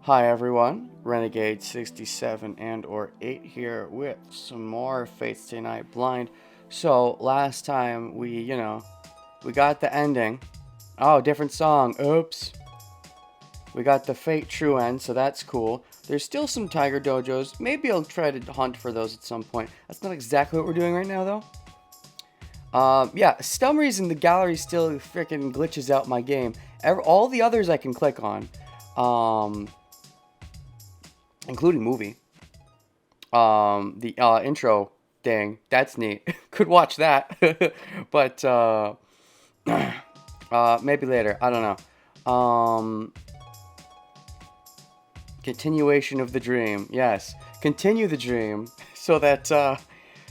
Hi everyone, Renegade 67 and or 8 here with some more Fate Stay Night Blind. So last time we got the ending. Oh, different song. Oops. We got the Fate True End, so that's cool. There's still some Tiger Dojos. Maybe I'll try to hunt for those at some point. That's not exactly what we're doing right now though. Yeah, for some reason the gallery still freaking glitches out my game. All the others I can click on. Including movie. The intro thing, that's neat. Could watch that. But maybe later. I don't know. Continuation of the dream. Yes. Continue the dream so that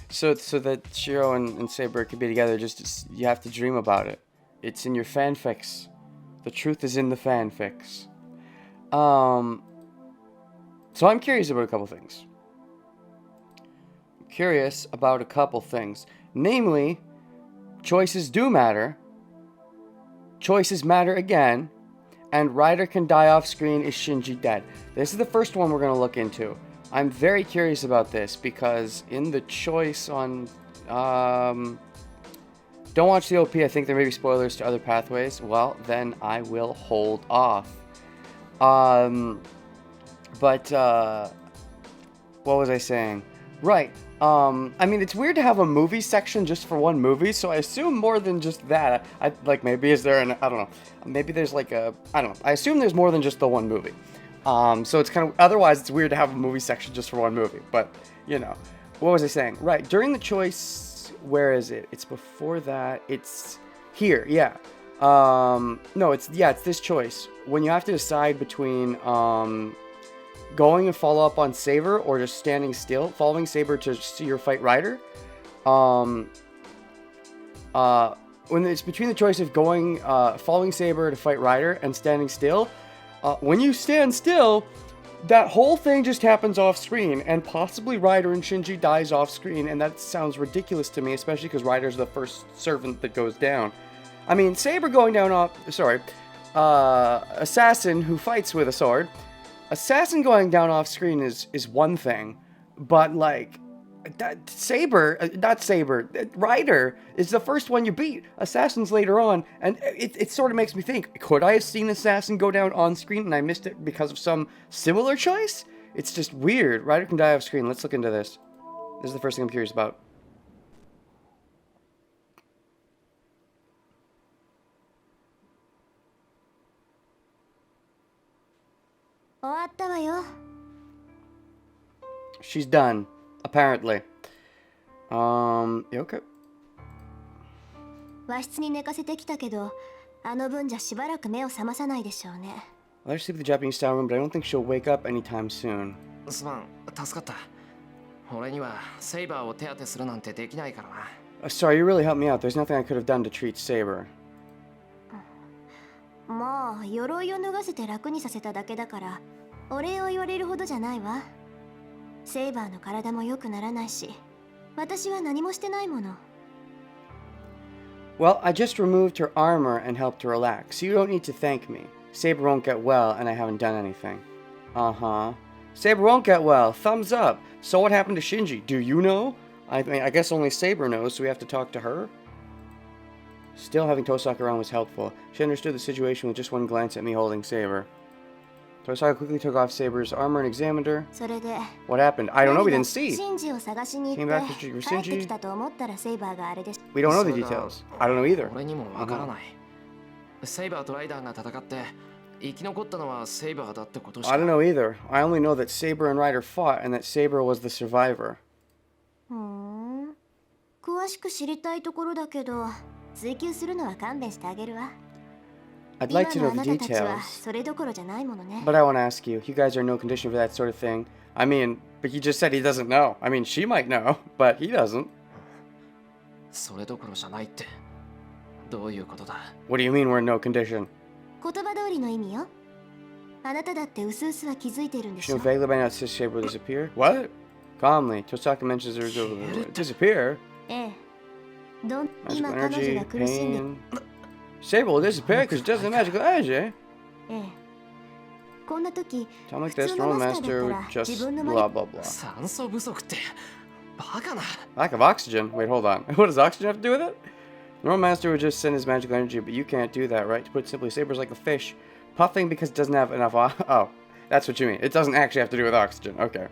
so that Shiro and Saber can be together. You have to dream about it. It's in your fanfics. The truth is in the fanfics. So I'm curious about a couple things. Namely, choices do matter. Choices matter again. And Ryder can die off screen. Is Shinji dead? This is the first one we're going to look into. I'm very curious about this because in the choice on... don't watch the OP. I think there may be spoilers to other pathways. Well, then I will hold off. But, what was I saying? Right. I mean, it's weird to have a movie section just for one movie, so I assume more than just that. Maybe is there I don't know. Maybe there's I don't know. I assume there's more than just the one movie. So it's kind of, otherwise it's weird to have a movie section just for one movie. But, what was I saying? Right. During the choice, where is it? It's before that. It's here. Yeah. No, it's this choice. When you have to decide between, going and follow up on Saber or just standing still, following Saber to see your fight Ryder. When it's between the choice of going, following Saber to fight Ryder and standing still, when you stand still, that whole thing just happens off screen, and possibly Ryder and Shinji dies off screen, and that sounds ridiculous to me, especially because Ryder's the first servant that goes down. I mean, Saber going down Assassin who fights with a sword. Assassin going down off screen is one thing, but Ryder is the first one you beat. Assassin's later on, and it sort of makes me think, could I have seen Assassin go down on screen and I missed it because of some similar choice? It's just weird. Ryder can die off screen. Let's look into this. This is the first thing I'm curious about. She's done, apparently. Okay. Let her sleep in the Japanese style room, but I don't think she'll wake up anytime soon. Sorry, you really helped me out. There's nothing I could have done to treat Saber. Well, I just removed her armor and helped her relax, so you don't need to thank me. Saber won't get well, and I haven't done anything. Uh-huh. Saber won't get well. Thumbs up. So what happened to Shinji? Do you know? I mean, I guess only Saber knows, so we have to talk to her? Still, having Tosaka around was helpful. She understood the situation with just one glance at me holding Saber. Tosaka quickly took off Saber's armor and examined her. What happened? I don't know, we didn't see. Came back to Shinji. We don't know the details. I don't know either. I don't know either. I only know that Saber and Ryder fought and that Saber was the survivor. I'd like to know the details, but I want to ask you. You guys are in no condition for that sort of thing. I mean, but he just said he doesn't know. I mean, she might know, but he doesn't. What do you mean we're in no condition? She knew vaguely by now that Saber will disappear. What? Calmly, Tosaka mentions her disappear. Magical energy, pain. Saber will disappear because it does the magical energy. Time like this, normal master would just blah blah blah. Lack of oxygen? Wait, hold on. What does oxygen have to do with it? Normal master would just send his magical energy, but you can't do that, right? To put it simply, Saber's like a fish, puffing because it doesn't have enough oh, that's what you mean. It doesn't actually have to do with oxygen. Okay.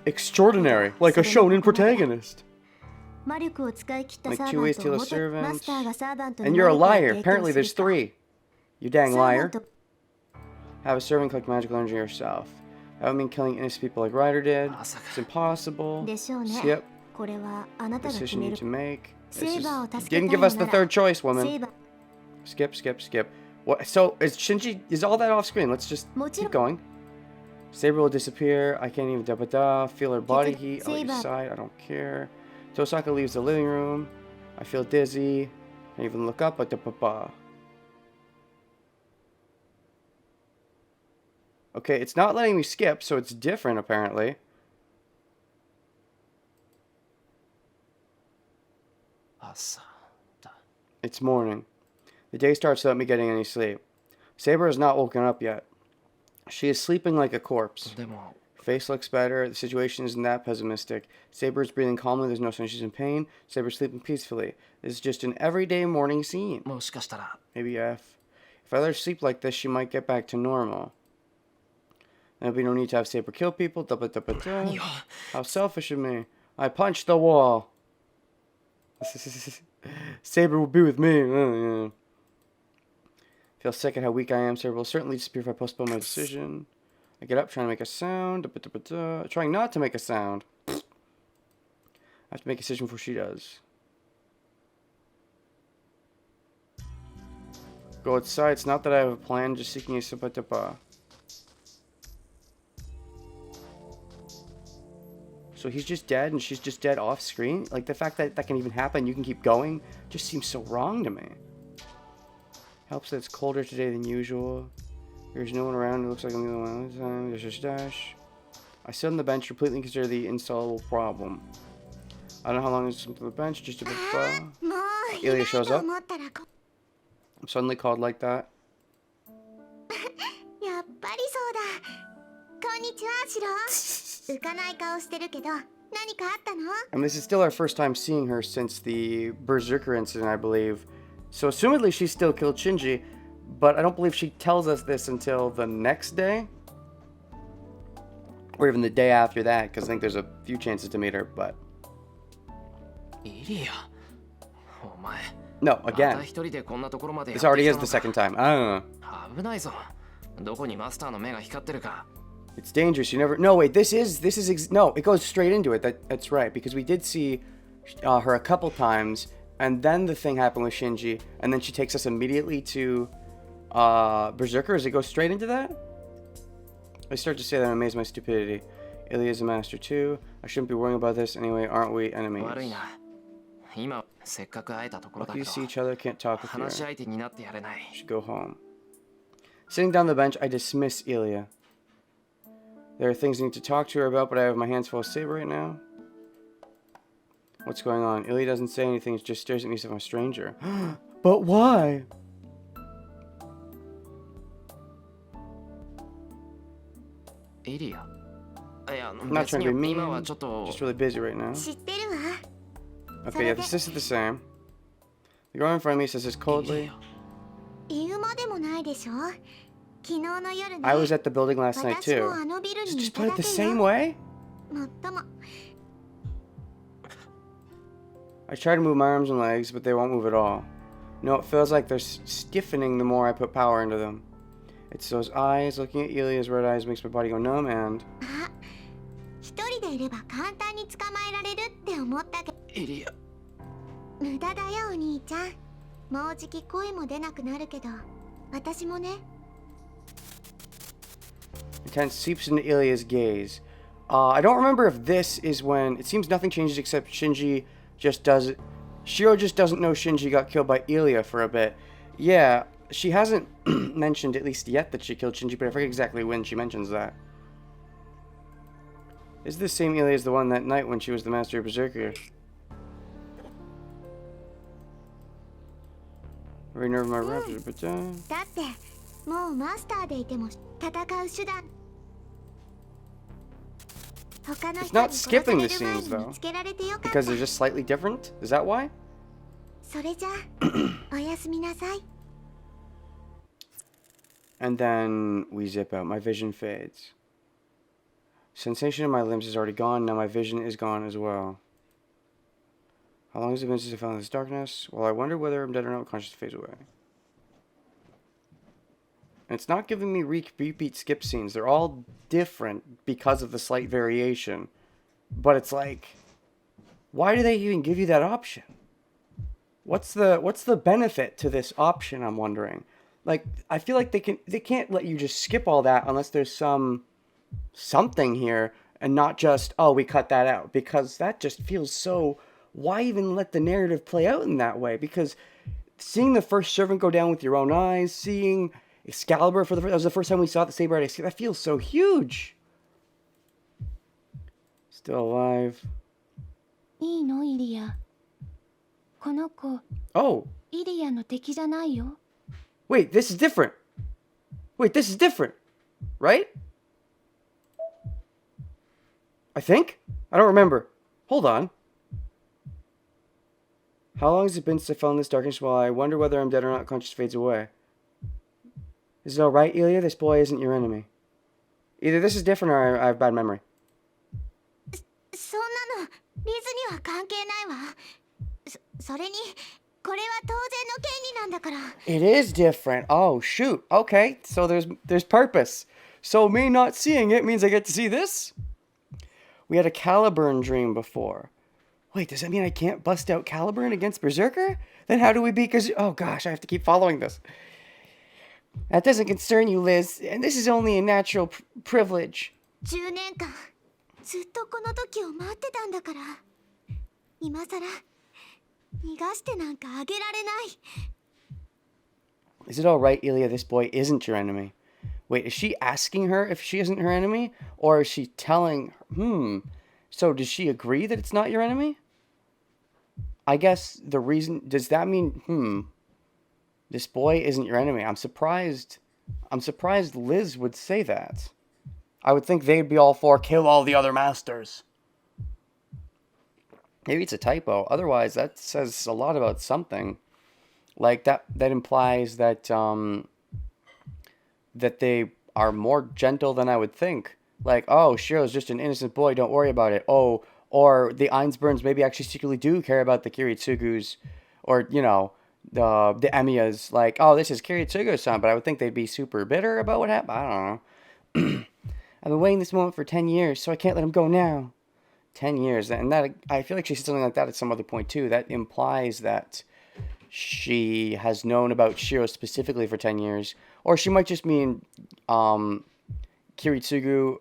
Extraordinary, like a shonen protagonist. Like 2 ways to heal a servant. And you're a liar. Apparently there's 3. You dang liar. Have a servant collect magical energy yourself. That would mean killing innocent people like Ryder did. It's impossible. Skip. Decision you need to make. Didn't give us the 3rd choice, woman. Skip, skip, skip. What? So is Shinji? Is all that off screen? Let's just keep going. Saber will disappear. I can't even feel her body heat. I'll leave side. I don't care. Tosaka leaves the living room. I feel dizzy. Can't even look up. Okay, it's not letting me skip, so it's different apparently. It's morning. The day starts without me getting any sleep. Saber has not woken up yet. She is sleeping like a corpse. Face looks better. The situation isn't that pessimistic. Saber is breathing calmly. There's no sign she's in pain. Saber's sleeping peacefully. This is just an everyday morning scene. Maybe if I let her sleep like this, she might get back to normal. There'll be no need to have Saber kill people. How selfish of me. I punched the wall. Saber will be with me. Feel sick at how weak I am. Saber will certainly disappear if I postpone my decision. I get up trying to make a sound. Trying not to make a sound. I have to make a decision before she does. Go outside. It's not that I have a plan, just seeking a supatapa. So he's just dead and she's just dead off screen? Like the fact that that can even happen, you can keep going, just seems so wrong to me. Helps that it's colder today than usual. There's no one around. It looks like I'm the only one this time. There's a stash. I sit on the bench, completely consider the insoluble problem. I don't know how long it's on the bench, just a bit far. Ilya shows up. I'm suddenly called like that. And this is still our first time seeing her since the Berserker incident, I believe. So assumedly she still killed Shinji, but I don't believe she tells us this until the next day. Or even the day after that, because I think there's a few chances to meet her, but... No, again. This already is the second time. I don't know. It's dangerous. You never... No, wait. This is... No, it goes straight into it. That's right. Because we did see her a couple times, and then the thing happened with Shinji, and then she takes us immediately to Berserker. Does it go straight into that? I start to say that I'm amazed at my stupidity. Ilya is a master too. I shouldn't be worrying about this anyway. Aren't we enemies? Lucky to see each other. Can't talk with you. Should go home. Sitting down the bench, I dismiss Ilya. There are things I need to talk to her about, but I have my hands full of Saber right now. What's going on? Ilya doesn't say anything, just stares at me as if I'm a stranger. But why? I'm not trying to be mean, just really busy right now. Okay, yeah, this is the same. The girl in front of me says this coldly. I was at the building last night too. Does it just put it the same way? I try to move my arms and legs, but they won't move at all. No, it feels like they're stiffening the more I put power into them. It's those eyes. Looking at Ilya's red eyes makes my body go numb and... Ilya. Intense seeps into Ilya's gaze. I don't remember if this is when... It seems nothing changes except Shinji just does it. Shiro just doesn't know Shinji got killed by Ilya for a bit. Yeah, she hasn't mentioned, at least yet, that she killed Shinji, but I forget exactly when she mentions that. Is this same Ilya as the one that night when she was the master of Berserker? Very nervous my raptors, but だってもうマスターでいても戦う手段 It's not skipping the scenes though, because they're just slightly different. Is that why? それじゃおやすみなさい And then we zip out. My vision fades. Sensation in my limbs is already gone. Now my vision is gone as well. How long has it been since I found this darkness? Well, I wonder whether I'm dead or not. Conscious fades away. And it's not giving me repeat skip scenes. They're all different because of the slight variation. But it's like, why do they even give you that option? What's the benefit to this option, I'm wondering? Like, I feel like they can't let you just skip all that unless there's something here and not just, oh, we cut that out, because that just feels so, why even let the narrative play out in that way? Because seeing the first servant go down with your own eyes, seeing Excalibur that was the first time we saw the saber, that feels so huge. Still alive. いいのイリアこの子 Oh イリアの敵じゃないよ wait, this is different. Wait, this is different, right? I think? I don't remember. Hold on. How long has it been since I fell in this darkness? Well, I wonder whether I'm dead or not. Conscious fades away. Is it alright, Ilya? This boy isn't your enemy. Either this is different or I have bad memory. そんなのリズには関係ないわそれにこれは当然の権利なんだから It is different. Oh, shoot. Okay, so there's purpose. So me not seeing it means I get to see this? We had a Caliburn dream before. Wait, does that mean I can't bust out Caliburn against Berserker? Then how do we beat... Oh gosh, I have to keep following this. That doesn't concern you, Liz. And this is only a natural privilege. 10年間ずっとこの時を待ってたんだから今さら逃がしてなんかあげられない Is it alright, Ilya? This boy isn't your enemy. Wait, is she asking her if she isn't her enemy? Or is she telling her? So does she agree that it's not your enemy? I guess the reason... Does that mean, this boy isn't your enemy? I'm surprised Liz would say that. I would think they'd be all for kill all the other masters. Maybe it's a typo. Otherwise, that says a lot about something. Like, that implies that, that they are more gentle than I would think. Like, oh, Shiro's just an innocent boy, don't worry about it. Oh, or the Ainsburns maybe actually secretly do care about the Kiritsugus. Or, you know, the Emiyas. Like, oh, this is Kiritsugu's son, but I would think they'd be super bitter about what happened. I don't know. I've been waiting this moment for 10 years, so I can't let him go now. 10 years. And that, I feel like she said something like that at some other point, too. That implies that she has known about Shiro specifically for 10 years. Or she might just mean Kiritsugu.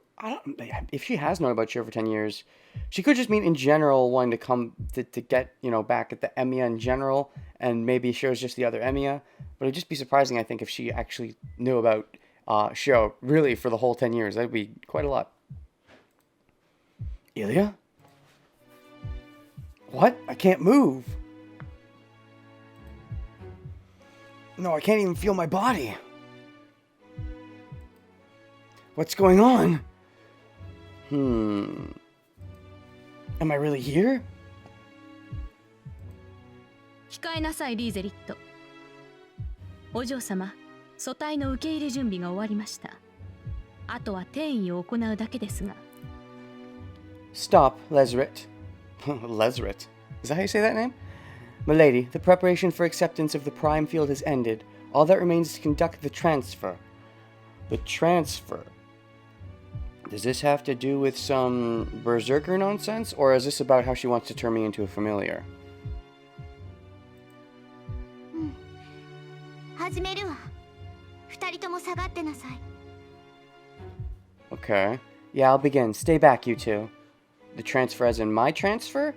If she has known about Shiro for 10 years, she could just mean in general wanting to come to get, you know, back at the Emiya in general. And maybe Shiro's just the other Emiya. But it'd just be surprising, I think, if she actually knew about Shiro really for the whole 10 years. That'd be quite a lot. Ilya? What? I can't move. No, I can't even feel my body. What's going on? Am I really here? 控えなさい、リーゼリット。お嬢様、組対の受け入れ準備が終わりました。あとは転移を行うだけですが。Stop, Lesrit. Lesrit? Is that how you say that name? Milady, the preparation for acceptance of the Prime Field has ended. All that remains is to conduct the transfer. The transfer. Does this have to do with some Berserker nonsense, or is this about how she wants to turn me into a familiar? 始めるわ。二人とも下がってなさい。Okay. Yeah, I'll begin. Stay back, you two. The transfer as in my transfer?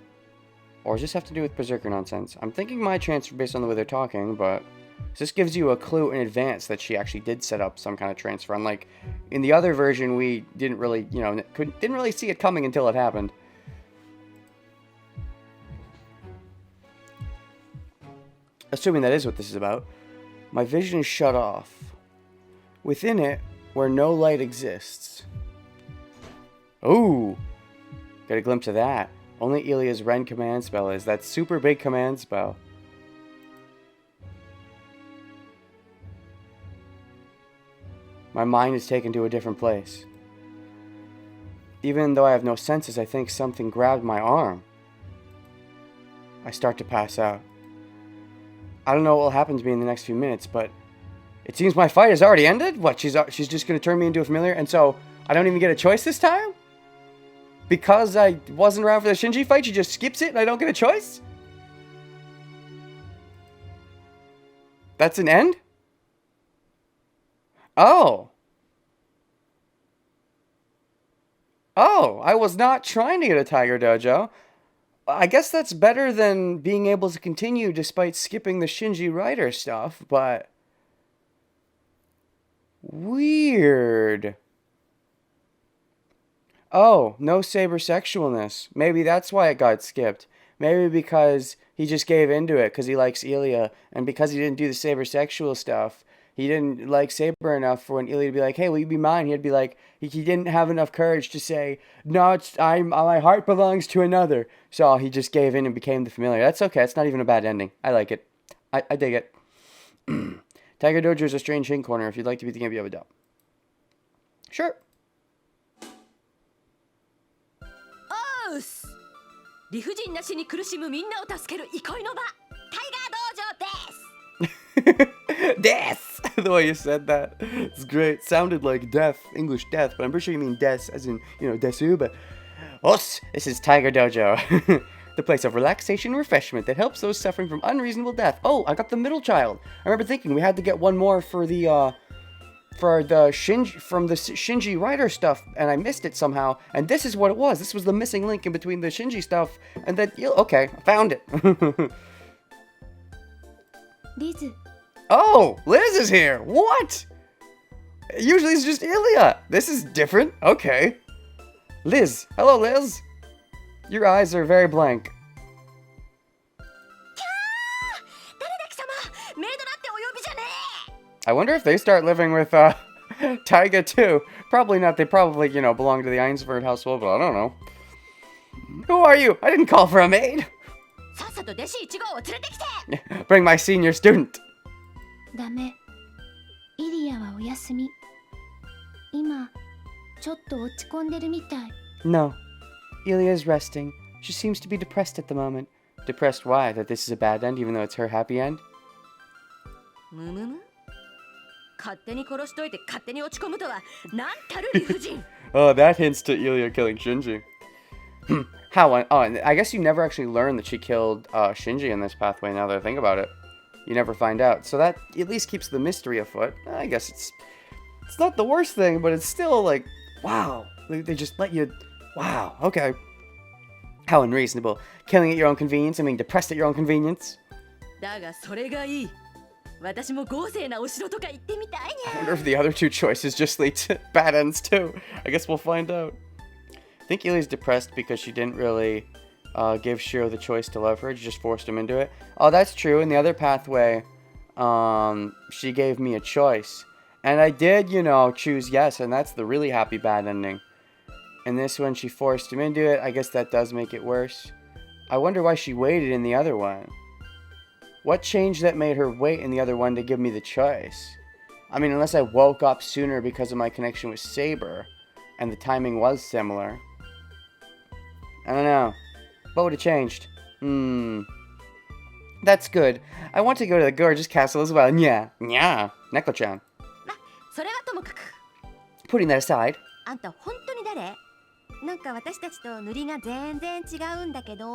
Or does this have to do with Berserker nonsense? I'm thinking my transfer based on the way they're talking, but this gives you a clue in advance that she actually did set up some kind of transfer. Unlike in the other version, we didn't really, you know, didn't really see it coming until it happened. Assuming that is what this is about. My vision is shut off. Within it, where no light exists. Ooh! Got a glimpse of that. Only Ilia's Ren command spell is. That super big command spell. My mind is taken to a different place. Even though I have no senses, I think something grabbed my arm. I start to pass out. I don't know what will happen to me in the next few minutes, but it seems my fight has already ended? What, she's just going to turn me into a familiar, and so I don't even get a choice this time? Because I wasn't around for the Shinji fight, she just skips it and I don't get a choice? That's an end? Oh. Oh, I was not trying to get a Tiger Dojo. I guess that's better than being able to continue despite skipping the Shinji Rider stuff, but... Weird. Oh, no saber sexualness. Maybe that's why it got skipped. Maybe because he just gave into it because he likes Ilia, and because he didn't do the saber sexual stuff, he didn't like Saber enough for when Ilia to be like, hey, will you be mine? He'd be like, he didn't have enough courage to say, no, my heart belongs to another. So he just gave in and became the familiar. That's okay. It's not even a bad ending. I like it. I dig it. Tiger Dojo is a strange hint corner if you'd like to be the game you have a doubt. Sure. おうす理不尽な死に苦しむみんなを助ける憩いの場タイガー道場です Death! The way you said that. It's great. Sounded like death, English death, but I'm pretty sure you mean des, as in, desu, but... Os! This is Tiger Dojo. The place of relaxation and refreshment that helps those suffering from unreasonable death. Oh, I got the middle child. I remember thinking we had to get one more for the, Shinji Rider stuff, and I missed it somehow, and this is what it was. This was the missing link in between the Shinji stuff, and then, okay, I found it. Liz. Oh, Liz is here. What? Usually it's just Ilia. This is different. Okay. Liz. Hello, Liz. Your eyes are very blank. I wonder if they start living with Taiga too. Probably not. They probably, belong to the Einsford household, but I don't know. Who are you? I didn't call for a maid. Bring my senior student. ダメ。イリアはお休み。今、ちょっと落ち込んでるみたい。No. Ilia is resting. She seems to be depressed at the moment. Depressed why? That this is a bad end, even though it's her happy end? むむむ勝手に殺しといて勝手に落ち込むとはなんたる理不尽 Oh, that hints to Ilia killing Shinji. How? Oh, and I guess you never actually learn that she killed Shinji in this pathway, now that I think about it. You never find out. So that at least keeps the mystery afoot. I guess it's not the worst thing, but it's still like, wow. They just let you... Wow, okay. How unreasonable. Killing at your own convenience, I mean depressed at your own convenience. だがそれがいい私も豪勢なお城とか行ってみたい I wonder if the other two choices just lead to bad ends too. I guess we'll find out. I think Ilia's depressed because she didn't really give Shiro the choice to love her. She just forced him into it. Oh, that's true. In the other pathway, she gave me a choice. And I did, choose yes, and that's the really happy bad ending. And this one, she forced him into it. I guess that does make it worse. I wonder why she waited in the other one. What changed that made her wait in the other one to give me the choice? I mean, unless I woke up sooner because of my connection with Saber, and the timing was similar. I don't know. What would have changed? That's good. I want to go to the gorgeous castle as well. Nya. Neko-chan. それはともかく Putting that aside. あんた本当に誰なんか私たちと塗りが全然違うんだけど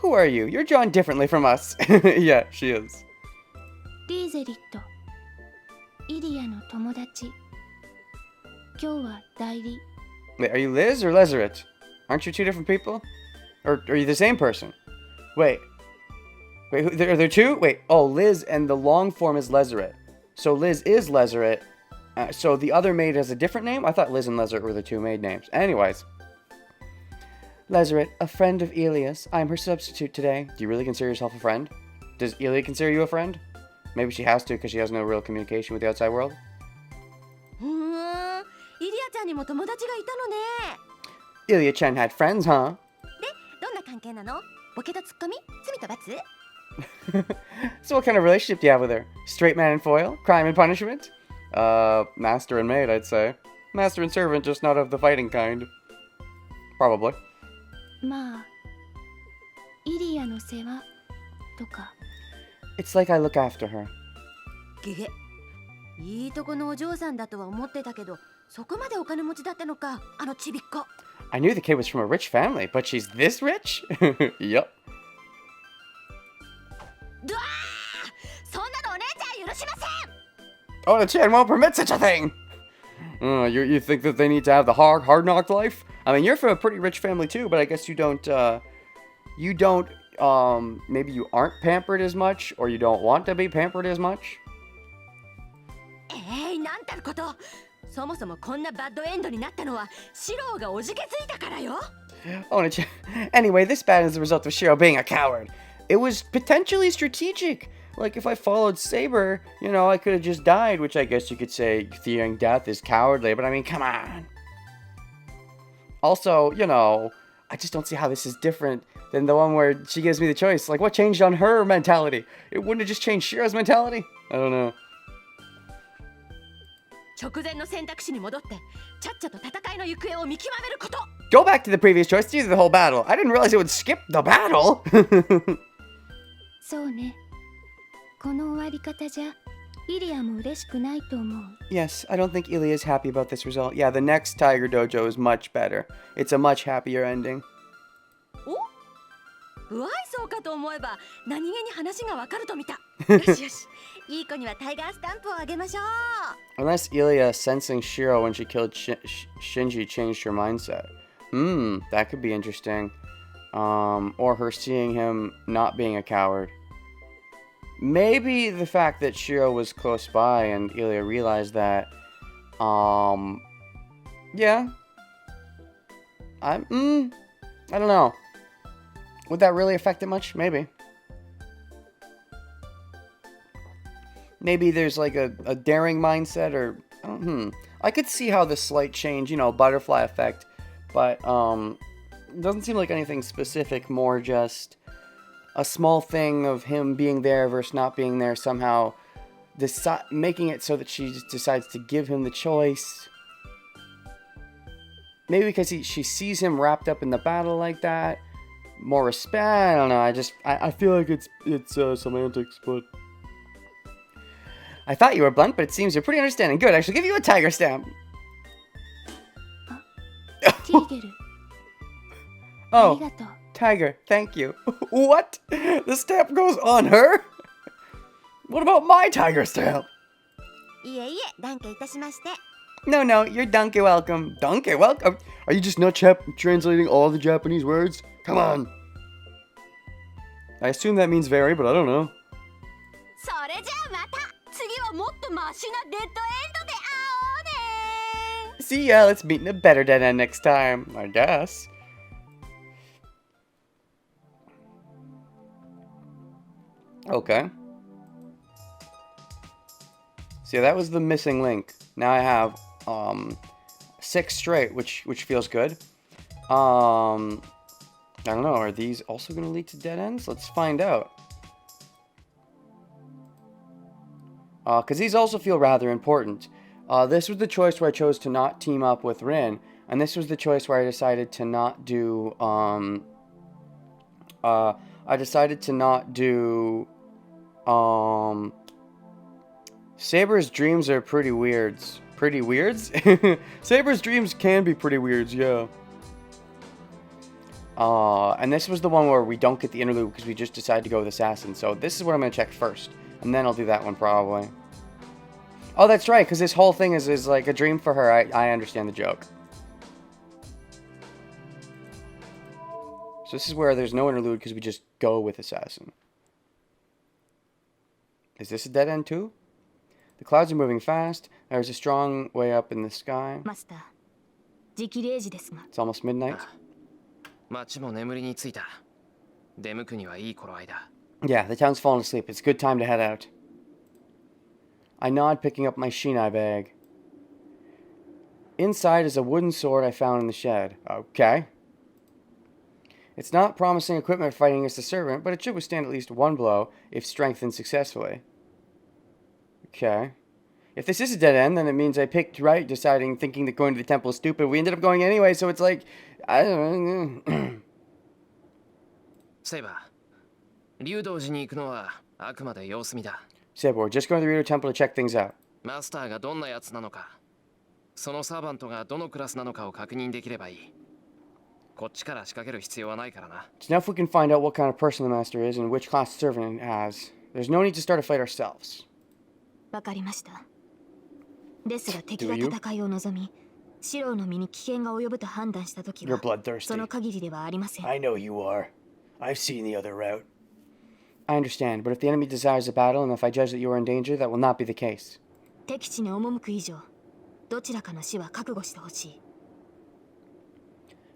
Who are you? You're drawn differently from us. Yeah, she is. リーゼリット。イリアの友達。今日は代理。 Wait, are you Liz or Lezeret? Aren't you two different people? Or are you the same person? Wait, are there two? Wait, oh, Liz and the long form is Lezeret. So Liz is Lezeret. So the other maid has a different name? I thought Liz and Lezeret were the two maid names. Anyways. Lezeret, a friend of Ilia's. I'm her substitute today. Do you really consider yourself a friend? Does Ilia consider you a friend? Maybe she has to because she has no real communication with the outside world. イリアちゃんにも友達がいたのね。 Ilya-chan had friends, huh? どんな関係なの？ボケとツッコミ？罪と罰？ So what kind of relationship do you have with her? Straight man and foil? Crime and punishment? Master and maid, I'd say. Master and servant, just not of the fighting kind. Probably. まあイリアの世話とか。 It's like I look after her. ゲゲ。いいとこのお嬢さんだとは思ってたけど、そこまでお金持ちだったのか、あのちびっこ。 I knew the kid was from a rich family, but she's this rich? Yup. ドワー！そんなのお姉ちゃん許しません！ Oh, the Chan won't permit such a thing! You think that they need to have the hard knocked life? I mean, you're from a pretty rich family too, but I guess you don't, maybe you aren't pampered as much, or you don't want to be pampered as much? なんたること。そもそもこんなバッドエンドになったのはシローがおじけづいたからよ。 Oh, anyway, this bad is the result of Shiro being a coward. It was potentially strategic. Like, if I followed Saber, you know, I could have just died, which I guess you could say fearing death is cowardly, but I mean, come on. Also, you know, I just don't see how this is different than the one where she gives me the choice. Like, what changed on her mentality? It wouldn't have just changed Shiro's mentality? I don't know. 直前の選択肢に戻ってちゃっちゃと戦いの行方を見極めること。 Go back to the previous choice, do the whole battle. I didn't realize it would skip the battle. そうね。この終わり方じゃイリアも嬉しくないと思う。 Yes, I don't think Ilya is happy about this result. Yeah, the next Tiger Dojo is much better. It's a much happier ending. お？不愛想かと思えば何気に話がわかると見た。よしよし。いい子にはタイガースタンプをあげましょう。 Unless Ilya sensing Shiro when she killed Shinji changed her mindset. That could be interesting. Or her seeing him not being a coward. Maybe the fact that Shiro was close by and Ilya realized that. Yeah. I don't know. Would that really affect it much? Maybe. Maybe there's like a daring mindset or... I could see how the slight change, you know, butterfly effect. But, it doesn't seem like anything specific, more just a small thing of him being there versus not being there, somehow making it so that she just decides to give him the choice. Maybe because she sees him wrapped up in the battle like that. More respect, I don't know, I feel like it's semantics, but... I thought you were blunt, but it seems you're pretty understanding. Good, I shall give you a tiger stamp. ティーゲル。あり Oh, がとう。 tiger, thank you. What? The stamp goes on her? What about my tiger stamp? いえいえ、断言いたしまして。 No, you're donkey welcome. Donkey welcome? Are you just not translating all the Japanese words? Come on. I assume that means very, but I don't know. それじゃあまた次はもっとマシなデッドエンドで会おうね。 See ya, let's meet in a better dead end next time, I guess. Okay. So yeah, that was the missing link. Now I have 6 straight, which feels good. I don't know, are these also going to lead to dead ends? Let's find out. Because these also feel rather important. This was the choice where I chose to not team up with Rin, and this was the choice where I decided to not do, Saber's dreams are pretty weirds. Pretty weirds? Saber's dreams can be pretty weirds, yeah. And this was the one where we don't get the interlude because we just decided to go with Assassin. So this is what I'm going to check first. And then I'll do that one probably. Oh, that's right, because this whole thing is like a dream for her. I understand the joke. So this is where there's no interlude because we just go with Assassin. Is this a dead end too? The clouds are moving fast. There's a strong way up in the sky. マスター、時期0時ですが。 It's almost midnight. 町も眠りについた。出向くにはいい頃合いだ。 Yeah, the town's fallen asleep. It's a good time to head out. I nod, picking up my Shinai bag. Inside is a wooden sword I found in the shed. Okay. It's not promising equipment for fighting against the servant, but it should withstand at least one blow if strengthened successfully. Okay. If this is a dead end, then it means I picked right, thinking that going to the temple is stupid. We ended up going anyway, so it's like, I don't know. セイバー、竜道寺に行くのはあくまで様子見だ。 Saber, we're just going to the RYUUDOU temple to check things out. マスターがどんなやつなのか、そのサーバントがどのクラスなのかを確認できればいい。こっちから仕掛ける必要はないからな。 It's enough we can find out what kind of person the master is and which class servant it has. There's no need to start a fight ourselves. わかりました。ですが敵が戦いを望み、シローの身に危険が及ぶと判断したとき You're は、 bloodthirsty. その限りではありません。 I know you are. I've seen the other route. I understand, but if the enemy desires a battle and if I judge that you are in danger, that will not be the case. 敵地に赴く以上、どちらかの死は覚悟してほしい。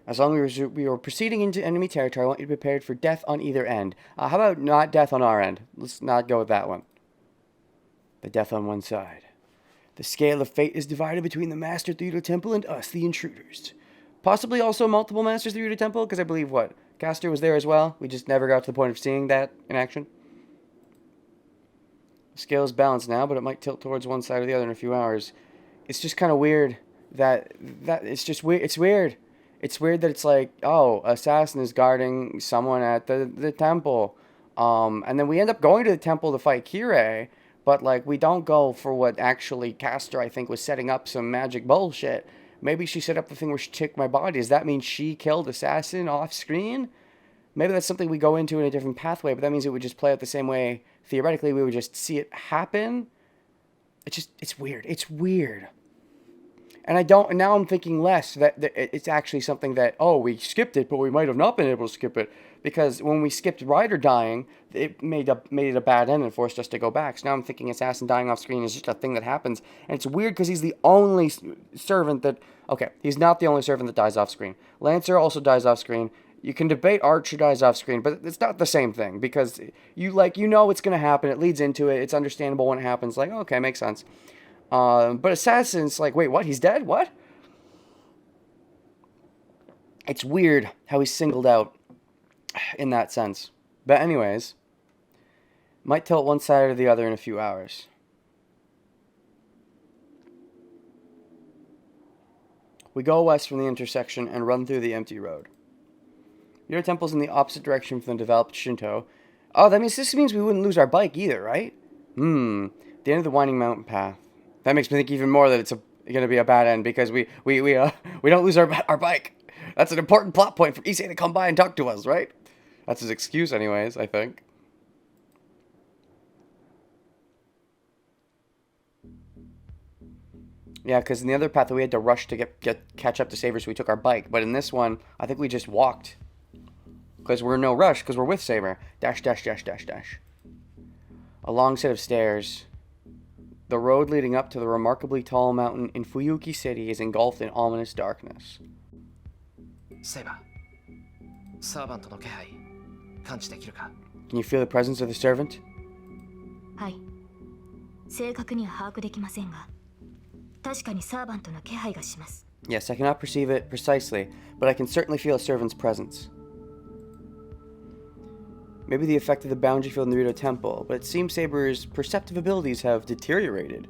As long as we are proceeding into enemy territory, I want you to be prepared for death on either end. How about not death on our end? Let's not go with that one. But death on one side. The scale of fate is divided between the master at the RYUUDOU temple and us, the intruders. Possibly also multiple masters at the RYUUDOU temple, because I believe, what, Castor was there as well? We just never got to the point of seeing that in action. The scale is balanced now, but it might tilt towards one side or the other in a few hours. It's just kind of weird that it's just weird. It's weird. It's weird that it's like, oh, assassin is guarding someone at the temple. And then we end up going to the temple to fight Kirei, but like we don't go for what actually Castor, I think, was setting up some magic bullshit. Maybe she set up the thing where she took my body. Does that mean she killed assassin off screen? Maybe that's something we go into in a different pathway, but that means it would just play out the same way. Theoretically, we would just see it happen. It's weird. It's weird. And now I'm thinking less that it's actually something that, oh, we skipped it, but we might have not been able to skip it. Because when we skipped Ryder dying, it made it a bad end and forced us to go back. So now I'm thinking Assassin dying off screen is just a thing that happens. And it's weird because he's the only servant that... Okay, he's not the only servant that dies off screen. Lancer also dies off screen. You can debate Archer dies off screen, but it's not the same thing. Because you know it's going to happen. It leads into it. It's understandable when it happens. Like, okay, makes sense. But Assassin's like, wait, what? He's dead? What? It's weird how he's singled out in that sense. But anyways, might tilt one side or the other in a few hours. We go west from the intersection and run through the empty road. Your temple's in the opposite direction from the developed Shinto. Oh, this means we wouldn't lose our bike either, right? The end of the winding mountain path. That makes me think even more that it's going to be a bad end because we don't lose our bike. That's an important plot point for Issei to come by and talk to us, right? That's his excuse anyways, I think. Yeah, because in the other path we had to rush to catch up to Saber, so we took our bike. But in this one, I think we just walked. Because we're in no rush, because we're with Saber. Dash, dash, dash, dash, dash. A long set of stairs. The road leading up to the remarkably tall mountain in Fuyuki City is engulfed in ominous darkness. セイバー、サーバントの気配感知できるか？ Can you feel the presence of the servant? はい。正確には把握できませんが、確かにサーバントの気配がします。 Yes, I cannot perceive it precisely, but I can certainly feel a servant's presence. Maybe the effect of the boundary field in the RYUUDOU temple, but it seems Saber's perceptive abilities have deteriorated.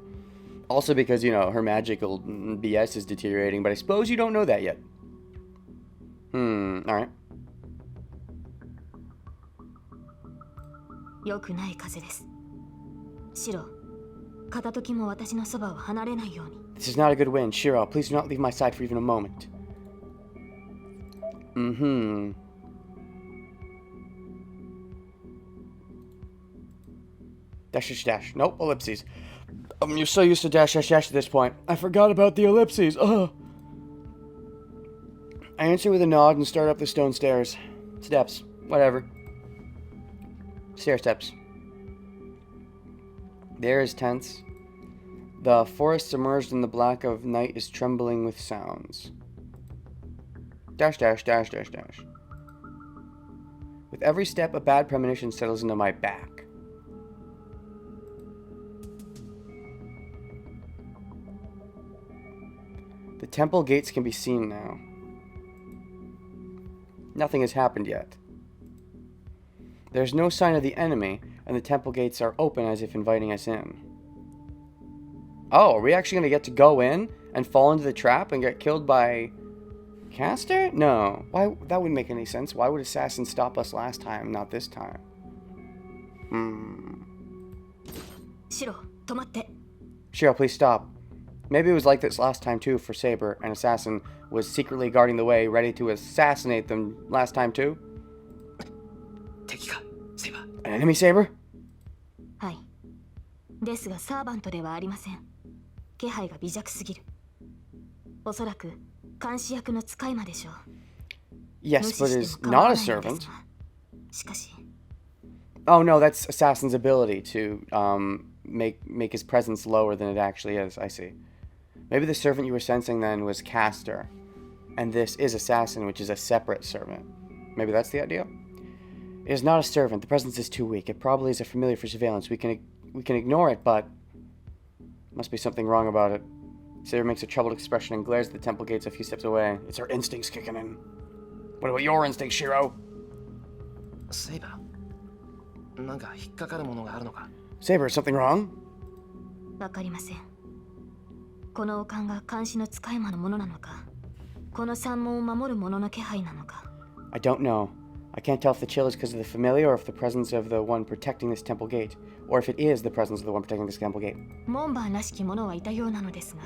Also because, her magical BS is deteriorating, but I suppose you don't know that yet. Alright. 良くない風です。シロ、片時も私のそばを離れないように。 This is not a good wind. Shiro, please do not leave my side for even a moment. Dash, dash, dash. Nope, ellipses. You're so used to dash, dash, dash at this point. I forgot about the ellipses. Ugh. I answer with a nod and start up the stone stairs. Steps. Whatever. Stair steps. The air is tense. The forest submerged in the black of night is trembling with sounds. Dash, dash, dash, dash, dash. With every step, a bad premonition settles into my back. The temple gates can be seen now. Nothing has happened yet. There's no sign of the enemy, and the temple gates are open as if inviting us in. Oh, are we actually going to get to go in and fall into the trap and get killed by Caster? No. Why? That wouldn't make any sense. Why would Assassin stop us last time, not this time? Shiro, please stop. Maybe it was like this last time too for Saber, and Assassin was secretly guarding the way, ready to assassinate them last time too? An enemy, Saber? はい。ですがサーバントではありません。気配が微弱すぎる。おそらく監視役の使い魔でしょう。 Yes, but is not a servant. しかし。 Oh no, that's Assassin's ability to make his presence lower than it actually is. I see. Maybe the servant you were sensing then was Caster, and this is Assassin, which is a separate servant. Maybe that's the idea? It is not a servant. The presence is too weak. It probably is a familiar for surveillance. We can ignore it, but must be something wrong about it. Saber makes a troubled expression and glares at the temple gates a few steps away. It's her instincts kicking in. What about your instincts, Shiro? Saber? なんか引っかかるものがあるのか? Saber, is something wrong? わかりません。この王冠が監視の使い魔のものなのか、この山門を守る者の気配なのか。I don't know. I can't tell if the chill is because of the familiar or if the presence of the one protecting this temple gate, or if it is the presence of the one protecting this temple gate. 門番らしき者はいたようなのですが、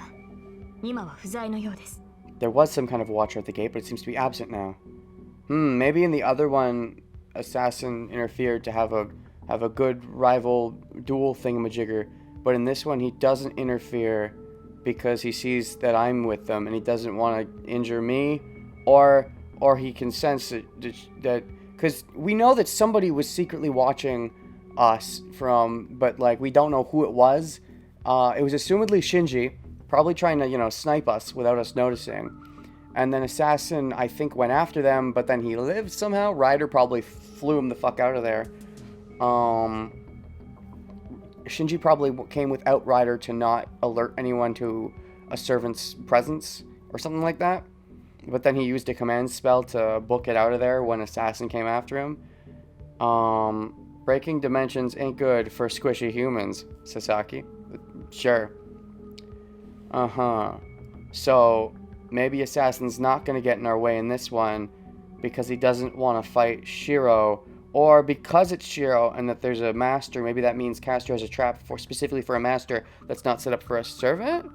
今は不在のようです。There was some kind of watcher at the gate, but it seems to be absent now. Maybe in the other one, Assassin interfered to have a good rival duel thingamajigger, but in this one he doesn't interfere because he sees that I'm with them and he doesn't want to injure me, or he can sense that because we know that somebody was secretly watching us from, but like we don't know who it was. It was assumedly Shinji, probably trying to snipe us without us noticing. And then Assassin, I think, went after them, but then he lived somehow. Ryder probably flew him the fuck out of there. Shinji probably came without Ryder to not alert anyone to a servant's presence or something like that. But then he used a command spell to book it out of there when Assassin came after him. Breaking dimensions ain't good for squishy humans, Sasaki. Sure. So maybe Assassin's not going to get in our way in this one because he doesn't want to fight Shiro, or because it's Shiro and that there's a master. Maybe that means Castro has a trap specifically for a master that's not set up for a servant?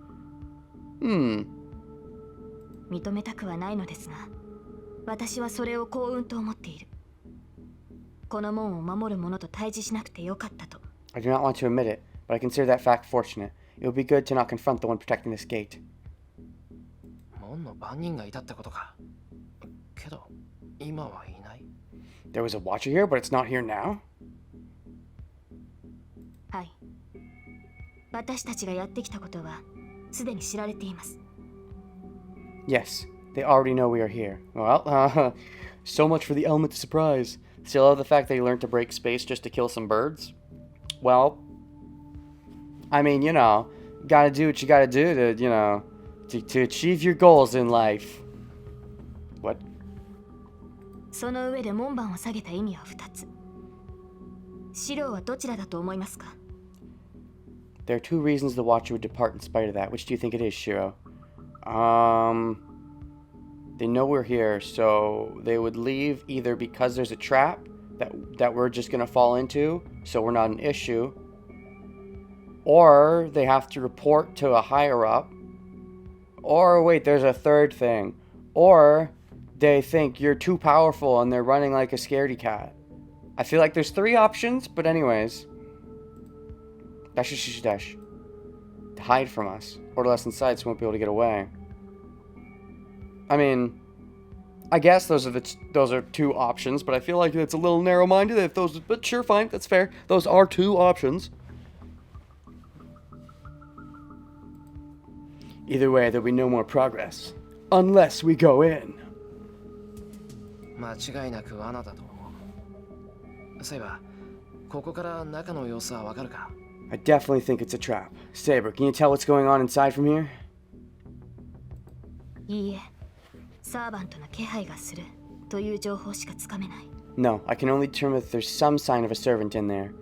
認めたくはないのですが、私はそれを幸運と思っている。この門を守る者と対峙しなくてよかったと。I do not want to admit it, but I consider that fact fortunate. It would be good to not confront the one protecting this gate. 門の番人がいたってことか。けど、今はいない。There was a watcher here, but it's not here now? はい。私たちがやってきたことはすでに知られています。Yes, they already know we are here. Well, so much for the element of surprise. Still love the fact that he learned to break space just to kill some birds? Well, I mean, gotta do what you gotta do to achieve your goals in life. What? その上で門番を下げた意味は2つ。シロはどちらだと思いますか? There are two reasons the Watcher would depart in spite of that. Which do you think it is, Shiro? They know we're here, so they would leave either because there's a trap that we're just gonna fall into, so we're not an issue, or they have to report to a higher up, or wait, there's a third thing, or they think you're too powerful and they're running like a scaredy cat. I feel like there's three options, but anyways. Dash. To hide from us. Order us inside so we won't be able to get away. I mean, I guess those are two options, but I feel like it's a little narrow-minded if those, but sure, fine, that's fair. Those are two options. Either way, there'll be no more progress. Unless we go in. 間違いなく罠だと思う。そういえば、ここから中の様子はわかるか? I definitely think it's a trap. Saber, can you tell what's going on inside from here? いいえ、サーバントの気配がするという情報しかつかめない。 No, I can only determine if there's some sign of a servant in there.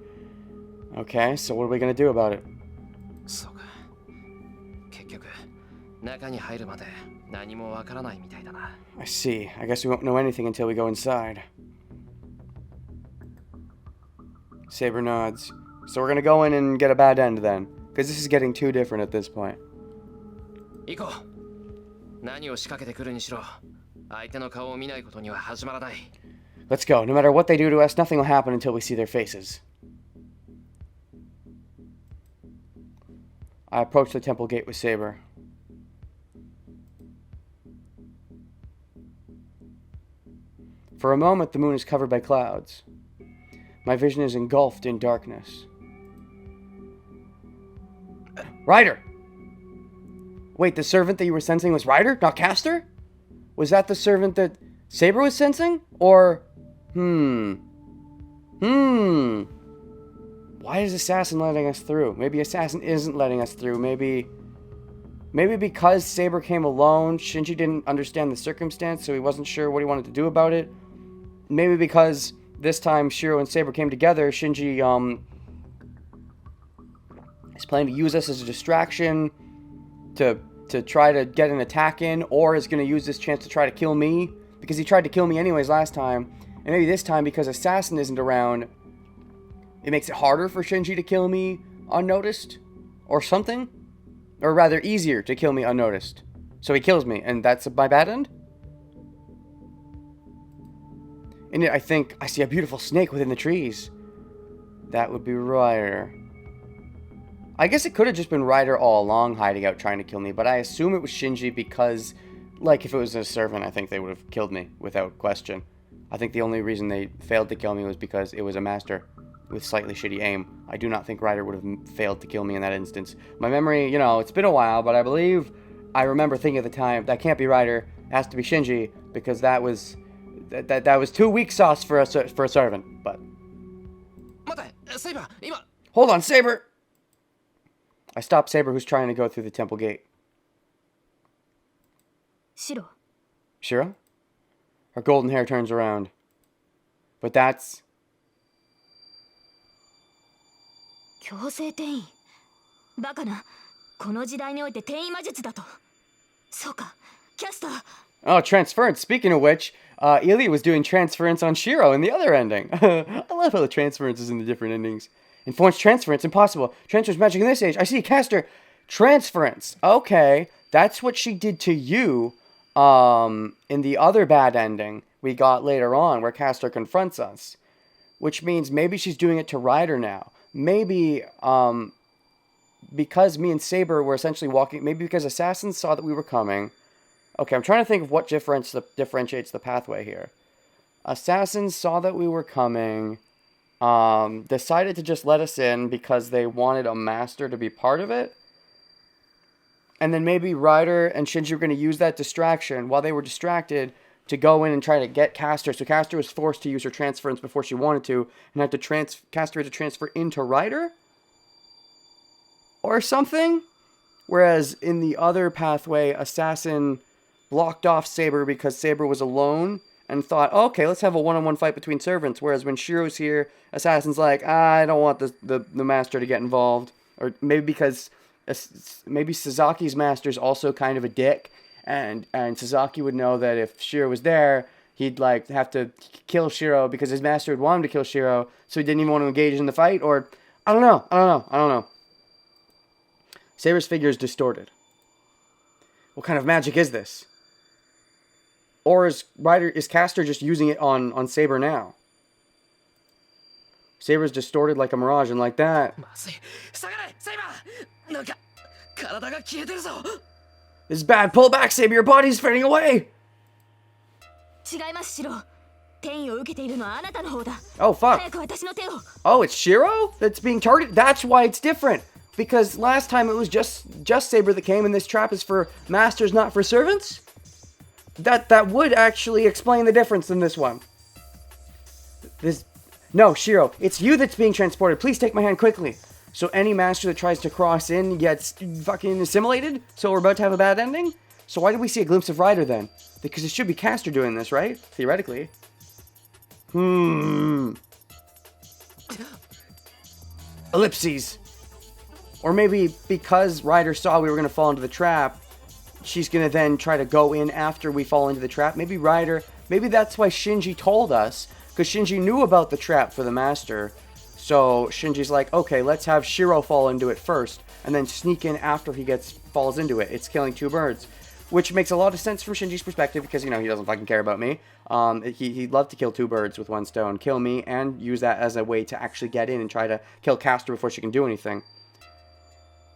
Okay, so what are we gonna do about it? そうか。結局中に入るまで何もわからないみたいだな。I see. I guess we won't know anything until we go inside. Saber nods. So we're gonna go in and get a bad end then. Because this is getting too different at this point. 行こう。何を仕掛けてくるにしろ、相手の顔を見ないことには始まらない。Let's go. No matter what they do to us, nothing will happen until we see their faces. I approach the temple gate with Saber. For a moment, the moon is covered by clouds. My vision is engulfed in darkness. Ryder! Wait, the servant that you were sensing was Ryder, not Castor? Was that the servant that Saber was sensing? Or... Why is Assassin letting us through? Maybe Assassin isn't letting us through. Maybe because Saber came alone, Shinji didn't understand the circumstance, so he wasn't sure what he wanted to do about it. Maybe because this time Shiro and Saber came together, Shinji is planning to use us as a distraction to try to get an attack in, or is going to use this chance to try to kill me, because he tried to kill me anyways last time. And maybe this time, because Assassin isn't around, it makes it harder for Shinji to kill me unnoticed, or something, or rather easier to kill me unnoticed. So he kills me, and that's my bad end? In it, I think I see a beautiful snake within the trees. That would be Ryder. I guess it could have just been Ryder all along hiding out trying to kill me, but I assume it was Shinji because, like, if it was a servant, I think they would have killed me without question. I think the only reason they failed to kill me was because it was a master with slightly shitty aim. I do not think Ryder would have failed to kill me in that instance. My memory, you know, it's been a while, but I believe I remember thinking at the time, that can't be Ryder, it has to be Shinji, because that was too weak sauce for a servant, but... Hold on, Saber! I stopped Saber, who's trying to go through the temple gate. Shiro. Shiro? Her golden hair turns around. But that's... 強制転移。バカな。この時代において転移魔術だと。そうか、キャスター。Oh, transference. Speaking of which, Ilya was doing transference on Shiro in the other ending. I love how the transference is in the different endings. Enforced transference, impossible. Transference magic in this age. I see, Caster. Transference. Okay, that's what she did to you in the other bad ending we got later on, where Caster confronts us. Which means maybe she's doing it to Ryder now. Maybe, because me and Saber were essentially walking... Maybe because Assassins saw that we were coming... Okay, I'm trying to think of what differentiates the pathway here. Assassins saw that we were coming, decided to just let us in because they wanted a master to be part of it. And then maybe Ryder and Shinji were going to use that distraction while they were distracted to go in and try to get Caster. So Caster was forced to use her transference before she wanted to, and had to Caster had to transfer into Ryder? Or something? Whereas in the other pathway, Assassin blocked off Saber because Saber was alone and thought, oh, okay, let's have a one-on-one fight between servants. Whereas when Shiro's here, Assassin's like, I don't want the master to get involved. Or maybe because maybe Sazaki's master's also kind of a dick, and Sasaki would know that if Shiro was there, he'd like have to kill Shiro because his master would want him to kill Shiro, so he didn't even want to engage in the fight. Or I don't know. Saber's figure is distorted. What kind of magic is this? Or is Caster just using it on Saber now? Saber's distorted like a mirage, and like that. This is bad. Pull back, Saber. Your body's fading away. Oh, fuck. Oh, it's Shiro that's being targeted? That's why it's different. Because last time it was just Saber that came, and this trap is for masters, not for servants? That would actually explain the difference in this one. No, Shiro, it's you that's being transported. Please take my hand quickly. So any master that tries to cross in gets fucking assimilated? So we're about to have a bad ending? So why did we see a glimpse of Ryder then? Because it should be Castor doing this, right? Theoretically. Ellipses. Or maybe because Ryder saw we were going to fall into the trap, she's going to then try to go in after we fall into the trap. Maybe that's why Shinji told us, because Shinji knew about the trap for the Master. So Shinji's like, okay, let's have Shiro fall into it first, and then sneak in after he falls into it. It's killing two birds. Which makes a lot of sense from Shinji's perspective, because, he doesn't fucking care about me. He'd love to kill two birds with one stone. Kill me, and use that as a way to actually get in and try to kill Castor before she can do anything.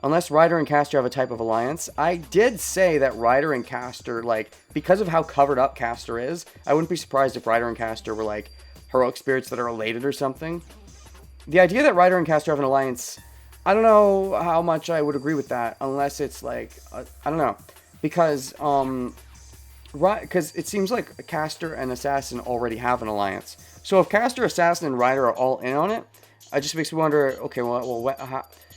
Unless Ryder and Castor have a type of alliance. I did say that Ryder and Castor, because of how covered up Castor is, I wouldn't be surprised if Ryder and Castor were, heroic spirits that are related or something. The idea that Ryder and Castor have an alliance, I don't know how much I would agree with that, unless it's, I don't know. Because it seems like Castor and Assassin already have an alliance. So if Castor, Assassin, and Ryder are all in on it, it just makes me wonder, okay,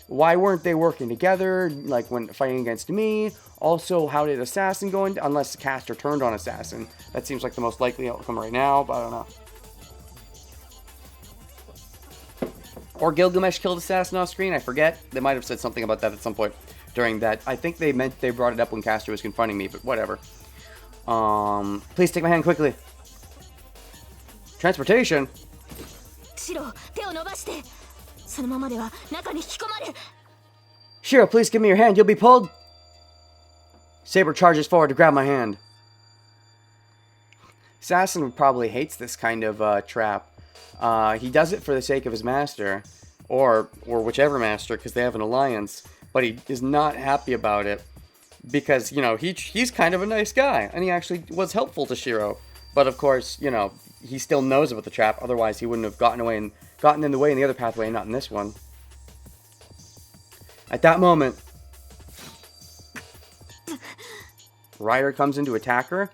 why weren't they working together, when fighting against me? Also, how did Assassin go in? Unless Castor turned on Assassin. That seems like the most likely outcome right now, but I don't know. Or Gilgamesh killed Assassin off screen, I forget. They might have said something about that at some point during that. I think they brought it up when Castor was confronting me, but whatever. Please take my hand quickly. Transportation? Shiro, please give me your hand. You'll be pulled. Saber charges forward to grab my hand. Assassin probably hates this kind of trap. He does it for the sake of his master, or whichever master, because they have an alliance. But he is not happy about it because, he's kind of a nice guy, and he actually was helpful to Shiro. But of course, he still knows about the trap. Otherwise, he wouldn't have gotten in the way in the other pathway, not in this one. At that moment, Ryder comes in to attack her.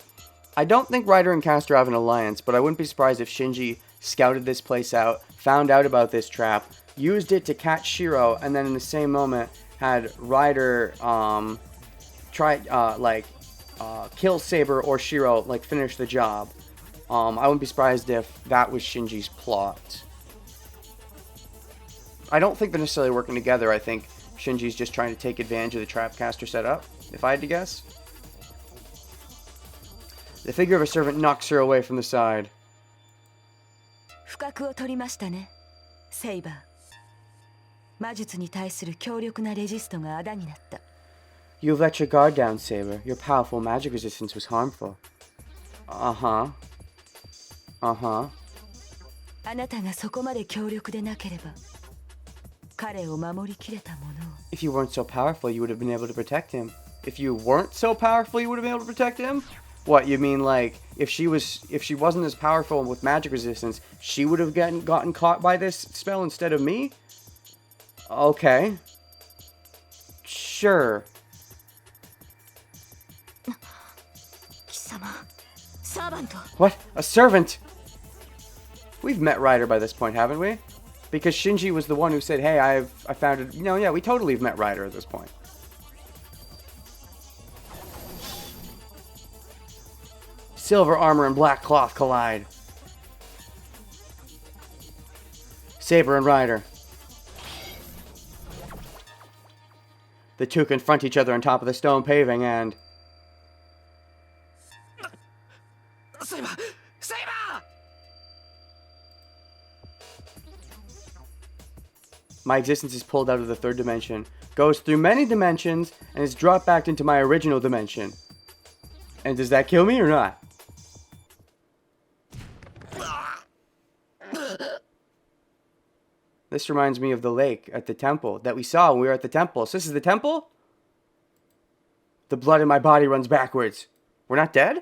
I don't think Ryder and Castor have an alliance, but I wouldn't be surprised if Shinji scouted this place out, found out about this trap, used it to catch Shiro, and then in the same moment had Ryder kill Saber or Shiro, finish the job. I wouldn't be surprised if that was Shinji's plot. I don't think they're necessarily working together. I think Shinji's just trying to take advantage of the trap Castor set up, if I had to guess. The figure of a servant knocks her away from the side. You've let your guard down, Saber. Your powerful magic resistance was harmful. Uh-huh. Uh-huh. If you weren't so powerful, you would have been able to protect him. If you weren't so powerful, you would have been able to protect him? What, you mean if she wasn't as powerful with magic resistance, she would have gotten caught by this spell instead of me? Okay. Sure. What? A servant? We've met Ryder by this point, haven't we? Because Shinji was the one who said, hey, I found it. Yeah, we totally have met Ryder at this point. Silver armor and black cloth collide. Saber and Ryder. The two confront each other on top of the stone paving and... Saber! Saber! My existence is pulled out of the third dimension, goes through many dimensions, and is dropped back into my original dimension. And does that kill me or not? This reminds me of the lake at the temple that we saw when we were at the temple. So this is the temple? The blood in my body runs backwards. We're not dead?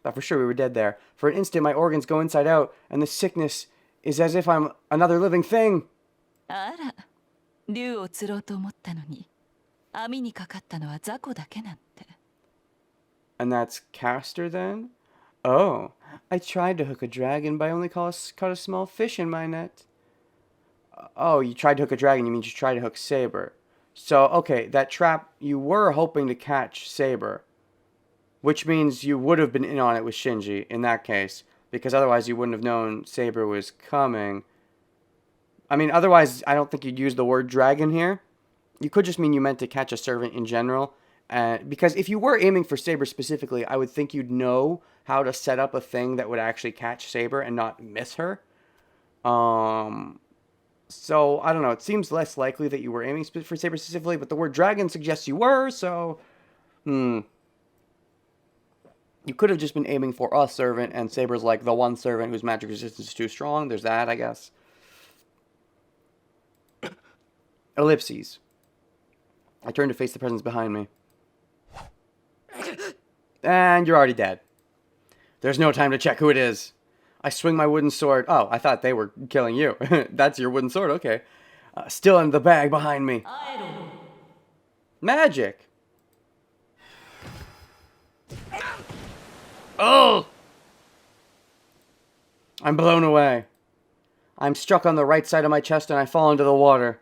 Thought for sure we were dead there. For an instant, my organs go inside out, and the sickness is as if I'm another living thing. And that's Castor then? Oh, I tried to hook a dragon, but I only caught a small fish in my net. Oh, you tried to hook a dragon, you mean you tried to hook Saber. So, okay, that trap, you were hoping to catch Saber. which means you would have been in on it with Shinji in that case, because otherwise you wouldn't have known Saber was coming. I mean, otherwise, I don't think you'd use the word dragon here. You could just mean you meant to catch a servant in general. Because if you were aiming for Saber specifically, I would think you'd know how to set up a thing that would actually catch Saber and not miss her. So, I don't know. It seems less likely that you were aiming for Saber specifically, but the word dragon suggests you were, so... You could have just been aiming for a servant, and Saber's like the one servant whose magic resistance is too strong. There's that, I guess. Ellipses. I turn to face the presence behind me. And you're already dead. There's no time to check who it is. I swing my wooden sword. Oh, I thought they were killing you. That's your wooden sword, okay. Still in the bag behind me. Magic. Oh! I'm blown away. I'm struck on the right side of my chest and I fall into the water.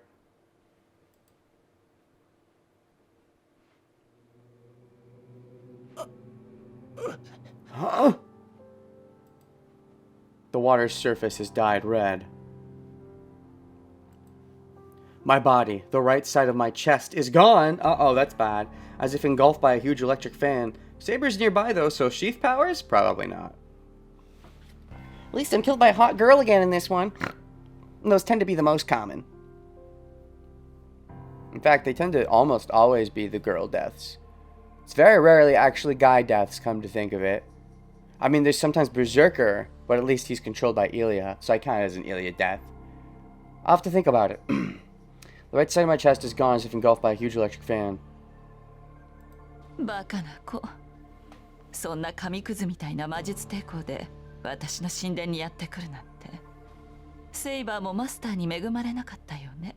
Huh? The water's surface has dyed red. My body, the right side of my chest, is gone. Uh-oh, that's bad. As if engulfed by a huge electric fan. Saber's nearby, though, so sheath powers? Probably not. At least I'm killed by a hot girl again in this one. And those tend to be the most common. In fact, they tend to almost always be the girl deaths. It's very rarely actually guy deaths, come to think of it. I mean, there's sometimes Berserker, but at least he's controlled by Ilya, so I count it as an Ilya death. I'll have to think about it. The right side of my chest is gone as if engulfed by a huge electric fan. バカな子。そんな紙くずみたいな魔術抵抗で私の神殿にやってくるなんて。セイバーもマスターに恵まれなかったよね。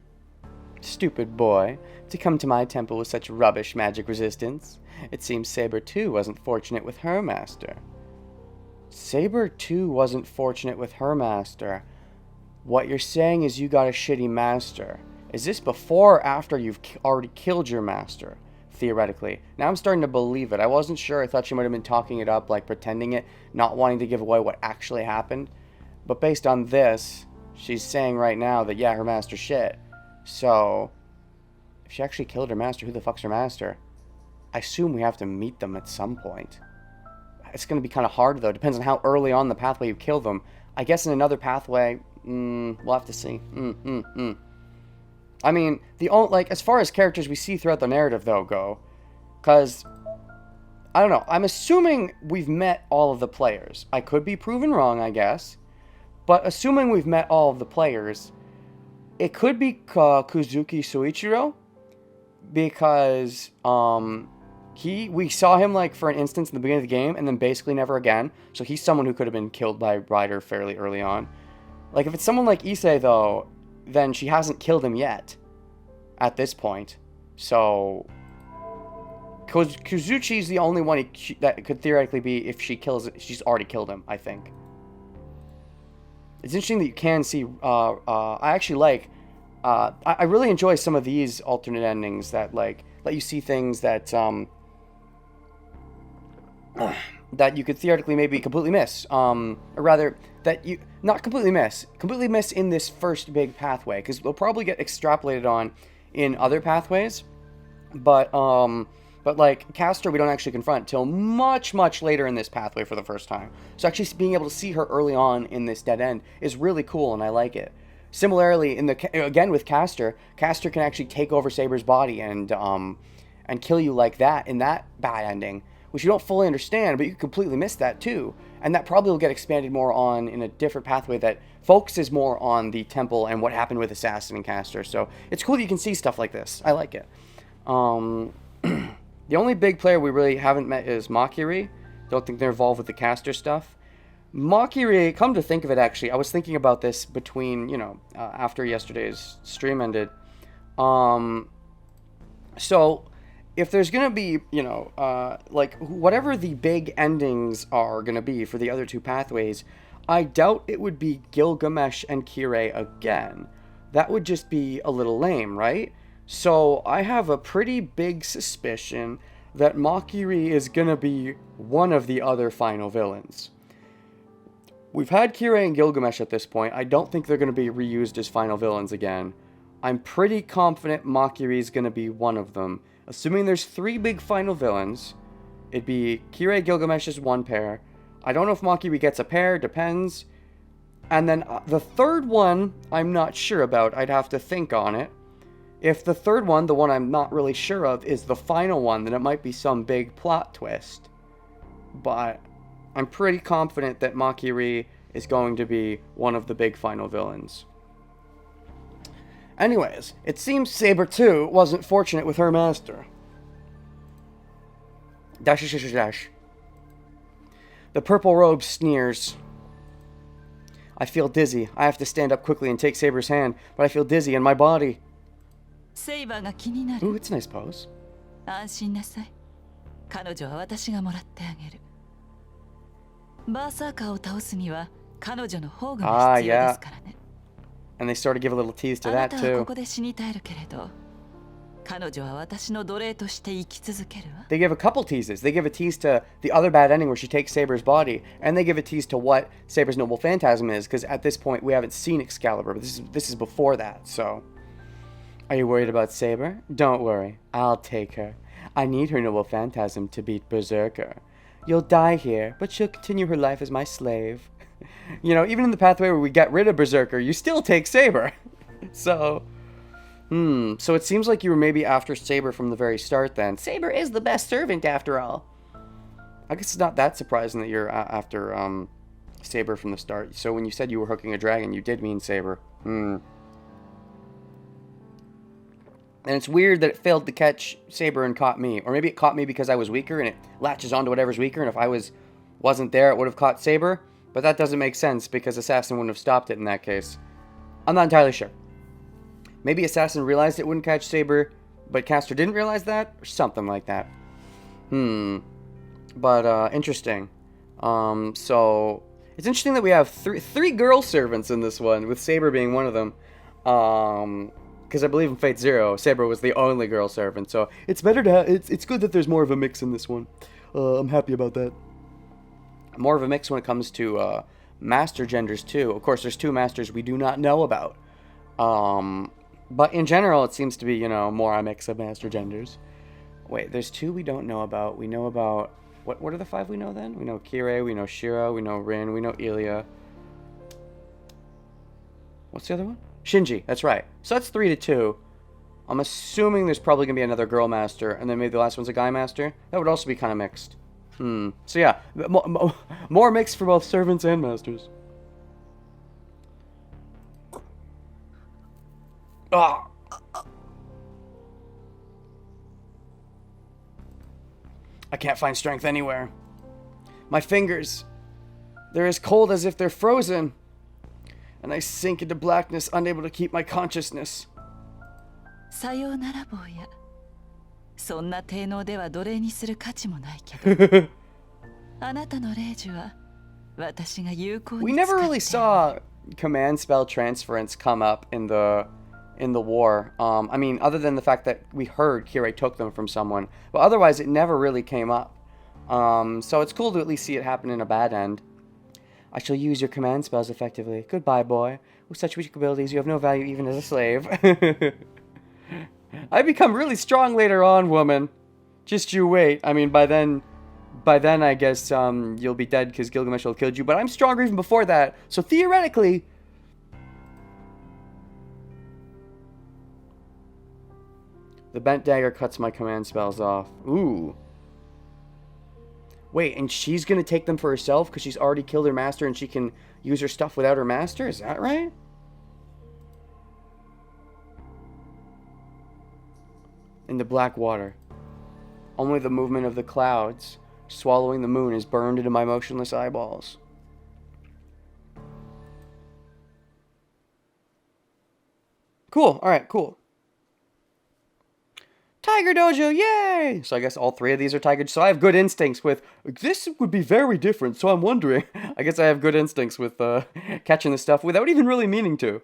Stupid boy, to come to my temple with such rubbish magic resistance. It seems Saber too wasn't fortunate with her master. Saber too wasn't fortunate with her master. What you're saying is you got a shitty master. Is this before or after you've already killed your master? Theoretically. Now I'm starting to believe it. I wasn't sure. I thought she might have been talking it up, like pretending it, not wanting to give away what actually happened. But based on this, she's saying right now that, yeah, her master's shit. So, if she actually killed her master, who the fuck's her master? I assume we have to meet them at some point. It's going to be kind of hard, though. Depends on how early on the pathway you kill them. I guess in another pathway, we'll have to see. I mean, as far as characters we see throughout the narrative, though, go. Because, I don't know. I'm assuming we've met all of the players. I could be proven wrong, I guess. But assuming we've met all of the players, it could be Kuzuki Soichiro. Because, we saw him, like, for an instance in the beginning of the game, and then basically never again. So he's someone who could have been killed by Ryder fairly early on. Like, if it's someone like Issei, though, then she hasn't killed him yet. At this point. So, Kuzuchi's the only one that could theoretically be, if she kills it, she's already killed him, I think. It's interesting that you can see, I actually like, I really enjoy some of these alternate endings that, like, let you see things that, that you could theoretically maybe completely miss, or rather, that you, not completely miss in this first big pathway, because they'll probably get extrapolated on in other pathways, but like, Castor we don't actually confront till much, much later in this pathway for the first time. So actually being able to see her early on in this dead end is really cool, and I like it. Similarly, again with Castor can actually take over Saber's body and kill you like that in that bad ending, which you don't fully understand, but you completely miss that too. And that probably will get expanded more on in a different pathway that focuses more on the temple and what happened with Assassin and Castor. So it's cool that you can see stuff like this. I like it. The only big player we really haven't met is Makiri. Don't think they're involved with the Castor stuff. Makiri, come to think of it, actually, I was thinking about this between, after yesterday's stream ended. So, if there's going to be, like, whatever the big endings are going to be for the other two pathways, I doubt it would be Gilgamesh and Kirei again. That would just be a little lame, right? So, I have a pretty big suspicion that Makiri is gonna be one of the other final villains. We've had Kirei and Gilgamesh at this point. I don't think they're gonna be reused as final villains again. I'm pretty confident Makiri is gonna be one of them. Assuming there's 3 big final villains, it'd be Kirei, Gilgamesh as one pair. I don't know if Makiri gets a pair, depends. And then the third one, I'm not sure about. I'd have to think on it. If the third one, the one I'm not really sure of, is the final one, then it might be some big plot twist. But I'm pretty confident that Makiri is going to be one of the big final villains. Anyways, it seems Saber too wasn't fortunate with her master. Dash dash dash dash. The purple robe sneers. I feel dizzy. I have to stand up quickly and take Saber's hand, but I feel dizzy in my body. Ooh, it's a nice pose. 安心なさい。彼女は私がもらってあげる。バーサーカーを倒すには彼女の宝具が必要ですからね。And they sort of give a little tease to あな that たは too. ここで死に絶えるけれど、彼女は私の奴隷として生き続けるわ。They give a couple teases. They give a tease to the other bad ending where she takes Saber's body, and they give a tease to what Saber's noble phantasm is, because at this point we haven't seen Excalibur, but this is before that, so... Are you worried about Saber? Don't worry, I'll take her. I need her noble phantasm to beat Berserker. You'll die here, but she'll continue her life as my slave. You know, even in the pathway where we get rid of Berserker, you still take Saber. So... So it seems like you were maybe after Saber from the very start then. Saber is the best servant after all. I guess it's not that surprising that you're after Saber from the start. So when you said you were hooking a dragon, you did mean Saber. And it's weird that it failed to catch Saber and caught me. Or maybe it caught me because I was weaker and it latches onto whatever's weaker. And if I wasn't there, it would have caught Saber. But that doesn't make sense because Assassin wouldn't have stopped it in that case. I'm not entirely sure. Maybe Assassin realized it wouldn't catch Saber, but Caster didn't realize that? Or something like that. But, interesting. So, it's interesting that we have three girl servants in this one, with Saber being one of them. Because I believe in Fate Zero, Saber was the only girl servant, so it's better to it's good that there's more of a mix in this one. I'm happy about that. More of a mix when it comes to, master genders, too. Of course, there's 2 masters we do not know about. But in general, it seems to be, you know, more a mix of master genders. Wait, there's 2 we don't know about. We know about... What are the 5 we know then? We know Kirei, we know Shiro, we know Rin, we know Ilya. What's the other one? Shinji, that's right. So that's 3 to 2. I'm assuming there's probably going to be another girl master, and then maybe the last one's a guy master. That would also be kind of mixed. So yeah, more mixed for both servants and masters. Ah. I can't find strength anywhere. My fingers, they're as cold as if they're frozen. And I sink into blackness, unable to keep my consciousness. さようなら坊や。そんな低能では奴隷にする価値もないけど。あなたの霊樹は私が有効に使って。 We never really saw command spell transference come up in the war. I mean, other than the fact that we heard Kirei took them from someone, but otherwise it never really came up. So it's cool to at least see it happen in a bad end. I shall use your command spells effectively. Goodbye, boy. With such weak abilities, you have no value even as a slave. I become really strong later on, woman. Just you wait. I mean, by then I guess you'll be dead because Gilgamesh will have killed you. But I'm stronger even before that. So theoretically... The bent dagger cuts my command spells off. Ooh. Wait, and she's gonna take them for herself because she's already killed her master and she can use her stuff without her master? Is that right? In the black water. Only the movement of the clouds swallowing the moon is burned into my motionless eyeballs. Cool. Alright, cool. Tiger Dojo, yay! So I guess all 3 of these are Tiger. So I have good instincts with... This would be very different, so I'm wondering. I guess I have good instincts with catching this stuff without even really meaning to.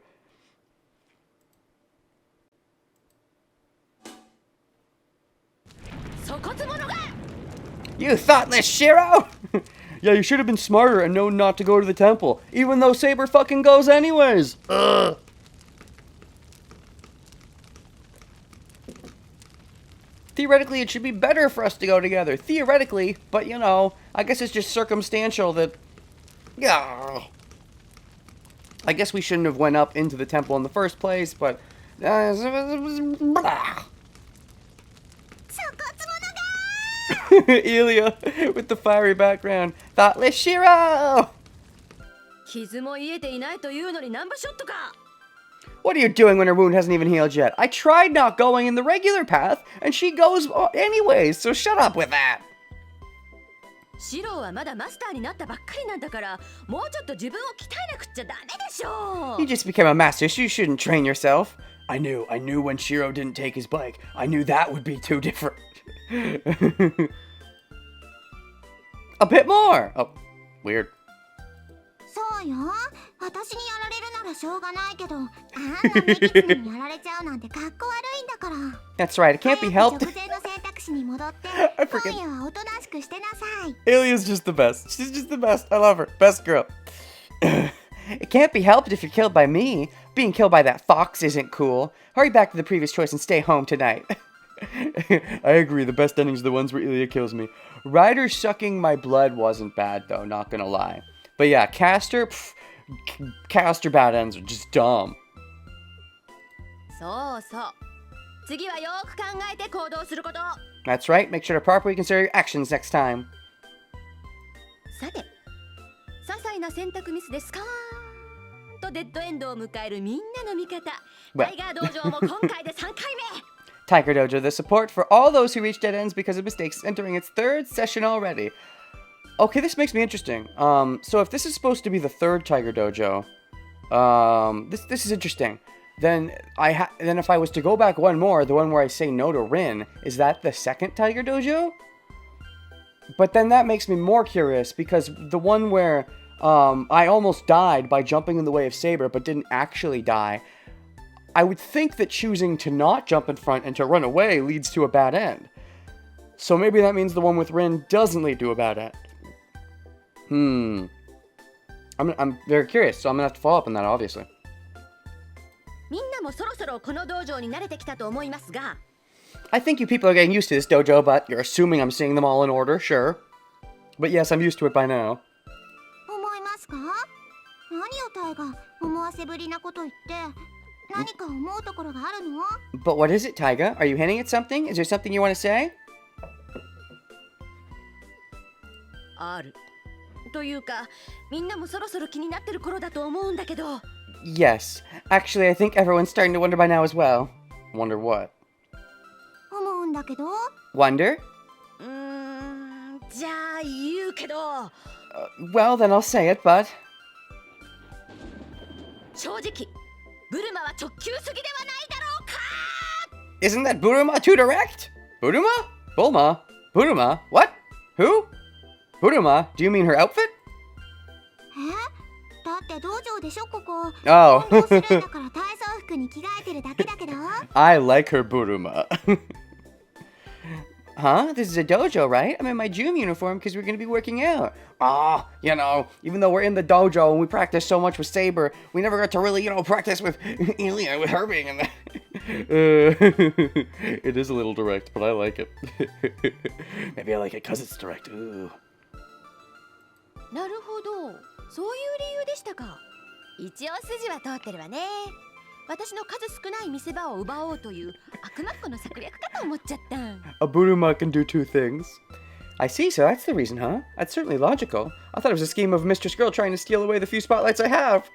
You thoughtless Shiro! Yeah, you should have been smarter and known not to go to the temple, even though Saber fucking goes anyways. Ugh. Theoretically, it should be better for us to go together. Theoretically, but you know, I guess it's just circumstantial that... Yeah. I guess we shouldn't have went up into the temple in the first place, but... Ilya, with the fiery background. Thoughtless Shiro! 傷も癒えていないというのにナンバーショットか。 What are you doing when her wound hasn't even healed yet? I tried not going in the regular path, and she goes anyways, so shut up with that. シロはまだマスターになったばっかりなんだから、もうちょっと自分を鍛えなくっちゃダメでしょう。 You just became a master, so you shouldn't train yourself. I knew when Shiro didn't take his bike. I knew that would be too different. A bit more! Oh, weird. そうよ。私にやられるならしょうがないけど、あんな無実にやられちゃうなんてかっこ悪いんだから。 That's right, it can't be helped. 直前の選択肢に戻って、 I forget. 今夜はおとなしくしてなさい。 Ilya's just the best. She's just the best. I love her. Best girl. It can't be helped if you're killed by me. Being killed by that fox isn't cool. Hurry back to the previous choice and stay home tonight. I agree, the best endings are the ones where Ilya kills me. Ryder sucking my blood wasn't bad, though, not gonna lie. But yeah, Castor bad ends are just dumb. そうそう。次はよく考えて行動すること。 That's right, make sure to properly consider your actions next time. さて、些細な選択ミスでスカーンとデッドエンドを迎えるみんなの味方。タイガー道場も今回で3回目。 Tiger Dojo, the support for all those who reach dead ends because of mistakes, entering its third session already. Okay, this makes me interesting. So if this is supposed to be the third Tiger Dojo, this is interesting. Then if I was to go back one more, the one where I say no to Rin, is that the second Tiger Dojo? But then that makes me more curious because the one where I almost died by jumping in the way of Saber but didn't actually die, I would think that choosing to not jump in front and to run away leads to a bad end. So maybe that means the one with Rin doesn't lead to a bad end. I'm very curious, so I'm gonna have to follow up on that, obviously. みんなもそろそろこの道場に慣れてきたと思いますが、 I think you people are getting used to this dojo, but you're assuming I'm seeing them all in order, sure. But yes, I'm used to it by now. 思いますか？何をタイが思わせぶりなこと言って、何か思うところがあるの？ But what is it, Taiga? Are you hinting at something? Is there something you want to say? ある。というか、みんなもそろそろ気になってる頃だと思うんだけど。 Yes. Actually, I think everyone's starting to wonder by now as well. Wonder what? 思うんだけど。 Wonder? じゃあ言うけど。Well, then I'll say it, but... 正直、ブルマは直球すぎではないだろうか。 Isn't that Buruma too direct? Buruma? Bulma? Buruma? What? Who? Buruma? Do you mean her outfit? だって道場でしょここ。 Oh. 運動するんだから体操服に着替えてるだけだけど。I like her Buruma. Huh? This is a dojo, right? I'm in my gym uniform because we're going to be working out. Ah, you know, even though we're in the dojo and we practice so much with Saber, we never got to really, practice with Ilya, with her being in there. It is a little direct, but I like it. Maybe I like it because it's direct. Ooh. なるほど、そういう理由でしたか。一応筋は通ってるわね。私の数少ない見せ場を奪おうという悪魔っ子の策略かと思っちゃった。A Buruma can do two things. I see, so that's the reason, huh? That's certainly logical. I thought it was a scheme of Mistress Girl trying to steal away the few spotlights I have.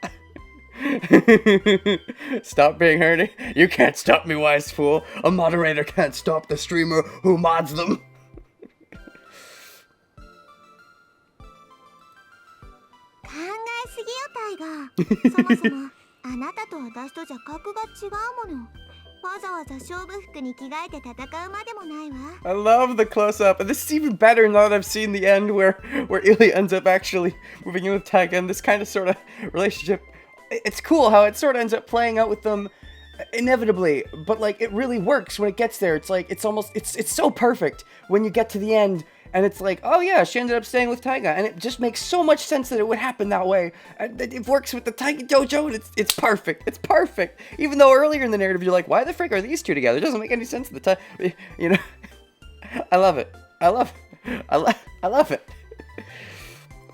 Stop being herdy. You can't stop me, wise fool. A moderator can't stop the streamer who mods them. 考えすぎよタイガー。そもそもあなたと私とじゃ格が違うもの。わざわざ勝負服に着替えて戦うまでもないわ。 I love the close-up, and this is even better now that I've seen the end where Ilya ends up actually moving in with Taiga and this kind of sort of relationship. It's cool how it sort of ends up playing out with them inevitably, but like it really works when it gets there. It's like it's so perfect when you get to the end And it's like, oh yeah, she ended up staying with Taiga, and it just makes so much sense that it would happen that way. And it works with the Taiga Dojo, and it's perfect. It's perfect. Even though earlier in the narrative you're like, why the frick are these two together? It doesn't make any sense. You know, I love it. I love it.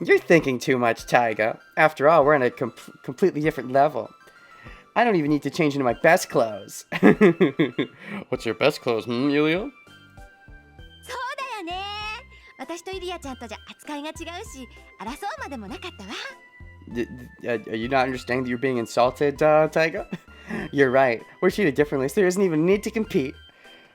You're thinking too much, Taiga. After all, we're on a completely different level. I don't even need to change into my best clothes. What's your best clothes, Yulia? そうだよね。私とイリアちゃんとじゃ扱いが違うし、争うまでもなかったわ。Are you not understanding that you're being insulted, Taiga? You're right. We're treated differently, so there isn't even a need to compete.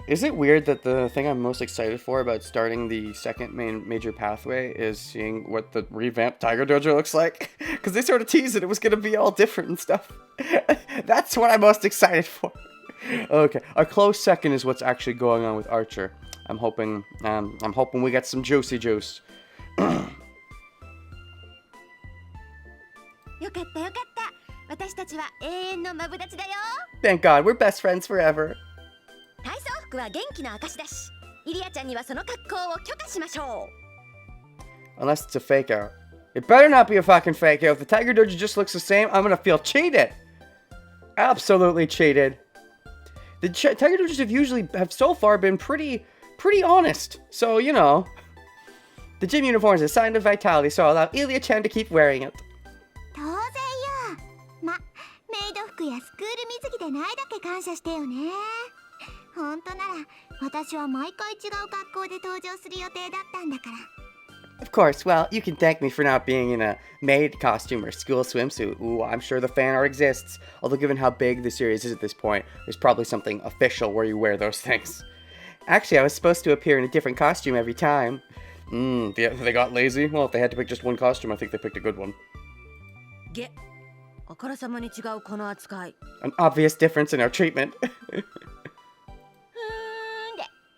Is it weird that the thing I'm most excited for about starting the second major pathway is seeing what the revamped Tiger Dojo looks like? Because they sort of teased that it was going to be all different and stuff. That's what I'm most excited for. Okay, a close second is what's actually going on with Archer. I'm hoping we get some juicy juice. よかったよかった。私たちは永遠のマブダチだよ。 Thank God, we're best friends forever. 体操服は元気の証だし、イリアちゃんにはその格好を許可しましょう。 Unless it's a fake out. It better not be a fucking fake out. If the Tiger Dojo just looks the same, I'm gonna feel cheated. Absolutely cheated. The Tiger Dojos have so far been pretty honest. So, you know, the gym uniform is a sign of vitality, so I'll allow Ilya-chan to keep wearing it. 当然よ。ま、メイド服やスクール水着でないだけ感謝してよね。本当なら私は毎回違う格好で登場する予定だったんだから。 Of course, well, you can thank me for not being in a maid costume or school swimsuit. Ooh, I'm sure the fan art exists. Although given how big the series is at this point, there's probably something official where you wear those things. Actually, I was supposed to appear in a different costume every time. They got lazy? Well, if they had to pick just one costume, I think they picked a good one. げ、あからさまに違うこの扱い。 An obvious difference in our treatment. で、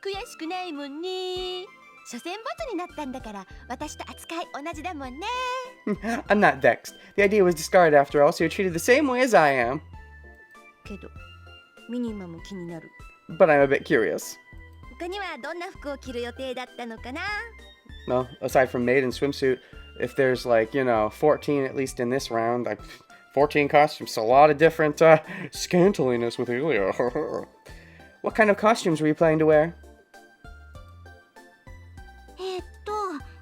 悔しくないもんね。所詮ボツになったんだから、私と扱い同じだもんね。 I'm not vexed. The idea was discarded after all, so you're treated the same way as I am. けど、ミニマム気になる。 But I'm a bit curious. 他にはどんな服を着る予定だったのかな。 Well, aside from maid and swimsuit, if there's like, you know, 14 at least in this round, 14 costumes, a lot of different scantiliness with Ilya. What kind of costumes were you planning to wear?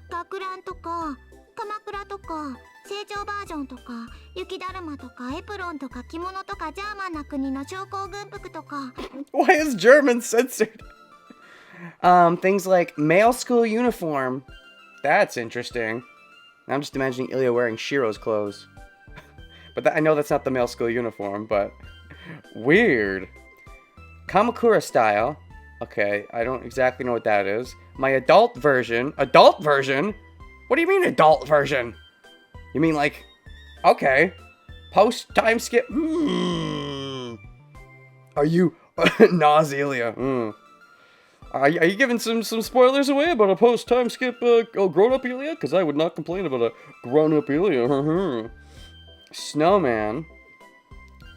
学ランとか鎌倉とか成長バージョンとか雪だるまとかエプロンとか着物とかジャーマンな国の将校軍服とか。 Why is German censored? Things like male school uniform. That's interesting. I'm just imagining Ilya wearing Shiro's clothes. But I know that's not the male school uniform, but weird. Kamakura style. Okay, I don't exactly know what that is. My adult version. Adult version? What do you mean adult version? You mean like, okay, post time skip? Are you Ilya? Are you giving some spoilers away about a post time skip grown up Ilya? Because I would not complain about a grown up Ilya. Snowman.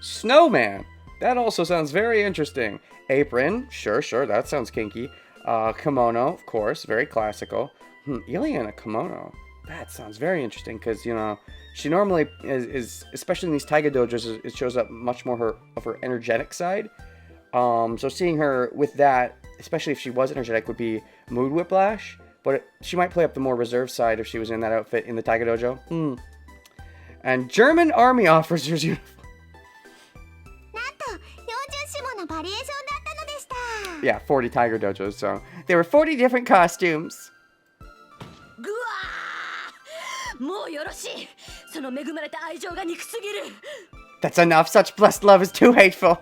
Snowman. That also sounds very interesting. Apron. Sure, that sounds kinky. Kimono, of course, very classical. Ilya in a kimono. That sounds very interesting because, you know, she normally is especially in these Taiga dojos, it shows up much more of her energetic side. So seeing her with that, especially if she was energetic, would be mood whiplash. But she might play up the more reserved side if she was in that outfit in the Taiga dojo. And German army officers uniform. なんと40種ものバリエーションだったのでした。 Yeah, 40 Tiger dojos, so there were 40 different costumes. ぐわー、もうよろしい。その恵まれた愛情が憎すぎる。 That's enough. Such blessed love is too hateful.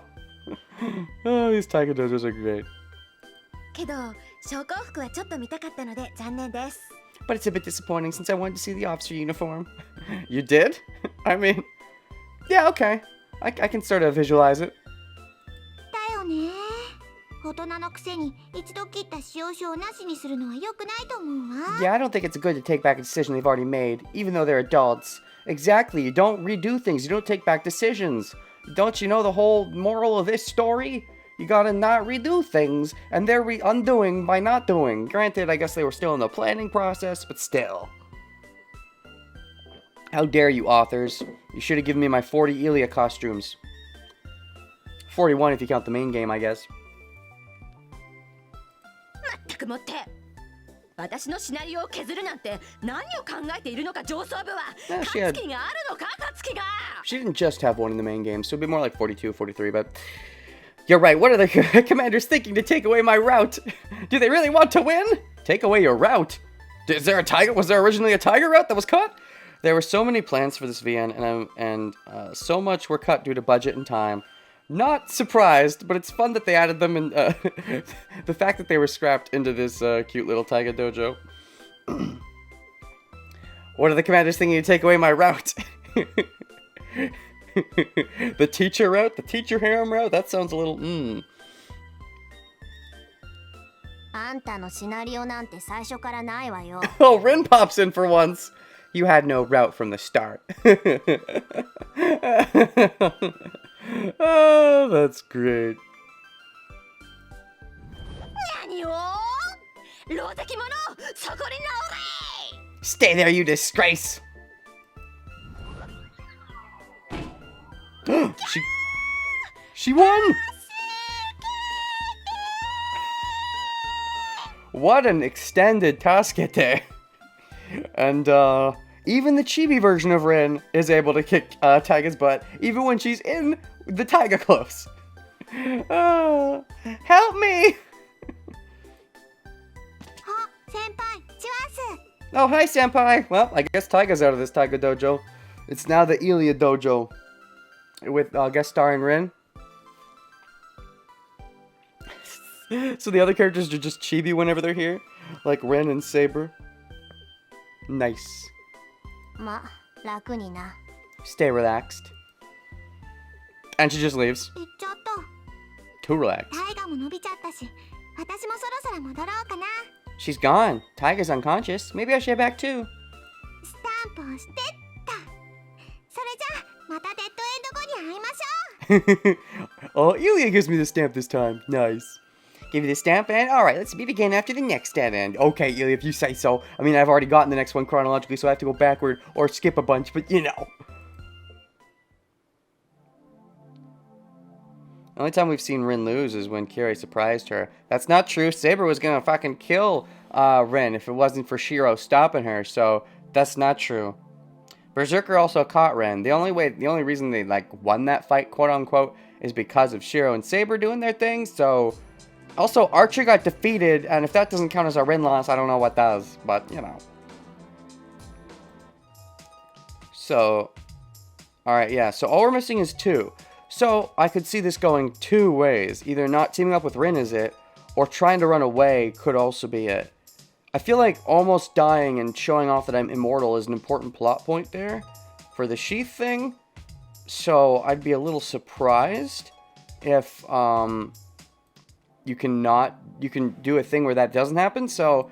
Oh, these Tiger dojos are great. けど、将校服はちょっと見たかったので残念です。 But it's a bit disappointing since I wanted to see the officer uniform. You did? I mean, yeah, okay. I can sort of visualize it. だよね。大人のくせに一度切った使用書をなしにするのは良くないと思うわ。 Yeah, I don't think it's good to take back a decision they've already made, even though they're adults. Exactly, you don't redo things, you don't take back decisions. Don't you know the whole moral of this story? You gotta not redo things, and they're undoing by not doing. Granted, I guess they were still in the planning process, but still. How dare you, authors. You should have given me my 40 Elia costumes. 41 if you count the main game, I guess. まったくもって。私のシナリオを削るなんて何を考えているのか上層部は。勝つ気があるのか勝つ気が。She didn't just have one in the main game, so it'd be more like 42, 43, but... You're right, what are the commanders thinking to take away my route? Do they really want to win? Take away your route? Is there a tiger? Was there originally a tiger route that was cut? There were so many plans for this VN, and so much were cut due to budget and time. Not surprised, but it's fun that they added them, and the fact that they were scrapped into this cute little Taiga dojo. What are the commanders thinking to take away my route? The teacher route? The teacher harem route? That sounds a little, あんたのシナリオなんて最初からないわよ。Oh, Rin pops in for once. You had no route from the start. Oh, that's great. 何を？老石者、そこに直れ！ Stay there, you disgrace! She won! What an extended Tasukete! And even the chibi version of Rin is able to kick Taiga's butt, even when she's in the Taiga clothes. Help me! Oh, hi, senpai! Well, I guess Taiga's out of this Taiga dojo. It's now the Elia dojo. With guest starring Rin. So the other characters are just chibi whenever they're here? Like Rin and Saber. Nice. ま、楽にな。 Stay relaxed. And she just leaves. 行っちゃった。 Too relaxed. タイガも伸びちゃったし、私もそろそろ戻ろうかな。 She's gone. Taiga's unconscious. Maybe I should head back too. スタンプをしてった。それじゃあ、またデッドエンド後に会いましょう。 Oh, Elia gives me the stamp this time. Nice. Give you the stamp and alright, let's meet again after the next dead end. Okay, Elia, if you say so. I mean, I've already gotten the next one chronologically, so I have to go backward or skip a bunch, but you know. The only time we've seen Rin lose is when Kiri surprised her. That's not true. Saber was gonna fucking kill Rin if it wasn't for Shiro stopping her, so that's not true. Berserker also caught Rin. The only reason they like won that fight, quote unquote, is because of Shiro and Saber doing their thing, so... Also, Archer got defeated, and if that doesn't count as a Rin loss, I don't know what does, but, you know. So, alright, yeah, so all we're missing is 2. So, I could see this going 2 ways. Either not teaming up with Rin is it, or trying to run away could also be it. I feel like almost dying and showing off that I'm immortal is an important plot point there for the Sheath thing. So, I'd be a little surprised if, you can do a thing where that doesn't happen, so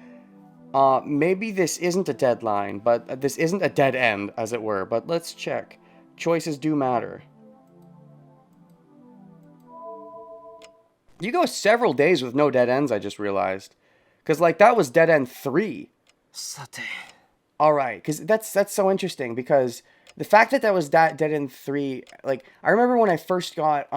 maybe this isn't a deadline, but this isn't a dead end, as it were, but let's check. Choices do matter. You go several days with no dead ends, I just realized. Because, like, that was dead end 3. Alright, because that's so interesting, because the fact that was dead end 3, like, I remember when I first got,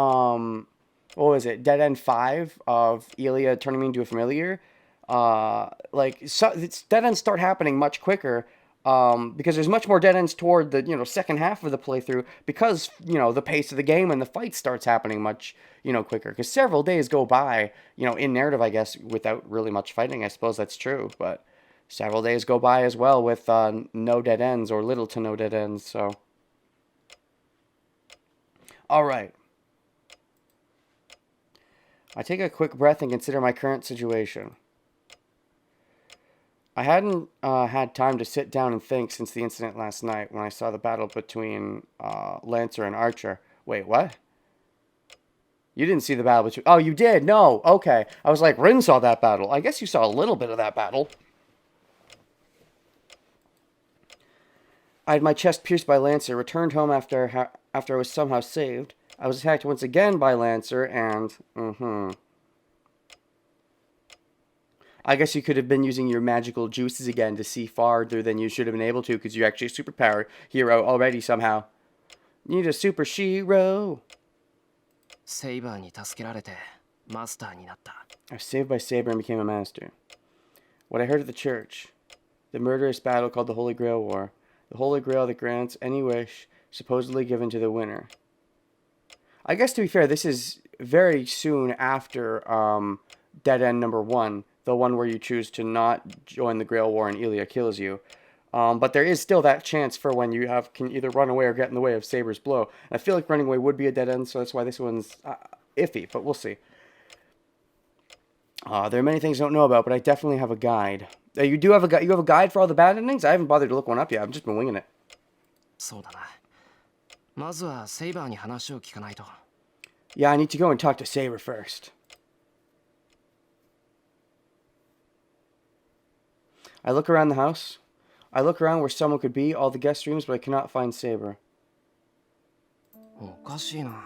what was it? Dead End 5 of Elia turning me into a familiar. Dead ends start happening much quicker because there's much more dead ends toward the, second half of the playthrough because, the pace of the game and the fight starts happening much, quicker. Because several days go by, in narrative, I guess, without really much fighting. I suppose that's true, but several days go by as well with no dead ends or little to no dead ends, so. Alright. I take a quick breath and consider my current situation. I hadn't had time to sit down and think since the incident last night when I saw the battle between Lancer and Archer. Wait, what? You didn't see the battle between... Oh, you did? No. Okay. I was like, Rin saw that battle. I guess you saw a little bit of that battle. I had my chest pierced by Lancer, returned home after I was somehow saved. I was attacked once again by Lancer, and... I guess you could have been using your magical juices again to see farther than you should have been able to, because you're actually a superpower hero already somehow. You need a super shiro. セイバーに助けられてマスターになった。 I was saved by Saber and became a master. What I heard at the church. The murderous battle called the Holy Grail War. The Holy Grail that grants any wish supposedly given to the winner. I guess to be fair, this is very soon after Dead End number 1. The one where you choose to not join the Grail War and Ilya kills you. But there is still that chance for when you can either run away or get in the way of Saber's blow. And I feel like running away would be a dead end, so that's why this one's iffy, but we'll see. There are many things I don't know about, but I definitely have a guide. You do have a guide. You have a guide for all the bad endings? I haven't bothered to look one up yet. I've just been winging it. そうだな。まずはセイバーに話を聞かないと。 Yeah, I need to go and talk to Saber first. I look around the house. I look around where someone could be, all the guest rooms, but I cannot find Saber. おかしいな。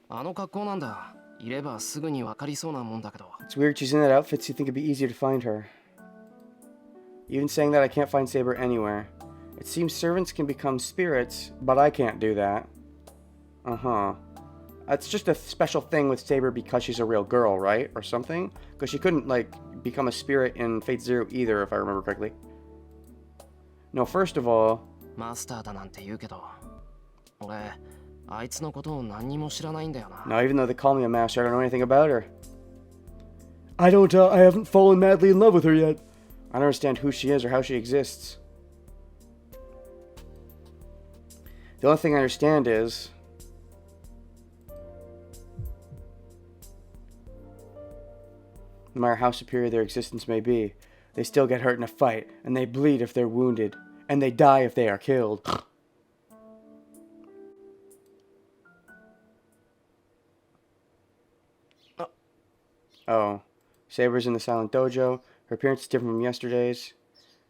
あの格好なんだ。いればすぐにわかりそうなもんだけど。 It's weird she's in that outfit, so you think it'd be easier to find her. Even saying that, I can't find Saber anywhere. It seems servants can become spirits, but I can't do that. That's just a special thing with Saber because she's a real girl, right? Or something? Because she couldn't, like, become a spirit in Fate Zero either, if I remember correctly. No, first of all... マスターだなんて言うけど、俺、あいつのことを何にも知らないんだよな。 No, even though they call me a master, I don't know anything about her. I haven't fallen madly in love with her yet. I don't understand who she is or how she exists. The only thing I understand is... no matter how superior their existence may be, they still get hurt in a fight, and they bleed if they're wounded, and they die if they are killed. Oh. Saber's in the silent dojo. Her appearance is different from yesterday's.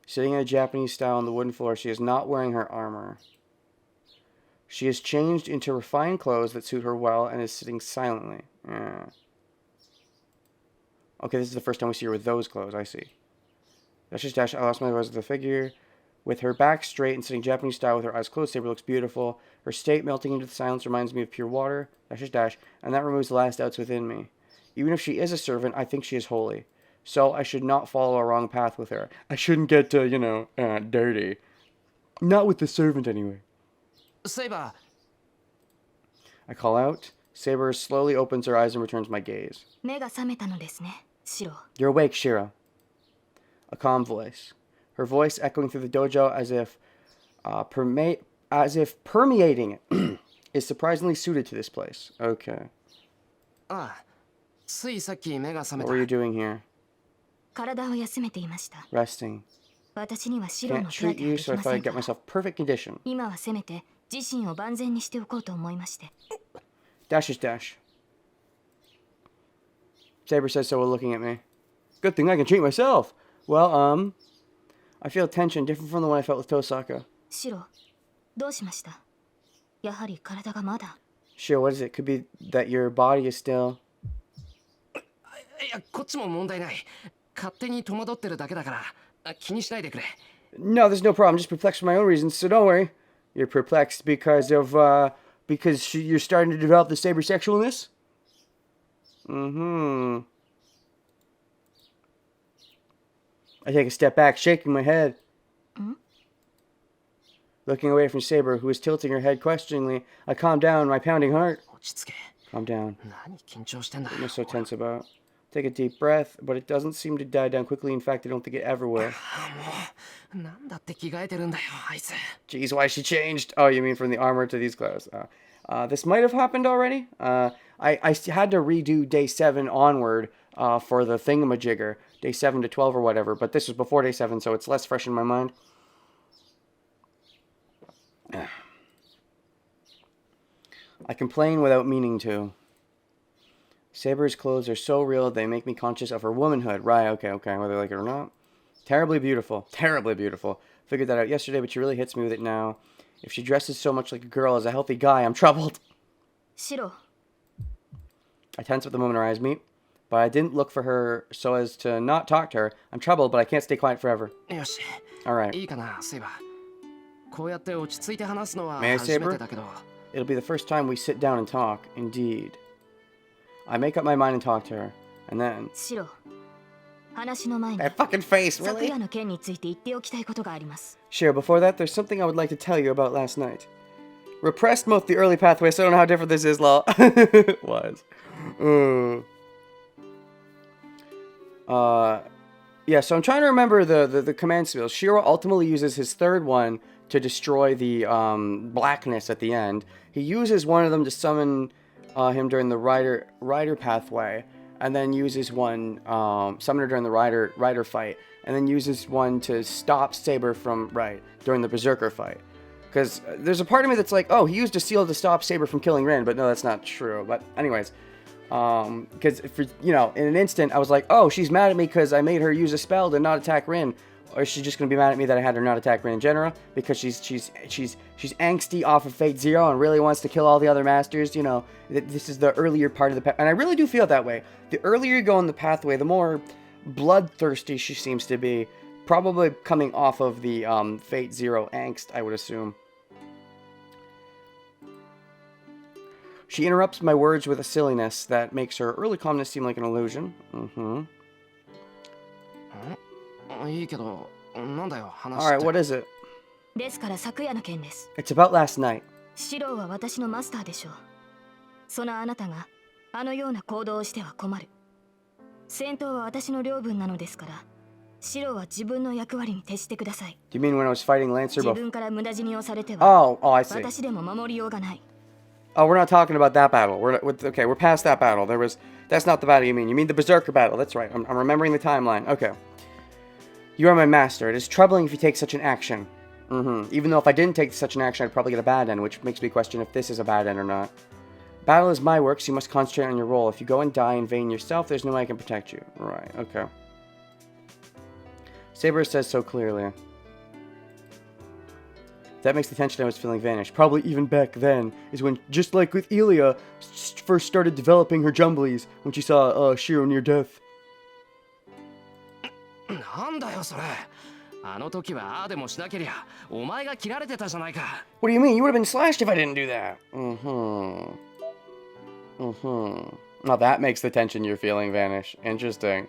Sitting in a Japanese style on the wooden floor, she is not wearing her armor. She has changed into refined clothes that suit her well and is sitting silently. Okay, this is the first time we see her with those clothes, I see. Dash, I lost my voice with the figure. With her back straight and sitting Japanese style with her eyes closed, Saber looks beautiful. Her state melting into the silence reminds me of pure water. Dash, and that removes the last doubts within me. Even if she is a servant, I think she is holy. So I should not follow a wrong path with her. I shouldn't get, dirty. Not with the servant, anyway. Saber! I call out. Saber slowly opens her eyes and returns my gaze. 目が覚めたのですね、シロ。 You're awake, Shiro. A calm voice. Her voice echoing through the dojo as if permeating it is surprisingly suited to this place. Okay. ああ、ついさっき目が覚め What た。 were you doing here? 体を休めていました。 Resting. 私にはシロ Can't の手当 treat ては you, でき so I ま thought せ I'd ん get が、 myself perfect condition. 今はせめて自身を万全にしておこうと思いまして。Dash. Saber says so while looking at me. Good thing I can treat myself. Well, I feel tension different from the one I felt with Tosaka. シロ、どうしました？やはり体がまだ。 Sure, what is it? Could be that your body is still... いや、こっちも問題ない。勝手に戸惑ってるだけだから、気にしないでくれ。 No, there's no problem. I'm just perplexed for my own reasons, so don't worry. You're perplexed because of, you're starting to develop the saber sexualness? I take a step back, shaking my head. Looking away from Saber, who is tilting her head questioningly, I calm down my pounding heart. 落ち着け。 Calm down. 何緊張してんだ。 What am I so tense about? Take a deep breath, but it doesn't seem to die down quickly. In fact, I don't think it ever will. なんだって着替えてるんだよ、あいつ。 Jeez, why she changed? Oh, you mean from the armor to these clothes? This might have happened already. I had to redo day 7 onward for the thingamajigger, day 7 to 12 or whatever, but this was before day 7, so it's less fresh in my mind. I complain without meaning to. Saber's clothes are so real, they make me conscious of her womanhood. Right, okay, whether I like it or not. Terribly beautiful. Figured that out yesterday, but she really hits me with it now. If she dresses so much like a girl as a healthy guy, I'm troubled. Shiro. I tense at the moment our eyes meet, but I didn't look for her so as to not talk to her. I'm troubled, but I can't stay quiet forever. よし Alright. いいかなセイバーこうやって落ち着いて話すのは May I, 初め Saber? てだけど It'll be the first time we sit down and talk, indeed. I make up my mind and talk to her, and then... シロ。話の前に That fucking face, 昨 really? 夜の件について言っておきたいことがあります。 Sure, before that, there's something I would like to tell you about last night. Repressed both the early pathway, so I don't know how different this is, lol. It was. Yeah, so I'm trying to remember the command spells. Shiro ultimately uses his third one to destroy the blackness at the end. He uses one of them to summon him during the rider pathway, and then uses one summon her during the rider fight, and then uses one to stop Saber from during the berserker fight. Because there's a part of me that's like, oh, he used a seal to stop Saber from killing Rin, but no, that's not true. But anyways, because in an instant I was like, oh, she's mad at me because I made her use a spell to not attack Rin, or is she just gonna be mad at me that I had her not attack Rin in general because she's angsty off of Fate Zero and really wants to kill all the other masters? You know, this is the earlier part of the path, and I really do feel that way. The earlier you go in the pathway, the more bloodthirsty she seems to be, probably coming off of the Fate Zero angst, I would assume. She interrupts my words with a silliness that makes her early calmness seem like an illusion. いいけどなんだよ話 Alright, って what is it? ですから昨夜の件です。 It's about last night. シロは私のマスターでしょう。そのあなたがあのような行動をしては困る。戦闘は私の領分なのですから、シロは自分の役割に徹してください。 Do you mean when I was fighting Lancer 自 before? 分から無駄死にをされては、 Oh, I see. 私でも守りようがない。 Oh, we're not talking about that battle. Okay, we're past that battle. That's not the battle you mean. You mean the Berserker battle. That's right. I'm remembering the timeline. Okay. You are my master. It is troubling if you take such an action. Even though if I didn't take such an action, I'd probably get a bad end, which makes me question if this is a bad end or not. Battle is my work, so you must concentrate on your role. If you go and die in vain yourself, there's no way I can protect you. Right, okay. Saber says so clearly. That makes the tension I was feeling vanish. Probably even back then is when, just like with Elia, first started developing her jumblies when she saw Shiro near death. なんだよそれあの時はああでもしなけりゃお前が切られてたじゃないか What do you mean? You would have been slashed if I didn't do that. Now that makes the tension you're feeling vanish. Interesting.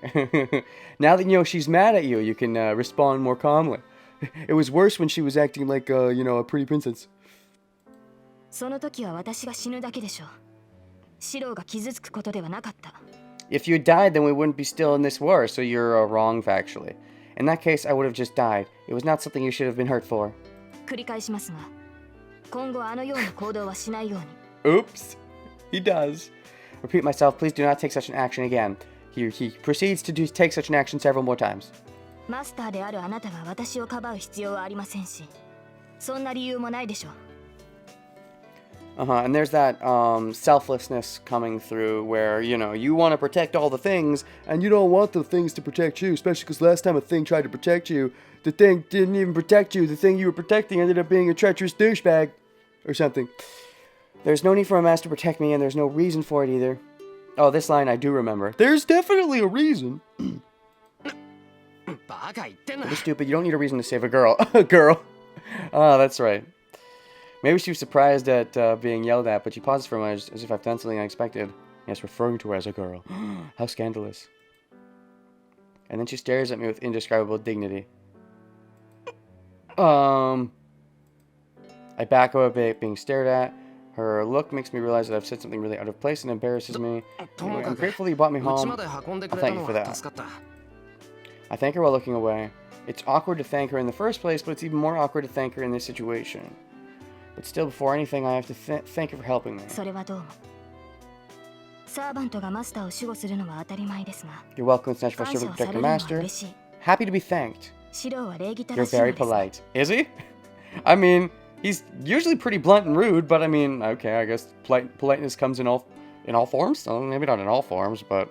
Now that you know she's mad at you, you can respond more calmly. It was worse when she was acting like, a pretty princess. その時は私が死ぬだけでしょう。シロが傷つくことではなかった。 If you died, then we wouldn't be still in this war, so you're wrong factually. In that case, I would have just died. It was not something you should have been hurt for. 繰り返しますが、今後あのような行動はしないように。 Oops. He does. Repeat myself, please do not take such an action again. He proceeds to take such an action several more times. マスターであるあなたが私をかばう必要はありませんし、そんな理由もないでしょう。 And there's that selflessness coming through where, you want to protect all the things, and you don't want the things to protect you, especially because last time a thing tried to protect you, the thing didn't even protect you. The thing you were protecting ended up being a treacherous douchebag or something. There's no need for a master to protect me, and there's no reason for it either. Oh, this line I do remember. There's definitely a reason. バカ言ってんな You're stupid. You don't need a reason to save a girl. A girl. Oh, that's right. Maybe she was surprised at being yelled at, but she pauses for a moment as if I've done something unexpected. Yes, referring to her as a girl. How scandalous. And then she stares at me with indescribable dignity. I back up a bit, being stared at. Her look makes me realize that I've said something really out of place and embarrasses me. Anyway, I'm grateful that you brought me 家 home. まで運んでく I'll れた thank you の for は that. 助かった I thank her while looking away. It's awkward to thank her in the first place, but it's even more awkward to thank her in this situation. But still, before anything, I have to thank her for helping me. それはどうも。サーバントがマスターを守護するのは当たり前ですが、 You're welcome, it's natural 感 servant 謝 to をさ protect れ your るのは master. 嬉しい。 Happy to be thanked. シロは礼儀 You're 正しいの very です。 polite. Is he? I mean, he's usually pretty blunt and rude, but I mean, okay, I guess politeness comes in all forms? Oh, maybe not in all forms, but...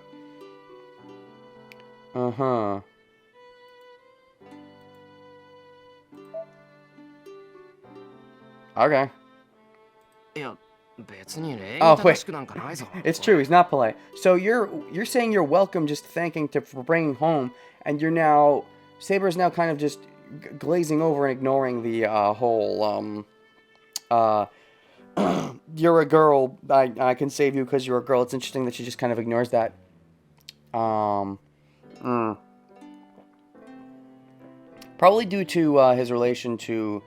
Okay. いや別に礼儀 Oh 正 wait, しくなんかないぞ。 it's true. He's not polite. So you're saying you're welcome, just thanking for bringing home, and you're now Saber's now kind of just glazing over and ignoring the whole you're a girl. I can save you because you're a girl. It's interesting that she just kind of ignores that. Probably due to his relation to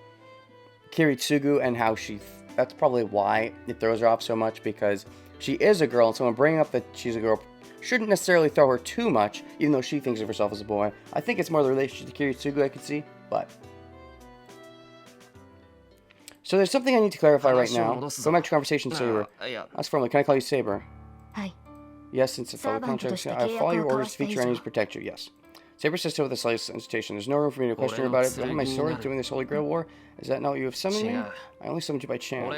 Kiritsugu and how that's probably why it throws her off so much, because she is a girl, and someone bringing up that she's a girl shouldn't necessarily throw her too much, even though she thinks of herself as a boy. I think it's more the relationship to Kiritsugu I could see, but... So there's something I need to clarify right now. Go back to conversation, Saber. That's formally. Can I call you Saber? Hi. Yes, since it's a contract, I follow your orders, feature enemies, protect you. Yes. Saber says so with a slight hesitation. There's no room for me to question you about it. Behind my sword, doing this Holy Grail war. Is that not what you have summoned me? I only summoned you by chance.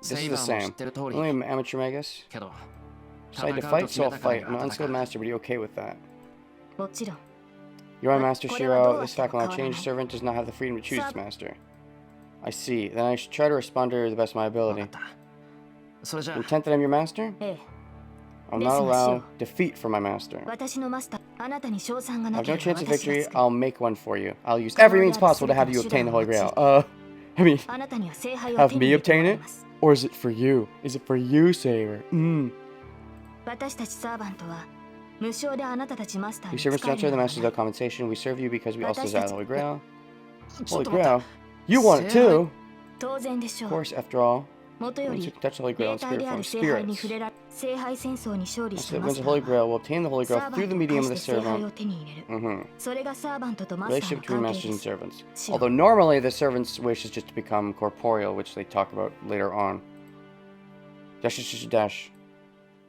This is the same. Only an amateur magus. Decided to fight, so I'll fight. I'm an unskilled master, but are you okay with that? もちろん You're my master, Shiro. This fact will not change. Servant does not have the freedom to choose its master. I see. Then I should try to respond to her to the best of my ability. それじゃあ Intent that I'm your master? ええ I'll not allow defeat for my master. 私のマスターあなたに賞賛が I な have け no れば chance of 私が victory. 作る I'll make one for you. I'll use every means possible to have you obtain the Holy Grail. I mean, あなたには聖杯を have 手に me 入れても obtain らい it? ます Or is it for you? Is it for you, Saber? 私たちサーバントは無償であなたたちマスター We に serve 使え not る serve the ので masters は without compensation. We serve you because we also desire the Holy Grail. ちょっ Holy と待った Grail? You want it too? 当然でしょ Of う course, after all. もとよ Once り you can touch the Holy Grail 霊 in 体 spirit であ form, る聖杯に spirits. 触れられ聖杯戦争に勝利した So マ wins ス the ター Holy は Grail will obtain the Holy サ Grail ーバ through ン the トを medium 介 of し the て聖杯 servant. を手に入れる Mm-hmm. それがサーバントとマスター Relationship の between 関係 masters で and す servants. シロ Although normally the servant's wish is just to become corporeal, which they talk about later on. Dash, dash, dash, dash.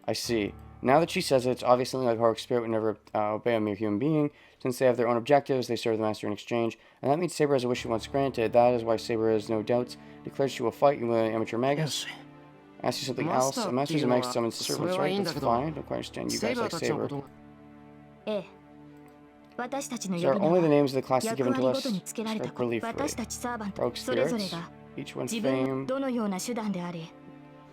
I see. Now that she says it, it's obviously like heroic spirit would never obey a mere human being. Since they have their own objectives, they serve the master in exchange. And that means Saber has a wish she wants granted. That is why Saber has no doubts. Declares she will fight you with an amateur magus. Ask you something else. A master's a magus summons servants, right? That's fine. Don't quite understand you guys セイバ like ーたちのこ Saber. とがええ私たちの These 呼 are び名 only the は names of the classes 役 given to 割ご us. とにつけられた Relief 私たちサーバント Rogue それぞれ spirits. が Each one's 自分 fame. のどのような手段であれ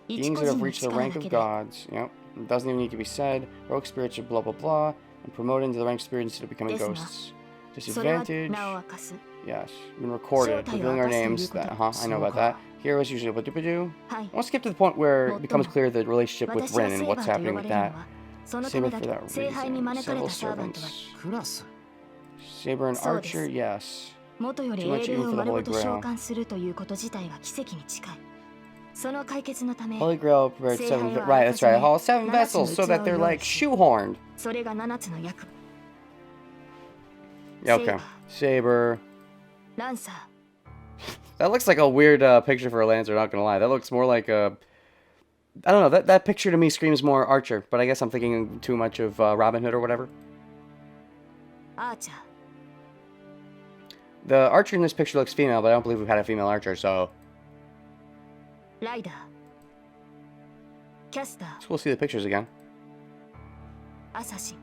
一 Beings 個 that 人 have の reached the 力 rank だ of けで gods. Yep. It doesn't even need to be said. Rogue spirits are blah blah blah. And promoted into the rank of spirits instead of becoming ですが ghosts. それは Disadvantage. 名を明かす Yes. Been recorded. Revealing our names. That, I know about that. Heroes usually badoo. はい I want to skip to the point where it becomes clear the relationship with 私は Rin セ and ーバ what's ーと happening 呼ば with れるの that. はそのた Saber めだ for け that 聖杯に reason. 招かれ Several たサーバントは クラス Saber and そうです Archer, yes. 元より Too much 英霊 even を for the 丸 Holy ごと召 Grail. 喚するということ自体が奇跡に近いその解決のため Holy Grail prepared Say seven. hi, Right, that's right. Akazumi. All 7 Nanatsu vessels, so no that they're like Itsuo shoehorned. それが7つの役 Yeah, okay. Saber. ランサー That looks like a weird picture for a Lancer, not gonna lie. That looks more like a... I don't know, that picture to me screams more Archer, but I guess I'm thinking too much of Robin Hood or whatever. アーチャー The Archer in this picture looks female, but I don't believe we've had a female Archer, so... ライダーキャスター So we'll see the pictures again. アサシン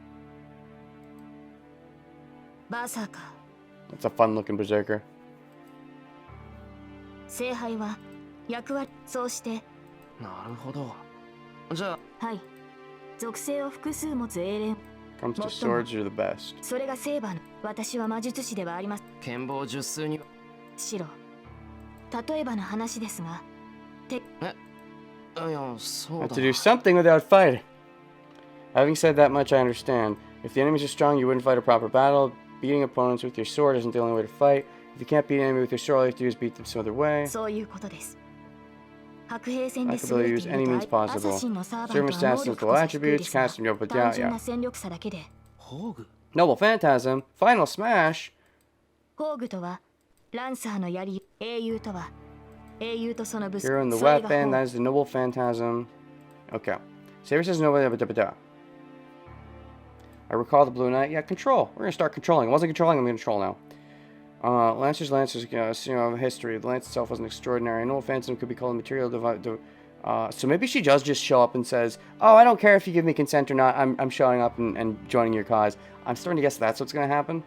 バーサーカー That's a fun-looking Berserker. 聖杯は役割そうしてなるほどじゃあはい属性を複数持つ英霊 Comes to swords, you're the best. それがセーバーの私は魔術師ではあります剣謀術数に白例えばの話ですがいやそう Have だ to do something without fighting. Having said that much, I understand. If the enemies are strong, you wouldn't fight a proper battle. Beating opponents with your sword isn't the only way to fight. If you can't beat an enemy with your sword, all you have to do is beat them some other way. そういうことです白兵戦で I 優 can れ use て any い means るとアサ possible. シンのサーバン Servant トは stats 能 and 力 full こそ低いで attributes, すが cast and jump, but 単 yeah, 純 yeah. な戦力差だけで 宝具 Noble Phantasm, Final Smash. 宝具とはランサーの槍英雄とは英雄とその武士 Hero in the それが weapon, 宝 that is the Noble Phantasm. Okay. Saber says no, but I recall the Blue Knight. Yeah, control. We're gonna start controlling. I wasn't controlling, I'm gonna control now. Lancers, history. The lance itself wasn't extraordinary. Noble Phantasm could be called a material so maybe she does just show up and says, "Oh, I don't care if you give me consent or not. I'm showing up and joining your cause." I'm starting to guess that's what's gonna happen.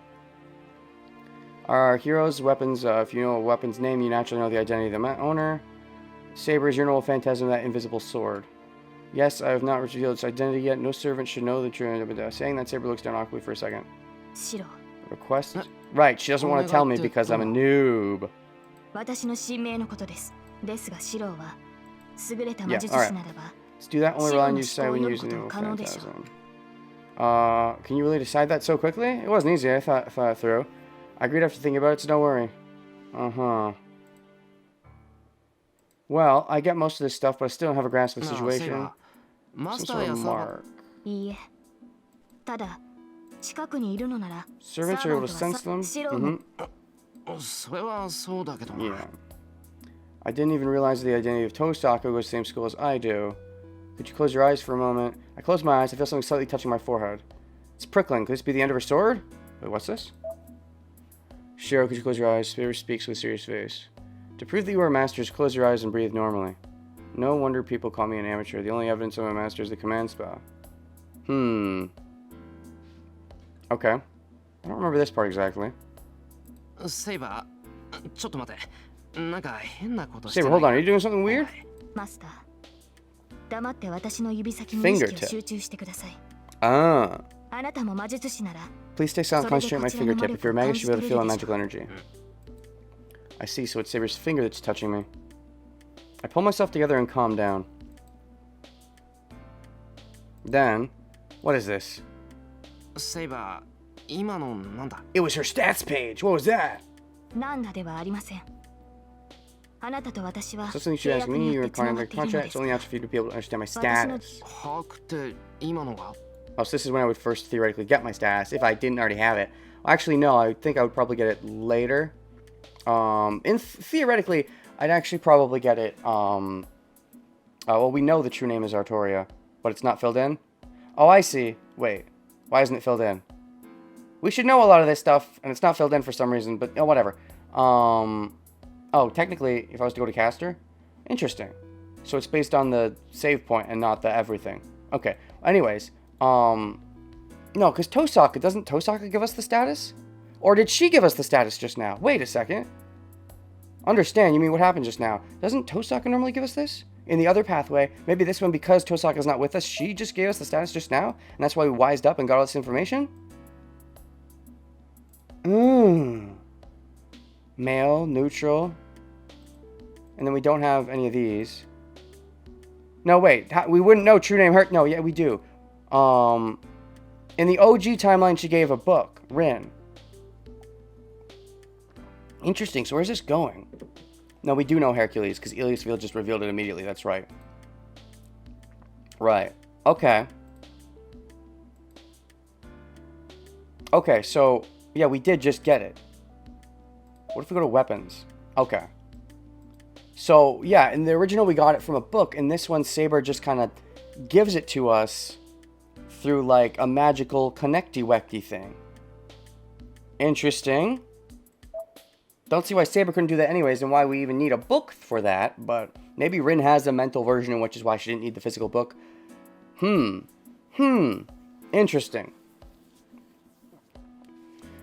Our heroes' weapons. If you know a weapon's name, you naturally know the identity of the owner. Saber is your noble phantasm, that invisible sword. Yes, I have not revealed its identity yet. No servant should know the truth. But saying that, Saber looks down awkwardly for a second. シロ Request? Right, she doesn't want to tell me because I'm a noob. 私の神明のことですですがシロは優れた魔術師ならば Let's do that. Only rely on you decide when using the phantasm. Can you really decide that so quickly? It wasn't easy. I thought it through. I agreed after thinking about it, so don't worry. Well, I get most of this stuff, but I still don't have a grasp of the situation. Some sort of mark. いいえただ近くにいるのなら Servants are able to sense them? シロも それはそうだけどな。 Yeah. I didn't even realize the identity of Tosaka goes to the same school as I do. Could you close your eyes for a moment? I close my eyes. I feel something slightly touching my forehead. It's prickling. Could this be the end of her sword? Wait, what's this? Shiro, could you close your eyes? Spirit speaks with a serious face. To prove that you are masters, close your eyes and breathe normally. No wonder people call me an amateur. The only evidence of a master is the command spell. Okay. I don't remember this part exactly. セイバー、ちょっと待て。なんか変なことして Saber, ない hold on. Are you doing something weird? マスター黙って私の指先に意識を集中してください Ah. あなたも魔術師なら Please stay silent, concentrate on my fingertip. If you're a maggot, you should be able to feel my magical energy. I see, so it's Saber's finger that's touching me. I pull myself together and calm down. Then, what is this? セイバー、今のなんだ It was her stats page. What was that? なんだではありませんあなたと私は Something you 契 should ask 約に me. よ You're ってつな inclined が to っているの contract. で It's す only out for you to be able to understand my 私の status. 把握って今のが Oh, so this is when I would first theoretically get my status, if I didn't already have it. Actually, no, I think I would probably get it later. Theoretically, I'd actually probably get it, well, we know the true name is Artoria, but it's not filled in. Oh, I see. Wait, why isn't it filled in? We should know a lot of this stuff, and it's not filled in for some reason, but oh, whatever. Oh, technically, if I was to go to Caster? Interesting. So it's based on the save point and not the everything. Okay, anyways, no, because Tosaka, doesn't Tosaka give us the status? Or did she give us the status just now? Wait a second. Understand, you mean what happened just now? Doesn't Tosaka normally give us this? In the other pathway, maybe this one, because Tosaka's not with us, she just gave us the status just now? And that's why we wised up and got all this information? Male, neutral. And then we don't have any of these. No, wait. We wouldn't know true name hurt. No, yeah, we do. In the OG timeline, she gave a book. Rin. Interesting. So where's this going? No, we do know Hercules, because Iliasfield just revealed it immediately. That's right. Right. Okay. Okay, so, yeah, we did just get it. What if we go to weapons? Okay. So, yeah, in the original we got it from a book, and this one Saber just kind of gives it to us through, like, a magical connecty-wecty thing. Interesting. Don't see why Saber couldn't do that anyways, and why we even need a book for that, but maybe Rin has a mental version, which is why she didn't need the physical book. Interesting.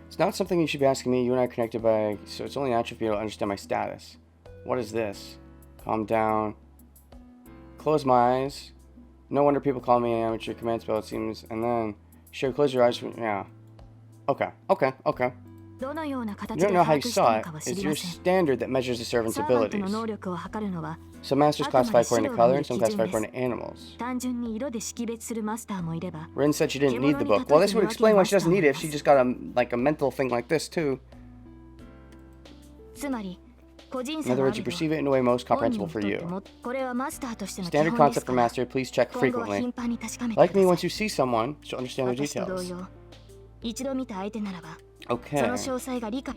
It's not something you should be asking me. You and I are connected by... So it's only natural for you to understand my status. What is this? Calm down. Close my eyes. No wonder people call me an amateur command spell, it seems. And then... Sure, close your eyes for... Yeah. Okay. Okay. Okay. どのような形 You で don't know how 把 you 握した saw の it. かは知 It's り your ません standard that measures the servant's サーバント abilities. の能力を測るのは Some masters classify according to color, and some classify 基準です。 according to animals. 単純に色で識別するマスターもいれば Rin said she didn't need the book. Well, this would explain why she doesn't need it if she just got a mental thing like this too. つまり個人 In 差 other があ words, you る perceive it in a way most 本人 comprehensible に for とって you. もこれはマスターとしての基 Standard 本です concept か for ら master. Please check 今後は frequently. 頻繁に確かめて Like くだ me, さ once い you see someone, you'll understand the 私と同 details. 様一度見た相手ならば Okay. その詳細が理解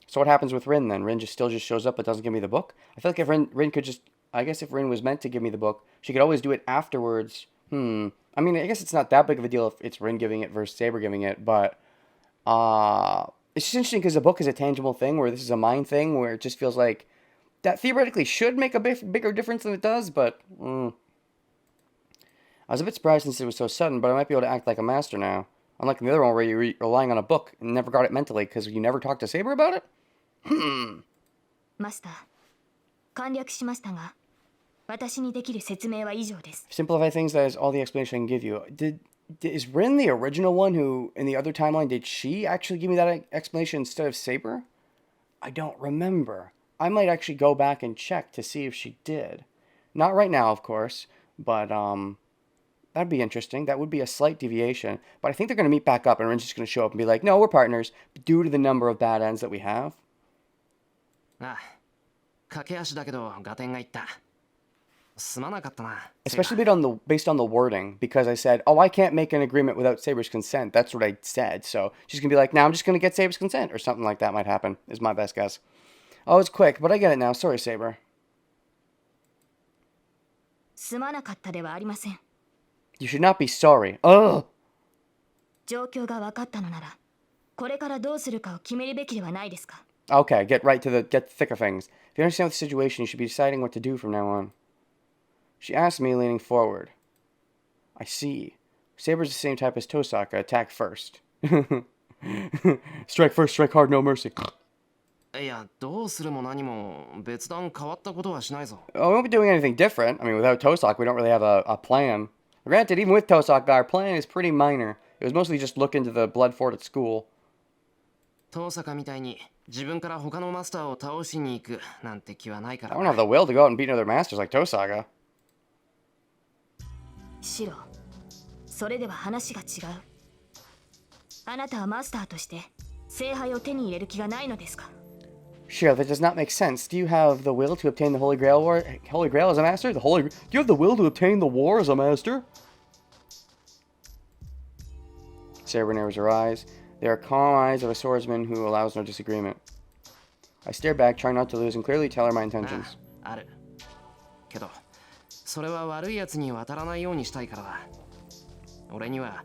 So what happens with Rin then? Rin still just shows up but doesn't give me the book? I feel like if Rin could just... I guess if Rin was meant to give me the book, she could always do it afterwards. I mean, I guess it's not that big of a deal if it's Rin giving it versus Saber giving it, but... It's just interesting because the book is a tangible thing, where this is a mind thing, where it just feels like... That theoretically should make a bigger difference than it does, but... I was a bit surprised since it was so sudden, but I might be able to act like a master now. Unlike the other one where you're relying on a book and never got it mentally because you never talked to Saber about it? マスター簡略しましたが、私にできる説明は以上です。Simplify things, that is all the explanation I can give you. Is Rin the original one who, in the other timeline, did she actually give me that explanation instead of Saber? I don't remember. I might actually go back and check to see if she did. Not right now, of course, but that'd be interesting. That would be a slight deviation. But I think they're going to meet back up and Rin's just going to show up and be like, no, we're partners, due to the number of bad ends that we have. ああ、駆け足だけど合点がいった。すまなかったな。 Especially based on the wording, because I said, oh, I can't make an agreement without Saber's consent. That's what I said. So she's going to be like, now I'm just going to get Saber's consent, or something like that might happen, is my best guess. Oh, it's quick, but I get it now. Sorry, Saber. すまなかったではありません。 You should not be sorry. Ugh! 状況が分かったのなら、これからどうするかを決めるべきではないですか。 Okay, get the thick of things. If you understand the situation, you should be deciding what to do from now on. She asked me, leaning forward. I see. Saber's the same type as Tosaka. Attack first. Strike first, strike hard, no mercy. いや、どうするも何も別段変わったことはしないぞ。 Oh, we won't be doing anything different. I mean, without Tosaka, we don't really have a plan. Granted, even with Tosaka, our plan is pretty minor. It was mostly just look into the blood fort at school. 遠坂みたいに自分から他のマスターを倒しに行くなんて気はないか I ら don't have the will to go out and beat another masters like Tosaka. シロ、それでは話が違う。あなたはマスターとして聖杯を手に入れる気がないのですか。 Sure, that does not make sense. Do you have the will to obtain the Holy Grail as a master? Do you have the will to obtain the war as a master? Saber narrows her eyes. They are calm eyes of a swordsman who allows no disagreement. I stare back, trying not to lose, and clearly tell her my intentions. あるけどそれは悪いやつに渡らないようにしたいからだ。俺には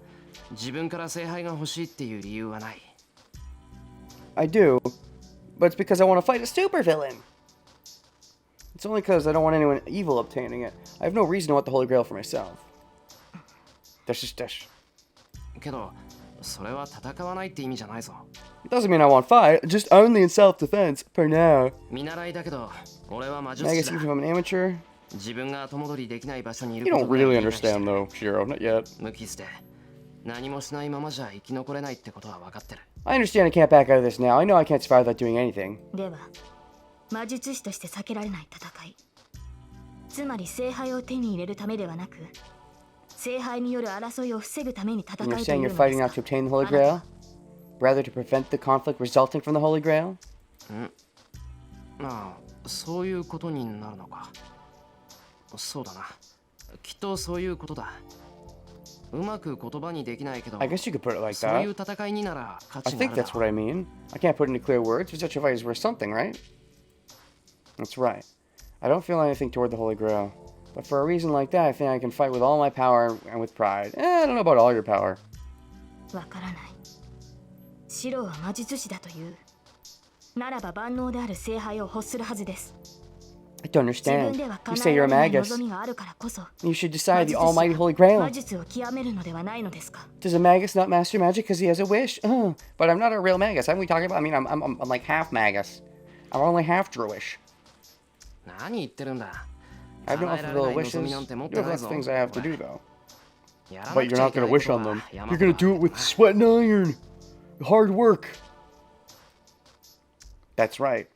自分から聖杯が欲しいっていう理由はない。 I do, but it's because I want to fight a supervillain. It's only because I don't want anyone evil obtaining it. I have no reason to want the Holy Grail for myself. Dash. けどそれは戦わないって意味じゃないぞ。 It doesn't mean I won't fight, just only in self-defense, for now. 見習いだけど俺は魔 I 術 guess 師 even だ。 if I'm an amateur. 自分が後戻りできない場所にいる You こと don't ぐらい really 理解してる understand, though, Shiro. Not yet. 無傷で何もしないままじゃ生き残れないってことは分かってる。 I understand I can't back out of this now. I know I can't survive without doing anything. では、魔術師として避けられない戦い。つまり聖杯を手に入れるためではなく、聖杯による争いを防ぐために戦 And う you're とい saying う you're の fighting で not す to か。 obtain the Holy Grail? Rather to prevent the conflict resulting from the Holy Grail? まあそういうことになるのか。そうだな。きっとそういうことだ。うまく言葉にできないけど、 I guess you could put it like そういう that. 戦いになら価 I 値があ think るだ that's ろ what I mean. I can't put it into clear words, but such a fight is worth something, right? That's right. I don't feel anything toward the Holy Grail. But for a reason like that, I think I can fight with all my power and with pride. I don't know about all your power. わからない。シロは魔術師だという。ならば万能である聖杯を欲するはずです。 I don't 自分 understand. では You 叶 say え you're ら a れない magus. 望みがあるからこそ、 You should 魔 decide 術 the 師 almighty は Holy Grail. 魔術を極めるのではないのですか。 Does a magus not master magic because he has a wish? But I'm not a real magus. I'm we talking about? I mean, I'm like half magus. I'm only half druish. 何言ってるんだ。 I have no 叶えられない unfulfilled 望 wishes. みなんて持っ You て have ない lots ぞ。 of things I have to do though. やらな But く you're ちゃい not け gonna ない wish こと on は them. 山 You're ほど gonna あ do る it with sweat and iron. Hard work. That's right.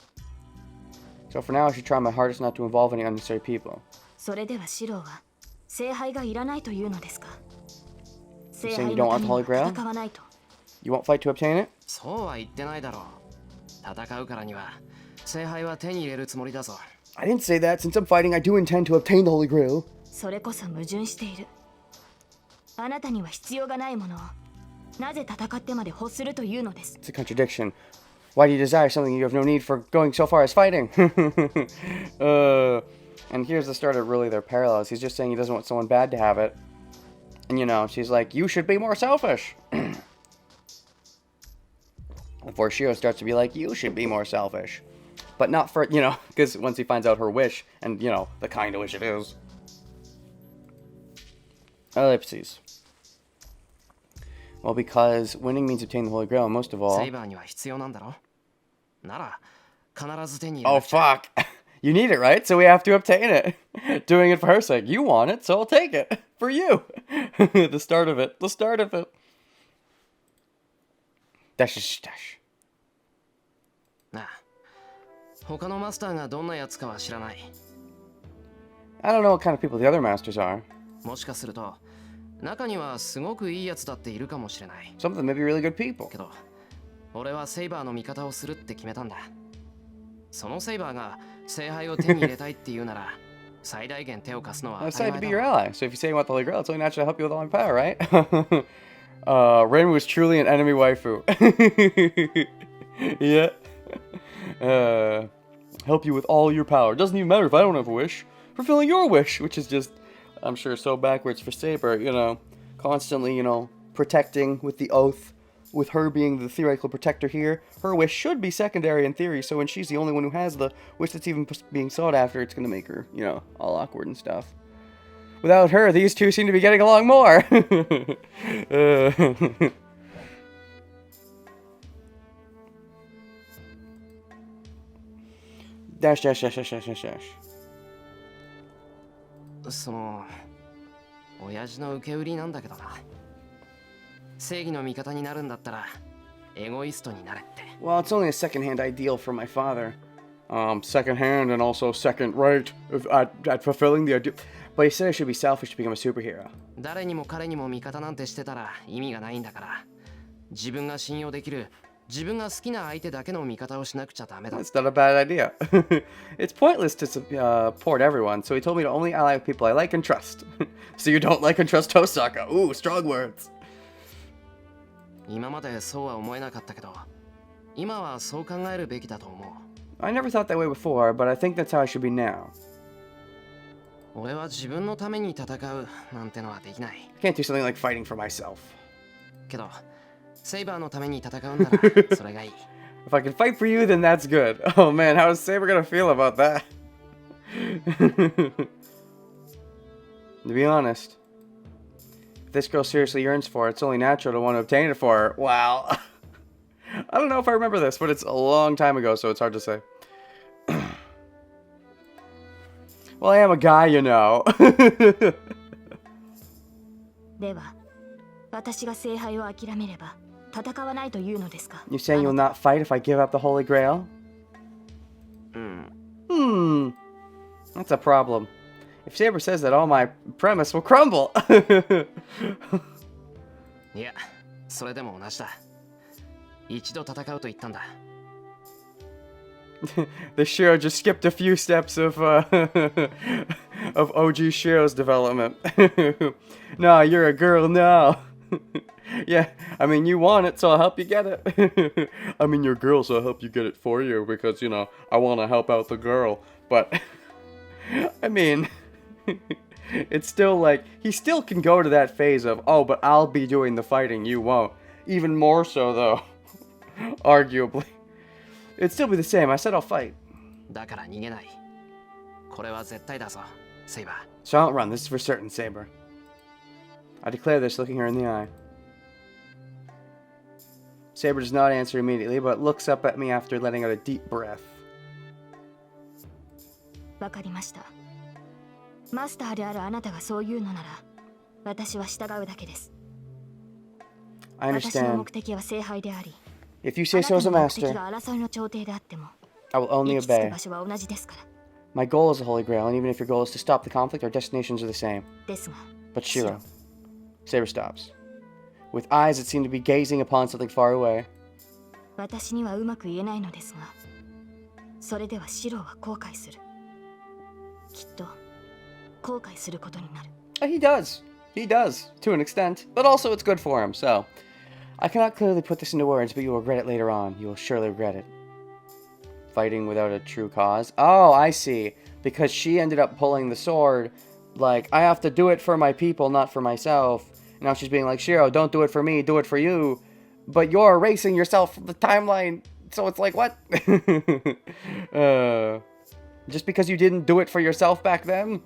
So for now, I should try my hardest not to involve any unnecessary people. それではシロは聖杯がいらないというのですか。聖 saying 杯 you の don't た want め the に Holy Grail? は戦わないと。 You won't fight to obtain it? そうは言ってないだろう。戦うからには聖杯は手に入れるつもりだぞ。 I didn't say that. Since I'm fighting, I do intend to obtain the Holy Grail. それこそ矛盾している。あなたには必要がないものをなぜ戦ってまで欲するというのです。 It's a contradiction. Why do you desire something you have no need for going so far as fighting? And here's the start of really their parallels. He's just saying he doesn't want someone bad to have it. And you know, she's like, you should be more selfish. Before Shiro starts to be like, you should be more selfish. But not for, you know, because once he finds out her wish, and, you know, the kind of wish it is. Ellipses. Well, because winning means obtaining the Holy Grail, and most of all... セイバーには必要なんだろなら必ず手に入れ Oh, なくちゃ。 fuck. You need it, right? So we have to obtain it. Doing it for her sake. You want it, so I'll take it. For you. The start of it. The start of it. Dash, dash, dash. なあ、他のマスターがどんなやつかは知らない。I don't know what kind of people the other masters are. もしかすると、中にはすごくいいやつだっているかもしれない。Some of them may be really good people. けど、俺はセイバーの味方をするって決めたんだ。そのセイバーが聖杯を手に入れたいって言うなら、最大限手を貸すのは I'm 当たり excited to 前 be だ your ろ。 ally. So if you say you want the Holy Grail, it's only natural to help you with all my power, right? Renmu is truly an enemy waifu. Yeah. Help you with all your power. Doesn't even matter if I don't have a wish. Fulfilling your wish, which is just, I'm sure, so backwards for Saber, you know. Constantly, you know, protecting with the oath. With her being the theoretical protector here, her wish should be secondary in theory, so when she's the only one who has the wish that's even being sought after, it's going to make her, you know, all awkward and stuff. Without her, these two seem to be getting along more. Dash, dash, dash, dash, dash, dash, dash. その、親父の受け売りなんだけどな。正義の味方になるんだったら、エゴイストになれって。Well, it's only a second-hand ideal from my father. Second-hand and also second-rate at fulfilling the ideal. But he said I should be selfish to become a superhero. 誰にも彼にも味方なんてしてたら意味がないんだから。自分が信用できる、自分が好きな相手だけの味方をしなくちゃダメだ。 That's not a bad idea. It's pointless to support everyone, so he told me to only ally with people I like and trust. So you don't like and trust Tosaka. Ooh, strong words. 今までそうは思えなかったけど、今はそう考えるべきだと思う。I never thought that way before, but I think that's how I should be now. 俺は自分のために戦うなんてのはできない。 I can't do something like fighting for myself. けど、セイバーのために戦うんならそれがいい。If I can fight for you, then that's good. Oh man, how is Saber gonna feel about that? To be honest, if this girl seriously yearns for it, it's only natural to want to obtain it for her. Wow. I don't know if I remember this, but it's a long time ago, so it's hard to say. Well, I am a guy, you know. では私が聖杯を諦めれば戦わないというのですか？ You saying you'll not fight if I give up the Holy Grail? うん。 That's a problem. If Saber says that, all my premise will crumble. いや、それでも同じだ。一度戦うと言ったんだ。The Shiro just skipped a few steps of of OG Shiro's development. No, you're a girl now. Yeah, I mean, you want it, so I'll help you get it. I mean, you're a girl, so I'll help you get it for you because, you know, I want to help out the girl. But, I mean, it's still like, he still can go to that phase of, oh, but I'll be doing the fighting, you won't. Even more so, though. Arguably. It'd still be the same. I said I'll fight. だから逃げない。これは絶対だぞ、セイバー。 So don't run. This is for certain, Saber. I declare this, looking her in the eye. Saber does not answer immediately, but looks up at me after letting out a deep breath. わかりました。マスターであるあなたがそう言うのなら、私は従うだけです。 I 私の understand. 目的は聖杯であり、 If you say あ so な as た a の目的 master, が争いの朝廷であっても、 I will only 行き着く obey. 場所は同じですから。 My goal is the Holy Grail, and even if your goal is to stop the conflict, our destinations are the same. ですが、 But Shiro. Saber stops. With eyes that seem to be gazing upon something far away. 私にはうまく言えないのですが、それではシロは後悔する。きっと後悔することになる。 He does. He does, to an extent. But also it's good for him, so... I cannot clearly put this into words, but you will regret it later on. You will surely regret it. Fighting without a true cause. Oh, I see. Because she ended up pulling the sword. Like, I have to do it for my people, not for myself. Now she's being like, Shiro, don't do it for me, do it for you. But you're erasing yourself from the timeline. So it's like, what? Just because you didn't do it for yourself back then?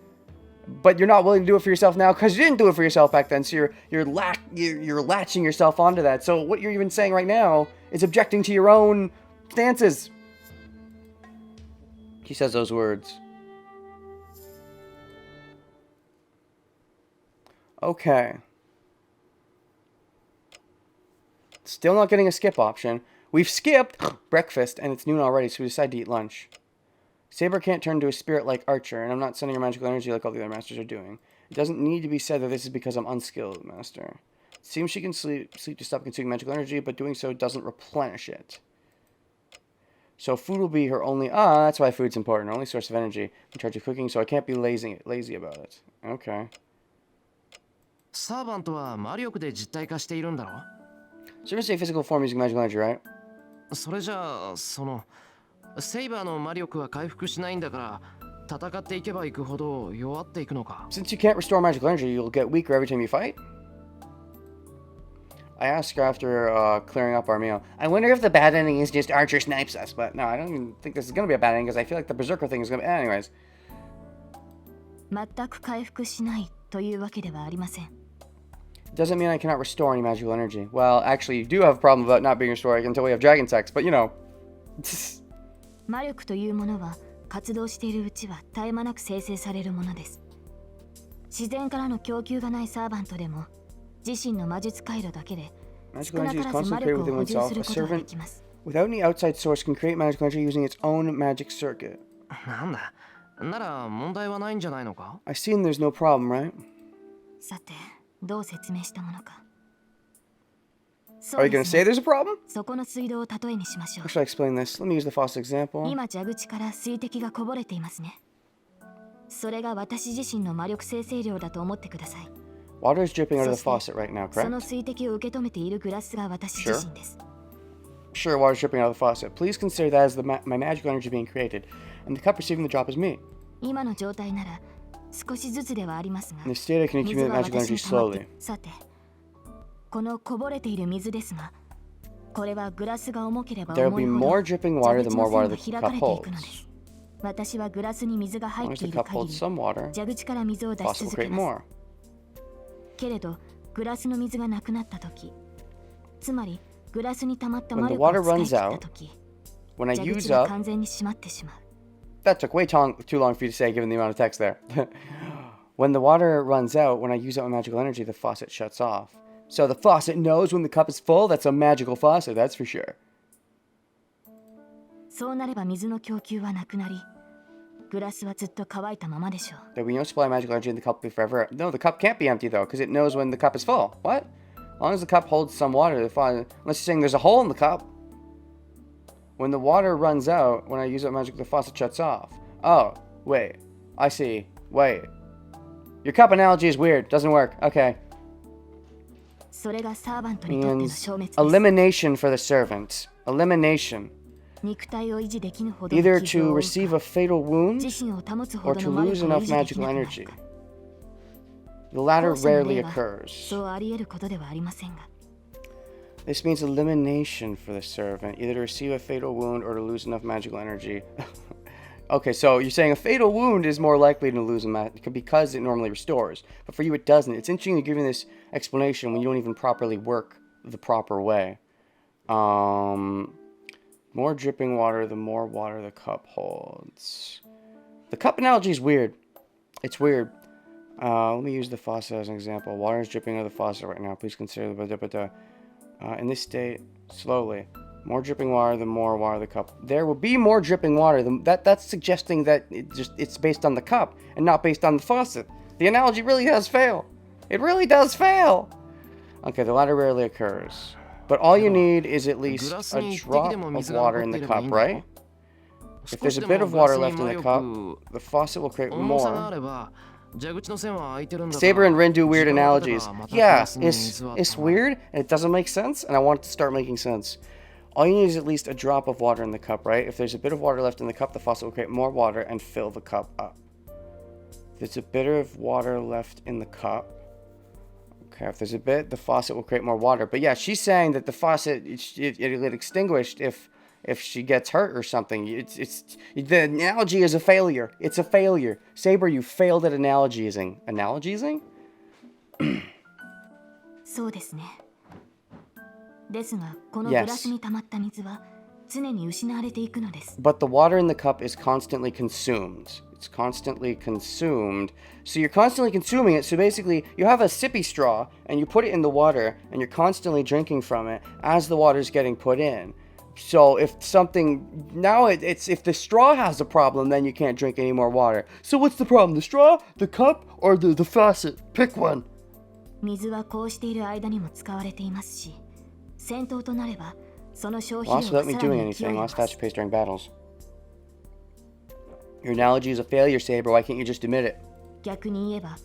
But you're not willing to do it for yourself now because you didn't do it for yourself back then. So you're latching yourself onto that. So what you're even saying right now is objecting to your own stances. He says those words. Okay. Still not getting a skip option. We've skipped breakfast, and it's noon already, so we decide to eat lunch. Saber can't turn into a spirit like Archer, and I'm not sending her magical energy like all the other masters are doing. It doesn't need to be said that this is because I'm unskilled, master. It seems she can sleep to stop consuming magical energy, but doing so doesn't replenish it. So food will be her only... that's why food's important. Her only source of energy. I'm in charge of cooking, so I can't be lazy about it. Okay. サーバントは魔力で実体化しているんだろ Servants take physical form using magical energy, right? それじゃあセイバーの魔力は回復しないんだから戦っていけばいくほど弱っていくのか Since you can't restore magical energy, you'll get weaker every time you fight? I asked her after clearing up our meal. I wonder if the bad ending is just Archer snipes us, but no, I don't even think this is going to be a bad ending because I feel like the Berserker thing is going to be... Anyways. 全く回復しないというわけではありません。 Doesn't mean I cannot restore any magical energy. Well, actually, you do have a problem about not being restored until we have dragon sex, but you know. 魔力というものは活動しているうちは絶え間なく生成されるものです。自然からの供給がないサーバントでも自身の魔術回路だけで少 Magical な energy か is らず魔 concentrated 力を within 補充 oneself. す A ることがで servant きます。 without any outside source can create magical energy using its own magic circuit. なんだなら問題はないんじゃないのか I see there's no problem, right? さて、どう説明したものか。 Are you going to say there's a problem? そこの水道を例えにしましょう。 How should I explain this? Let me use the faucet example. 今蛇口から水滴がこぼれていますね。それが私自身の魔力生成量だと思ってください。 Water is dripping out of the faucet right now, その correct? 水滴を受け止めているグラスが私自身です。 Sure, water is dripping out of the faucet. Please consider that as my magical energy being created, and the cup receiving the drop is me. 今の状態なら少しずつではありますが、 In this state, I can 水 accumulate が magical 私 energy に溜まって slowly. さて、このこぼれている水ですが、これはグラスが重ければ There will 重 be いほ more ど dripping 蛇 water 口 the の more 線 water が the 開か cup れていくので holds. す。私はグラスに水が As 入 long っ as て the いる cup 限 holds り、 some water, 蛇口から水を the 出し faucet will 続け create ます。 more. けれど、グラスの水がなくなったとき、つまりグラスに溜まった魔 When the 力を water 使い runs 切った out, とき、 when I 蛇 use 口が up, 完全に閉まってしまう。 that took way too long for you to say given the amount of text there. When the water runs out, when I use up my magical energy, the faucet shuts off. So the faucet knows when the cup is full. That's a magical faucet, that's for sure. そうなれば水の供給はなくなり、グラスはずっと乾いたままでしょう。 There will be no supply of magical energy in the cup forever. No, the cup can't be empty though, because it knows when the cup is full. What? As long as the cup holds some water, the faucet, unless you're saying there's a hole in the cup. When the water runs out, when I use up magic, the faucet shuts off. Oh, wait. I see. Wait. Your cup analogy is weird. Doesn't work. Okay. それがサーバントにとっての Means 消滅です。 elimination for the servant. Elimination. 肉体を維持できぬほどの Either 傷を to 負う receive か a fatal wound 自身を保つほ or ど to の魔 lose 力を維 enough 持でき magical なくなる energy. か。 The latter 後者の rarely 例は occurs. そうあり得ることではありませんが。 This means elimination for the servant, either to receive a fatal wound or to lose enough magical energy. Okay, so you're saying a fatal wound is more likely to lose a because it normally restores, but for you it doesn't. It's interesting you're giving this explanation when you don't even properly work the proper way. More dripping water, the more water the cup holds. The cup analogy is weird. It's weird. Let me use the faucet as an example. Water is dripping out of the faucet right now. Please consider the in this state, slowly. More dripping water, the more water the cup. There will be more dripping water. That's suggesting that it's based on the cup and not based on the faucet. The analogy really does fail. It really does fail. Okay, the latter rarely occurs. But all you need is at least a drop of water in the cup, right? If there's a bit of water left in the cup, the faucet will create more. Saber and Rin do weird analogies. Yeah, it's weird, and it doesn't make sense, and I want it to start making sense. All you need is at least a drop of water in the cup, right? If there's a bit of water left in the cup, the faucet will create more water and fill the cup up. If there's a bit of water left in the cup, okay, if there's a bit, the faucet will create more water. But yeah, she's saying that the faucet, it'll get extinguished if she gets hurt or something. The analogy is a failure. It's a failure. Saber, you failed at analogizing. Analogizing? そうですね。ですが、このグラスに溜まった水は常に失われていくのです。 But the water in the cup is constantly consumed. It's constantly consumed. So you're constantly consuming it. So basically, you have a sippy straw and you put it in the water and you're constantly drinking from it as the water's getting put in. So if something now it's if the straw has a problem, then you can't drink any more water. So what's the problem? The straw, the cup, or the faucet? Pick one. 水はこうしている間にも使われていますし、戦闘となればその消費 Lost 量は without me さら doing に勢い anything. が Lost 増 faster pace during battles. Your analogy is a failure, Saber. Why can't you just admit it? 逆に言えば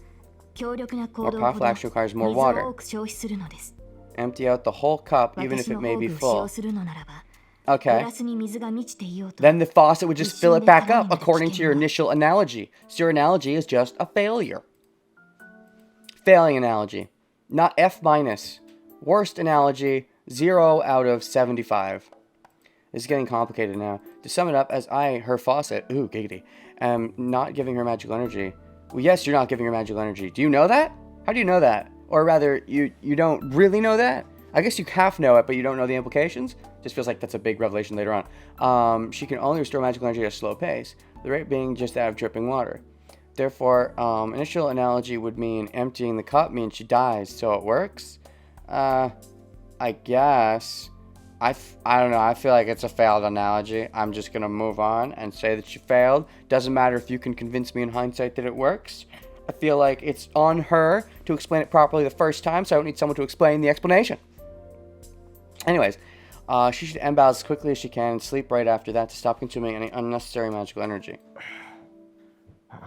強力な行 More 動ほ powerful ど action requires 水 more を water. 多く消費するのです。 Empty out the whole cup, even 私 if の it may 宝 be 具を使用 full. するのならば、 Okay. グラスに水が満ちていようと Then the faucet would just fill it back up, according to your initial analogy. So your analogy is just a failure. Failing analogy. Not F minus. Worst analogy, 0 out of 75. This is getting complicated now. To sum it up, as I, her faucet, ooh, giggity, am not giving her magical energy. Well, yes, you're not giving her magical energy. Do you know that? How do you know that? Or rather, you don't really know that? I guess you half know it, but you don't know the implications? Just feels like that's a big revelation later on. She can only restore magical energy at a slow pace, the rate being just that of dripping water. Therefore, initial analogy would mean emptying the cup means she dies, so it works? I guess. I don't know, I feel like it's a failed analogy. I'm just gonna move on and say that she failed. Doesn't matter if you can convince me in hindsight that it works. I feel like it's on her to explain it properly the first time, so I don't need someone to explain the explanation. Anyways, she should end battles as quickly as she can and sleep right after that to stop consuming any unnecessary magical energy.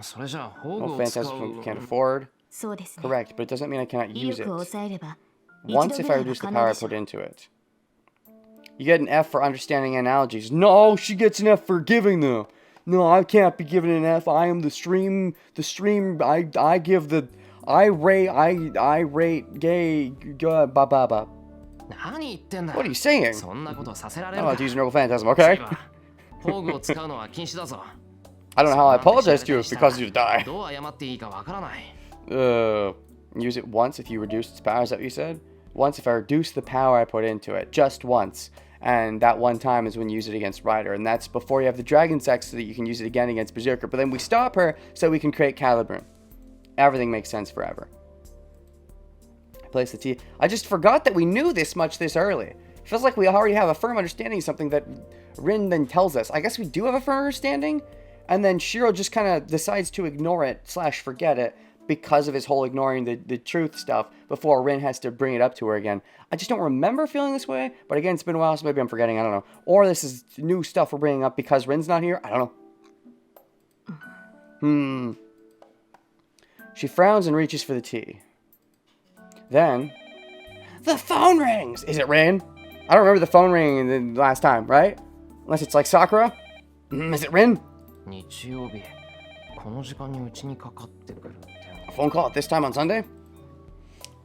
それじゃあ宝 No 具を使 phantasm う can't afford. そうですね。 Correct, but it doesn't mean I cannot 威 use 力を it. 抑えれば Once 一度 if ぐ I らいは reduce the 可 power 能 I でしょ put う。 into it. You get an F for understanding analogies. No, she gets an F for giving them. No, I can't be given an F. I am the stream, I give the, I rate gay, ba ba ba. 何言ってんだ What are you saying? そんなことさせられ I'm る not か using Noble Phantasm, okay? 宝具を使うのは禁止だぞ I don't know how I apologize to you if it causes you to die. どう謝っていいかわからない Use it once if you reduce its power, is that what you said? Once if I reduce the power I put into it. Just once. And that one time is when you use it against Ryder. And that's before you have the Dragon Sex so that you can use it again against Berserker. But then we stop her so we can create Caliburn. Everything makes sense forever. Place the T. I just forgot that we knew this much this early. It feels like we already have a firm understanding of something that Rin then tells us. I guess we do have a firm understanding. And then Shiro just kind of decides to ignore it / forget it because of his whole ignoring the truth stuff before Rin has to bring it up to her again. I just don't remember feeling this way. But again, it's been a while, so maybe I'm forgetting. I don't know. Or this is new stuff we're bringing up because Rin's not here. I don't know. She frowns and reaches for the tea. Then, the phone rings! Is it Rin? I don't remember the phone ringing the last time, right? Unless it's like Sakura? Is it Rin? 日曜日この時間にうちにかかってくるって A phone call at this time on Sunday?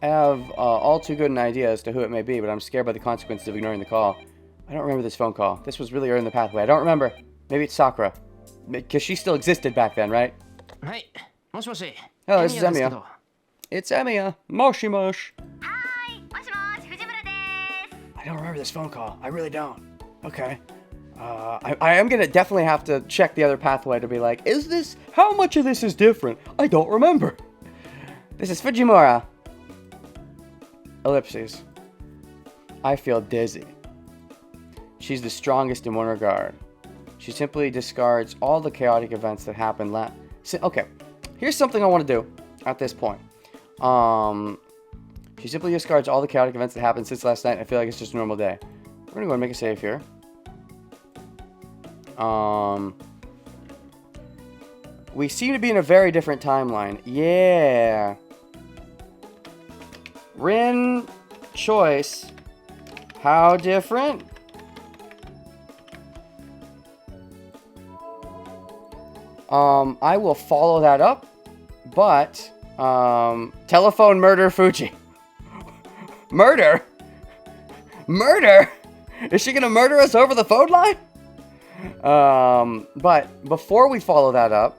I have all too good an idea as to who it may be, but I'm scared by the consequences of ignoring the call. I don't remember this phone call. This was really early in the pathway. I don't remember. Maybe it's Sakura. Because she still existed back then, right? はいもしもし Hello, this is エミヤですけ Emiya. ど It's Emiya. Moshi mosh. はーい、もしもし、藤村でーす。 I don't remember this phone call. I really don't. Okay. I am gonna definitely have to check the other pathway to be like, is this, how much of this is different? I don't remember. This is Fujimura. Ellipses. I feel dizzy. She's the strongest in one regard. She simply discards all the chaotic events that happened okay, here's something I want to do at this point. She simply discards all the chaotic events that happened since last night. I feel like it's just a normal day. We're gonna go and make a save here. We seem to be in a very different timeline. Yeah. Rin choice. How different? I will follow that up, but telephone murder Fuji. Murder? Murder? Is she gonna murder us over the phone line? But before we follow that up,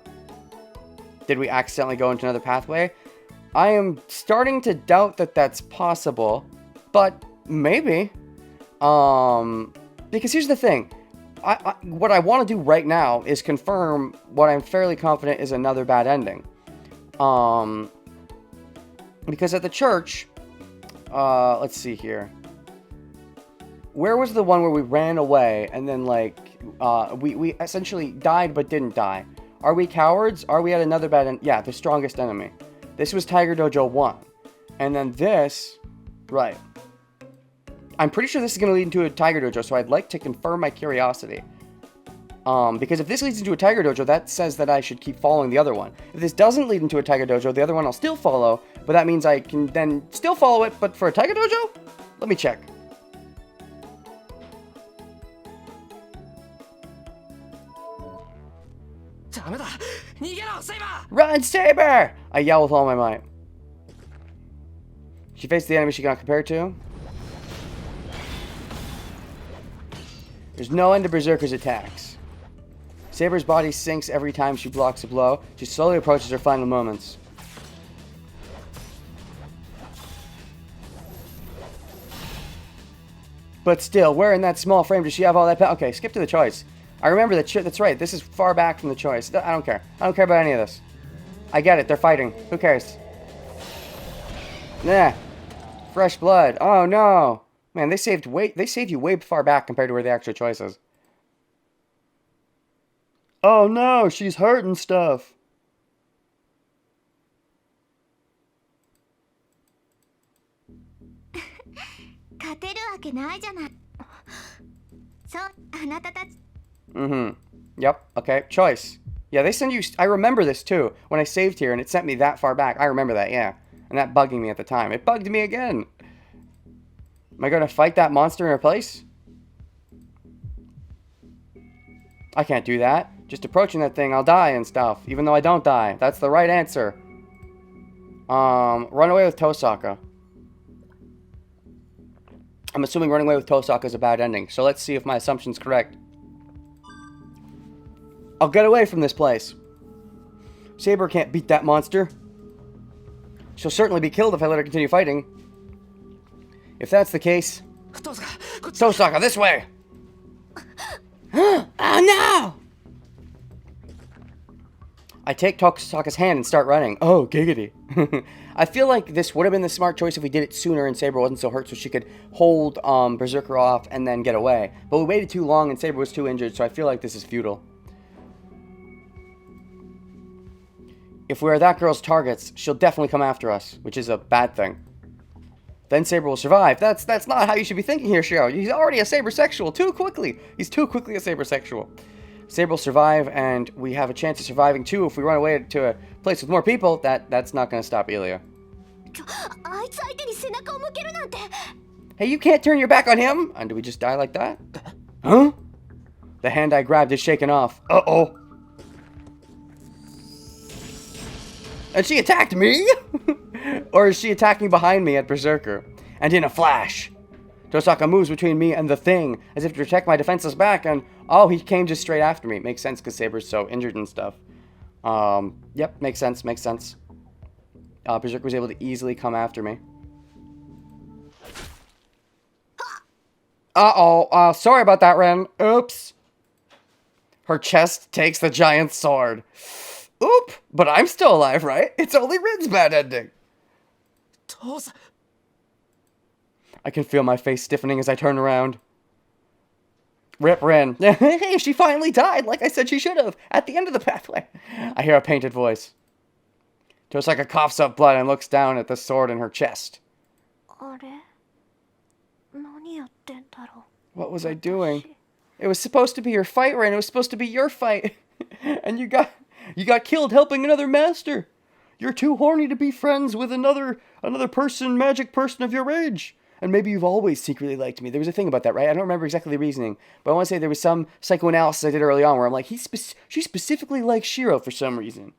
did we accidentally go into another pathway? I am starting to doubt that that's possible, but maybe. Because here's the thing. what I want to do right now is confirm what I'm fairly confident is another bad ending. Because at the church, let's see here. Where was the one where we ran away and then, like, we essentially died but didn't die? Are we cowards? Are we at another bad end? Yeah, the strongest enemy. This was Tiger Dojo 1. And then this, right. I'm pretty sure this is going to lead into a Tiger Dojo, so I'd like to confirm my curiosity. Because if this leads into a Tiger Dojo, that says that I should keep following the other one. If this doesn't lead into a Tiger Dojo, the other one I'll still follow, but that means I can then still follow it, but for a Tiger Dojo? Let me check. Run, Saber! I yell with all my might. She faced the enemy she cannot compare to. There's no end to Berserker's attacks. Saber's body sinks every time she blocks a blow. She slowly approaches her final moments. But still, where in that small frame does she have all that power? Okay, skip to the choice. I remember that that's right. This is far back from the choice. I don't care. I don't care about any of this. I get it. They're fighting. Who cares? Nah. Fresh blood. Oh no. Man, they saved you way far back compared to where the actual choice is. Oh no, she's hurting stuff. Yep. Okay. Choice. Yeah, they send you... I remember this, too. When I saved here and it sent me that far back. I remember that, yeah. And that bugging me at the time. It bugged me again. Am I going to fight that monster in her place? I can't do that. Just approaching that thing, I'll die and stuff. Even though I don't die. That's the right answer. Run away with Tosaka. I'm assuming running away with Tosaka is a bad ending. So let's see if my assumption's correct. I'll get away from this place. Saber can't beat that monster. She'll certainly be killed if I let her continue fighting. If that's the case... Tosaka, this way! Oh no! I take Tosaka's hand and start running. Oh, giggity. I feel like this would have been the smart choice if we did it sooner and Saber wasn't so hurt so she could hold Berserker off and then get away. But we waited too long and Saber was too injured, so I feel like this is futile. If we're that girl's targets, she'll definitely come after us, which is a bad thing. Then Saber will survive. That's not how you should be thinking here, Shiro. He's already a saber-sexual too quickly. He's too quickly a saber-sexual. Saber will survive, and we have a chance of surviving too if we run away to a place with more people. That's not going to stop Ilya. Hey, you can't turn your back on him! And do we just die like that? Huh? The hand I grabbed is shaken off. Uh-oh. And she attacked me? Or is she attacking behind me at Berserker? And in a flash, Tosaka moves between me and the thing, as if to protect my defenseless back, and oh, he came just straight after me. Makes sense, because Saber's so injured and stuff. Yep, makes sense, makes sense. Berserker was able to easily come after me. Uh-oh, sorry about that, Ren. Oops. Her chest takes the giant sword. Oop, but I'm still alive, right? It's only Ren's bad ending. I can feel my face stiffening as I turn around. Rip Ren. Hey, she finally died, like I said she should have, at the end of the pathway. I hear a painted voice. Tosaka coughs up blood and looks down at the sword in her chest. What was I doing? It was supposed to be your fight, Ren. It was supposed to be your fight. And you got killed helping another master. You're too horny to be friends with another person, magic person of your age. And maybe you've always secretly liked me. There was a thing about that, right? I don't remember exactly the reasoning. But I want to say there was some psychoanalysis I did early on where I'm like, she specifically likes Shiro for some reason.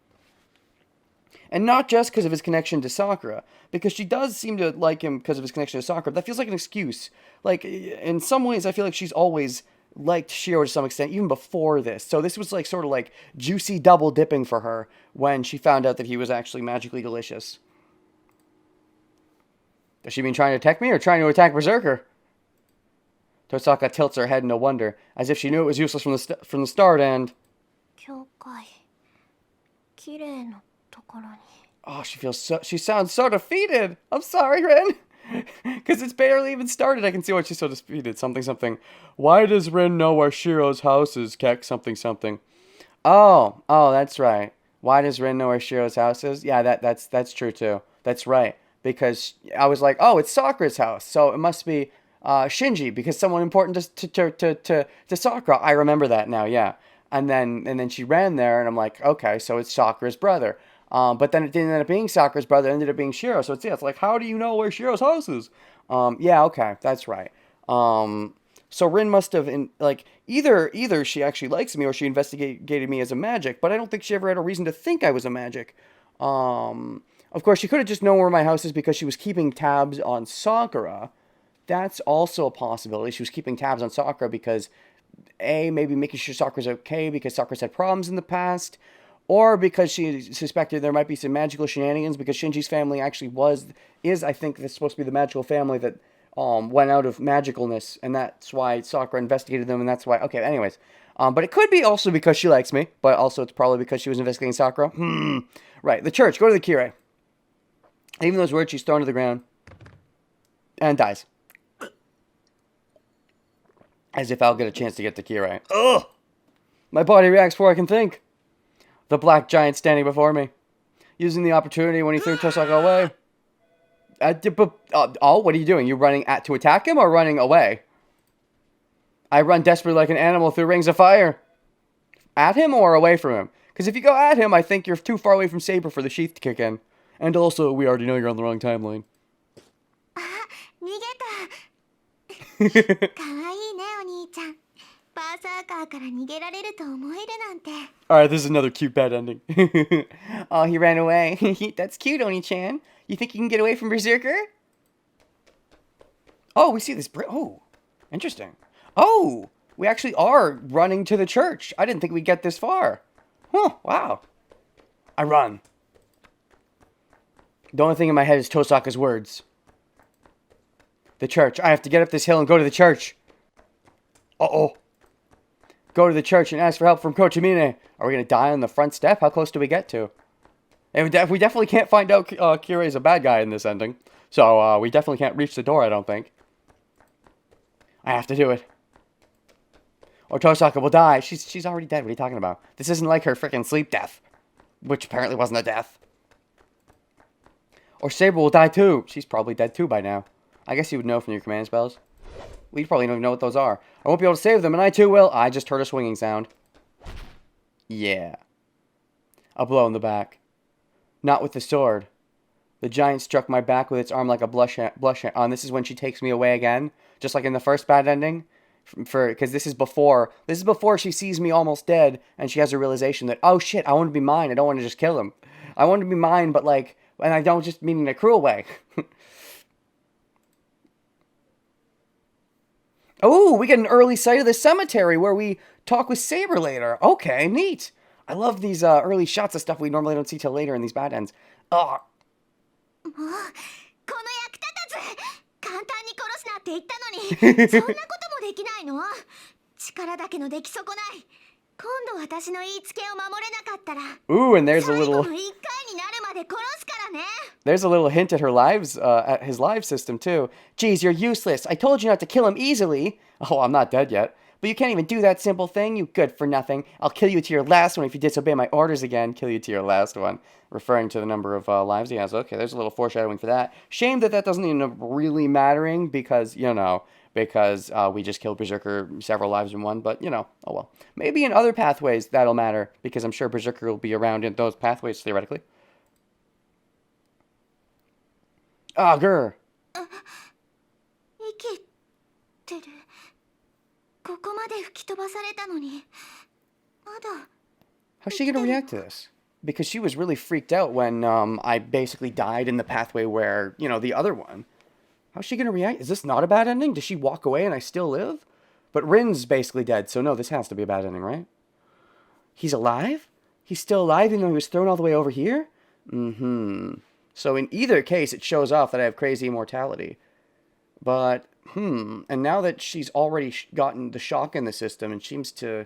And not just because of his connection to Sakura. Because she does seem to like him because of his connection to Sakura. That feels like an excuse. Like, in some ways, I feel like she's always liked Shiro to some extent, even before this. So this was like sort of like juicy double dipping for her when she found out that he was actually magically delicious. Does she mean trying to attack me or trying to attack Berserker? Tosaka tilts her head in a wonder, as if she knew it was useless from the start, and... 教会綺麗なところに Oh, she sounds so defeated. I'm sorry, Rin. Because it's barely even started. I can see why she's so defeated. Something. Why does Rin know where Shiro's house is, Kek? Something. Oh, that's right. Why does Rin know where Shiro's house is? Yeah, that's true too. That's right. Because I was like, oh, it's Sakura's house. So it must be Shinji, because someone important to Sakura. I remember that now, yeah. And then she ran there, and I'm like, okay, so it's Sakura's brother. But then it didn't end up being Sakura's brother. It ended up being Shiro. So it's like, how do you know where Shiro's house is? Yeah, okay, that's right. So Rin must have, either she actually likes me or she investigated me as a magic, but I don't think she ever had a reason to think I was a magic. Of course, she could have just known where my house is because she was keeping tabs on Sakura. That's also a possibility. She was keeping tabs on Sakura because, maybe making sure Sakura's okay because Sakura's had problems in the past, or because she suspected there might be some magical shenanigans because Shinji's family actually is, I think, this supposed to be the magical family that went out of magicalness, and that's why Sakura investigated them, and that's why, okay, anyways. But it could be also because she likes me, but also it's probably because she was investigating Sakura. Right, the church, go to the Kirei. Even those words, she's thrown to the ground and dies. As if I'll get a chance to get the Kirei. Ugh! My body reacts before I can think. The black giant standing before me. Using the opportunity when he threw Tosaka away. What are you doing? You running to attack him or running away? I run desperately like an animal through rings of fire. At him or away from him? Because if you go at him, I think you're too far away from Saber for the sheath to kick in. And also, we already know you're on the wrong timeline. 逃げたかわいいねお兄ちゃんバーサーカーから逃げられると思えるなんて Alright, this is another cute bad ending. Oh, he ran away. That's cute, Oni-chan. You think you can get away from Berserker? Oh, we see this oh, interesting. Oh, we actually are running to the church. I didn't think we'd get this far. Huh, wow. I run. The only thing in my head is Tosaka's words. The church. I have to get up this hill and go to the church. Uh-oh. Go to the church and ask for help from Kochimine. Are we going to die on the front step? How close do we get to? And we definitely can't find out Kirei's a bad guy in this ending. So we definitely can't reach the door, I don't think. I have to do it. Or Tosaka will die. She's already dead. What are you talking about? This isn't like her freaking sleep death. Which apparently wasn't a death. Or Saber will die too. She's probably dead too by now. I guess you would know from your command spells. We probably don't even know what those are. I won't be able to save them, and I too will. I just heard a swinging sound. Yeah. A blow in the back. Not with the sword. The giant struck my back with its arm like a blush hand. And this is when she takes me away again. Just like in the first bad ending. Because this is before she sees me almost dead, and she has a realization that, oh shit, I want to be mine. I don't want to just kill him. I want to be mine, but like, and I don't just mean in a cruel way. Oh, we get an early sight of the cemetery where we talk with Saber later. Okay, neat. I love these early shots of stuff we normally don't see till later in these bad ends. Oh. もうこの役立たず簡単に殺すなって言ったのにそんなこともできないの力だけの出来損ない今度私の言いつけを守れなかったら Ooh, and there's a little 最後の一回になるまで殺すからね There's a little hint at her at his live system too. Geez, you're useless. I told you not to kill him easily. Oh, I'm not dead yet. But you can't even do that simple thing, you good for nothing. I'll kill you to your last one if you disobey my orders again. Kill you to your last one. Referring to the number of lives he has. Okay, there's a little foreshadowing for that. Shame that doesn't end up really mattering because, we just killed Berserker several lives in one. But, oh well. Maybe in other pathways that'll matter because I'm sure Berserker will be around in those pathways theoretically. Ah, grr. 生きてるここまで吹き飛ばされたのにまだ How's she gonna react to this? Because she was really freaked out when I basically died in the pathway where, the other one. How's she gonna react? Is this not a bad ending? Does she walk away and I still live? But Rin's basically dead, so no, this has to be a bad ending, right? He's alive? He's still alive even though he was thrown all the way over here? So in either case, it shows off that I have crazy immortality. But, And now that she's already gotten the shock in the system and seems to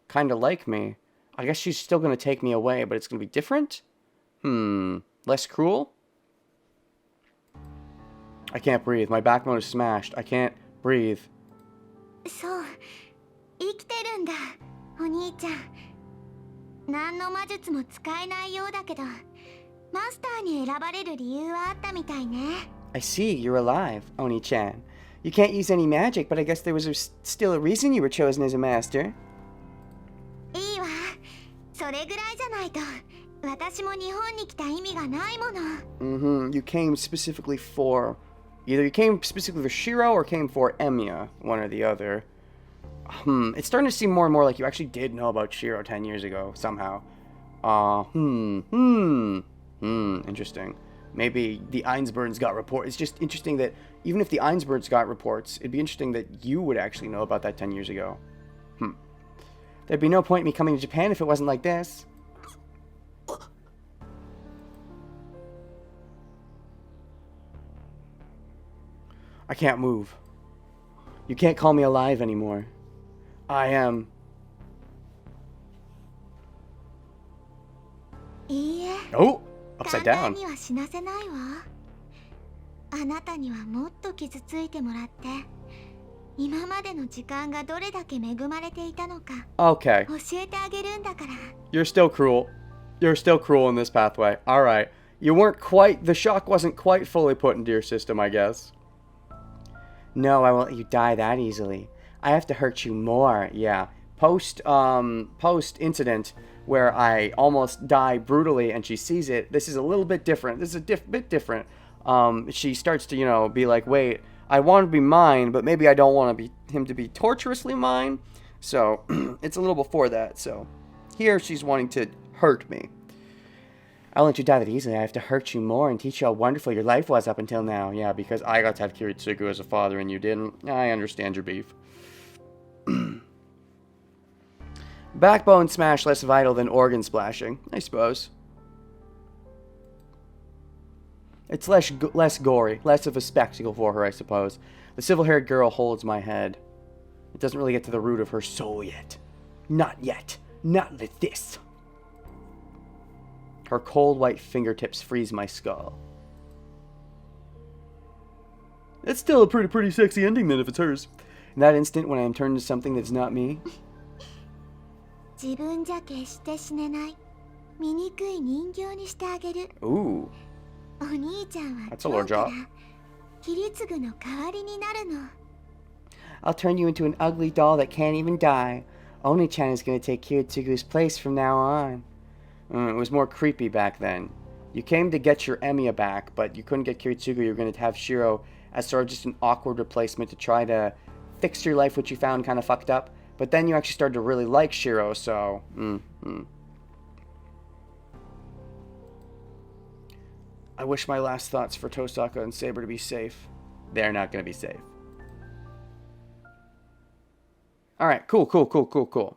kind of like me, I guess she's still going to take me away, but it's going to be different? Less cruel? I can't breathe. My backbone is smashed. I can't breathe. そう、生きてるんだ、お兄ちゃん。何の魔術も使えないようだけど、マスターに選ばれる理由はあったみたいね。I see, you're alive, Oni-chan. You can't use any magic, but I guess there was still a reason you were chosen as a master. いいわ。それぐらいじゃないと、私も日本に来た意味がないもの。You came specifically for... Either you came specifically for Shiro or came for Emiya, one or the other. It's starting to seem more and more like you actually did know about Shiro 10 years ago, somehow. Interesting. Maybe the Einsbergs got reports. It's just interesting that even if the Einsbergs got reports, it'd be interesting that you would actually know about that 10 years ago. There'd be no point in me coming to Japan if it wasn't like this. I can't move. You can't call me alive anymore. I am... いいえ。 Oh! Upside 簡単 down. には死なせないわ。あなたにはもっと傷ついてもらって、今までの時間がどれだけ恵まれていたのか Okay. 教えてあげるんだから。You're still cruel. You're still cruel in this pathway. Alright. You weren't quite... The shock wasn't quite fully put into your system, I guess. No, I won't let you die that easily. I have to hurt you more. Yeah. Post incident where I almost die brutally and she sees it, this is a little bit different. This is a bit different. She starts to, you know, be like, wait, I want to be mine, but maybe I don't want him to be torturously mine. So, it's a little before that. So, here she's wanting to hurt me. I won't let you die that easily. I have to hurt you more and teach you how wonderful your life was up until now. Yeah, because I got to have Kiritsugu as a father and you didn't. I understand your beef. Backbone smash less vital than organ splashing, I suppose. It's less gory, less of a spectacle for her, I suppose. The silver-haired girl holds my head. It doesn't really get to the root of her soul yet. Not yet. Not like this. Her cold white fingertips freeze my skull. It's still a pretty sexy ending then if it's hers. In that instant when I am turned into something that's not me. 自分じゃ決して死ねない。醜い人形にしてあげる。 Ooh. お兄ちゃんは That's a 今 large 日から job. キリツグの代わりになるの。 I'll turn you into an ugly doll that can't even die. Oni-chan is going to take Kiritsugu's place from now on. It was more creepy back then. You came to get your Emiya back, but you couldn't get Kiritsugu. You were going to have Shiro as sort of just an awkward replacement to try to fix your life, which you found kind of fucked up. But then you actually started to really like Shiro, so... I wish my last thoughts for Tosaka and Saber to be safe. They're not going to be safe. Alright, cool.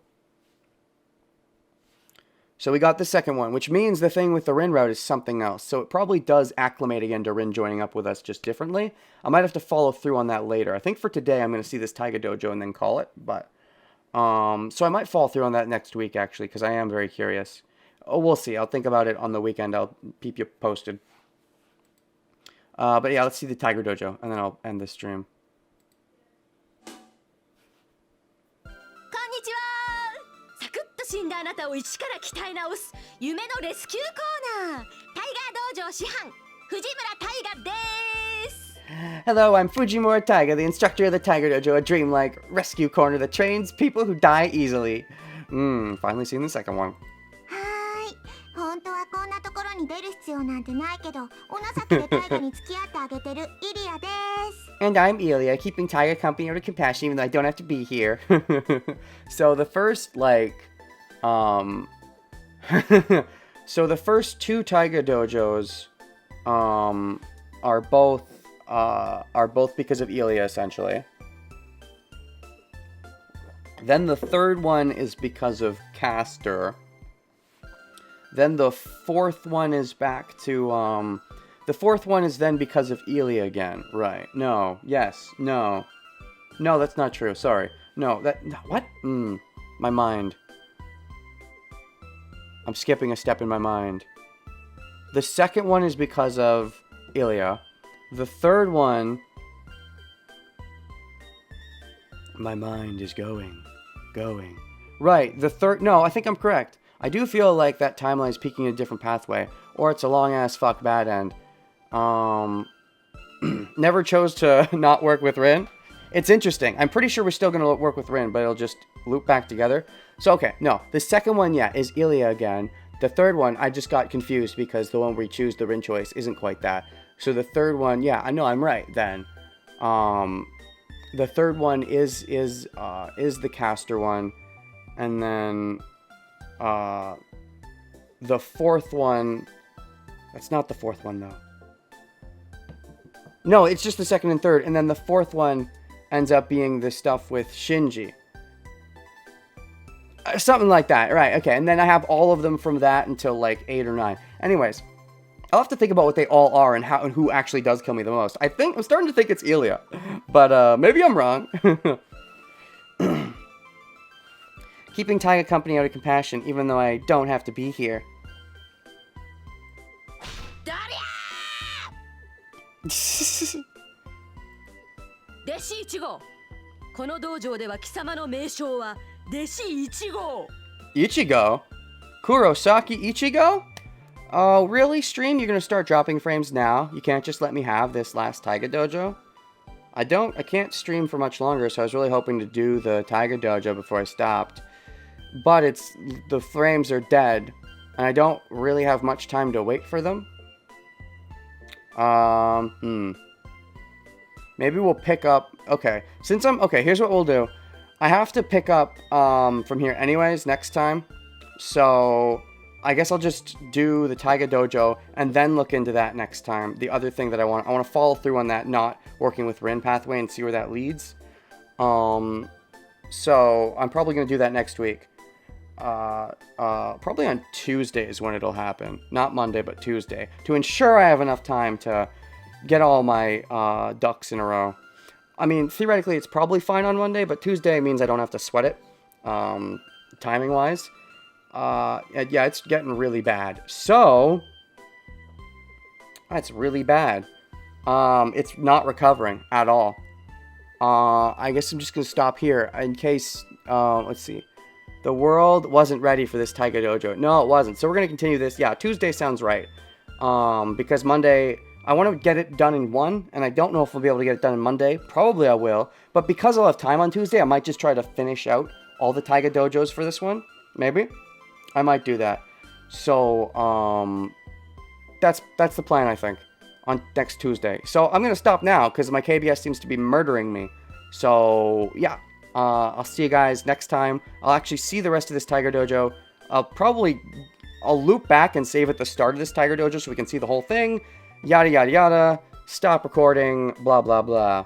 So we got the second one, which means the thing with the Rin route is something else. So it probably does acclimate again to Rin joining up with us just differently. I might have to follow through on that later. I think for today I'm going to see this Taiga Dojo and then call it. But so I might follow through on that next week, actually, because I am very curious. Oh, we'll see. I'll think about it on the weekend. I'll keep you posted. But yeah, let's see the Tiger Dojo, and then I'll end this stream. こんにちは。サクッと死んだあなたを一から鍛え直す夢のレスキューコーナー、タイガー道場師範藤村大河です。 Hello, I'm Fujimura Taiga, the instructor of the Tiger Dojo, a dreamlike rescue corner that trains people who die easily. Finally seen the second one. はーい。本当はこんなところに出る必要なんてないけど、お情けでタイガに付き合ってあげてるイリアです。 And I'm Ilya, keeping Tiger company out of compassion even though I don't have to be here. So the first, so the first two Taiga dojos, are both because of Ilya, essentially. Then the third one is because of Castor. Then the fourth one is back to, The fourth one is then because of Elia again. Right. No. Yes. No. No, that's not true. Sorry. No, that... What? My mind. I'm skipping a step in my mind. The second one is because of Elia. The third one... My mind is going. Right, the third... No, I think I'm correct. I do feel like that timeline is peaking in a different pathway. Or it's a long-ass fuck bad end. Never chose to not work with Rin. It's interesting. I'm pretty sure we're still going to work with Rin, but it'll just loop back together. So, okay, no. The second one, yeah, is Elia again. The third one, I just got confused because the one where you choose the Rin choice isn't quite that. So the third one, yeah, I know I'm right then. The third one is the caster one. And then the fourth one, that's not the fourth one though. No, it's just the second and third. And then the fourth one ends up being the stuff with Shinji. Something like that. Right, okay. And then I have all of them from that until like 8 or 9. Anyways, I'll have to think about what they all are and how and who actually does kill me the most. I'm starting to think it's Elia. But maybe I'm wrong. Keeping Taiga company out of compassion, even though I don't have to be here. 弟子1号この道場では貴様の名称は弟子1号 Ichigo? Kurosaki Ichigo? Oh, really, stream? You're gonna start dropping frames now? You can't just let me have this last Taiga Dojo? I can't stream for much longer, so I was really hoping to do the Taiga Dojo before I stopped. But the frames are dead, and I don't really have much time to wait for them. Maybe we'll pick up... Okay, okay, here's what we'll do. I have to pick up from here anyways next time. So I guess I'll just do the Taiga Dojo and then look into that next time. The other thing that I want to follow through on that not working with Rin pathway and see where that leads. So I'm probably going to do that next week. Probably on Tuesday is when it'll happen. Not Monday, but Tuesday. To ensure I have enough time to get all my ducks in a row. I mean, theoretically, it's probably fine on Monday, but Tuesday means I don't have to sweat it, timing-wise. Yeah, it's getting really bad. So, that's really bad. It's not recovering at all. I guess I'm just going to stop here in case, let's see. The world wasn't ready for this Taiga Dojo. No, it wasn't. So we're going to continue this. Yeah, Tuesday sounds right. Because Monday... I want to get it done in one, and I don't know if we'll be able to get it done on Monday. Probably I will. But because I'll have time on Tuesday, I might just try to finish out all the Taiga Dojos for this one. Maybe. I might do that. So, that's the plan, I think, on next Tuesday. So, I'm going to stop now, because my KBS seems to be murdering me. So, yeah. I'll see you guys next time. I'll actually see the rest of this Taiga Dojo. I'll loop back and save at the start of this Taiga Dojo so we can see the whole thing. Yada, yada, yada. Stop recording. Blah, blah, blah.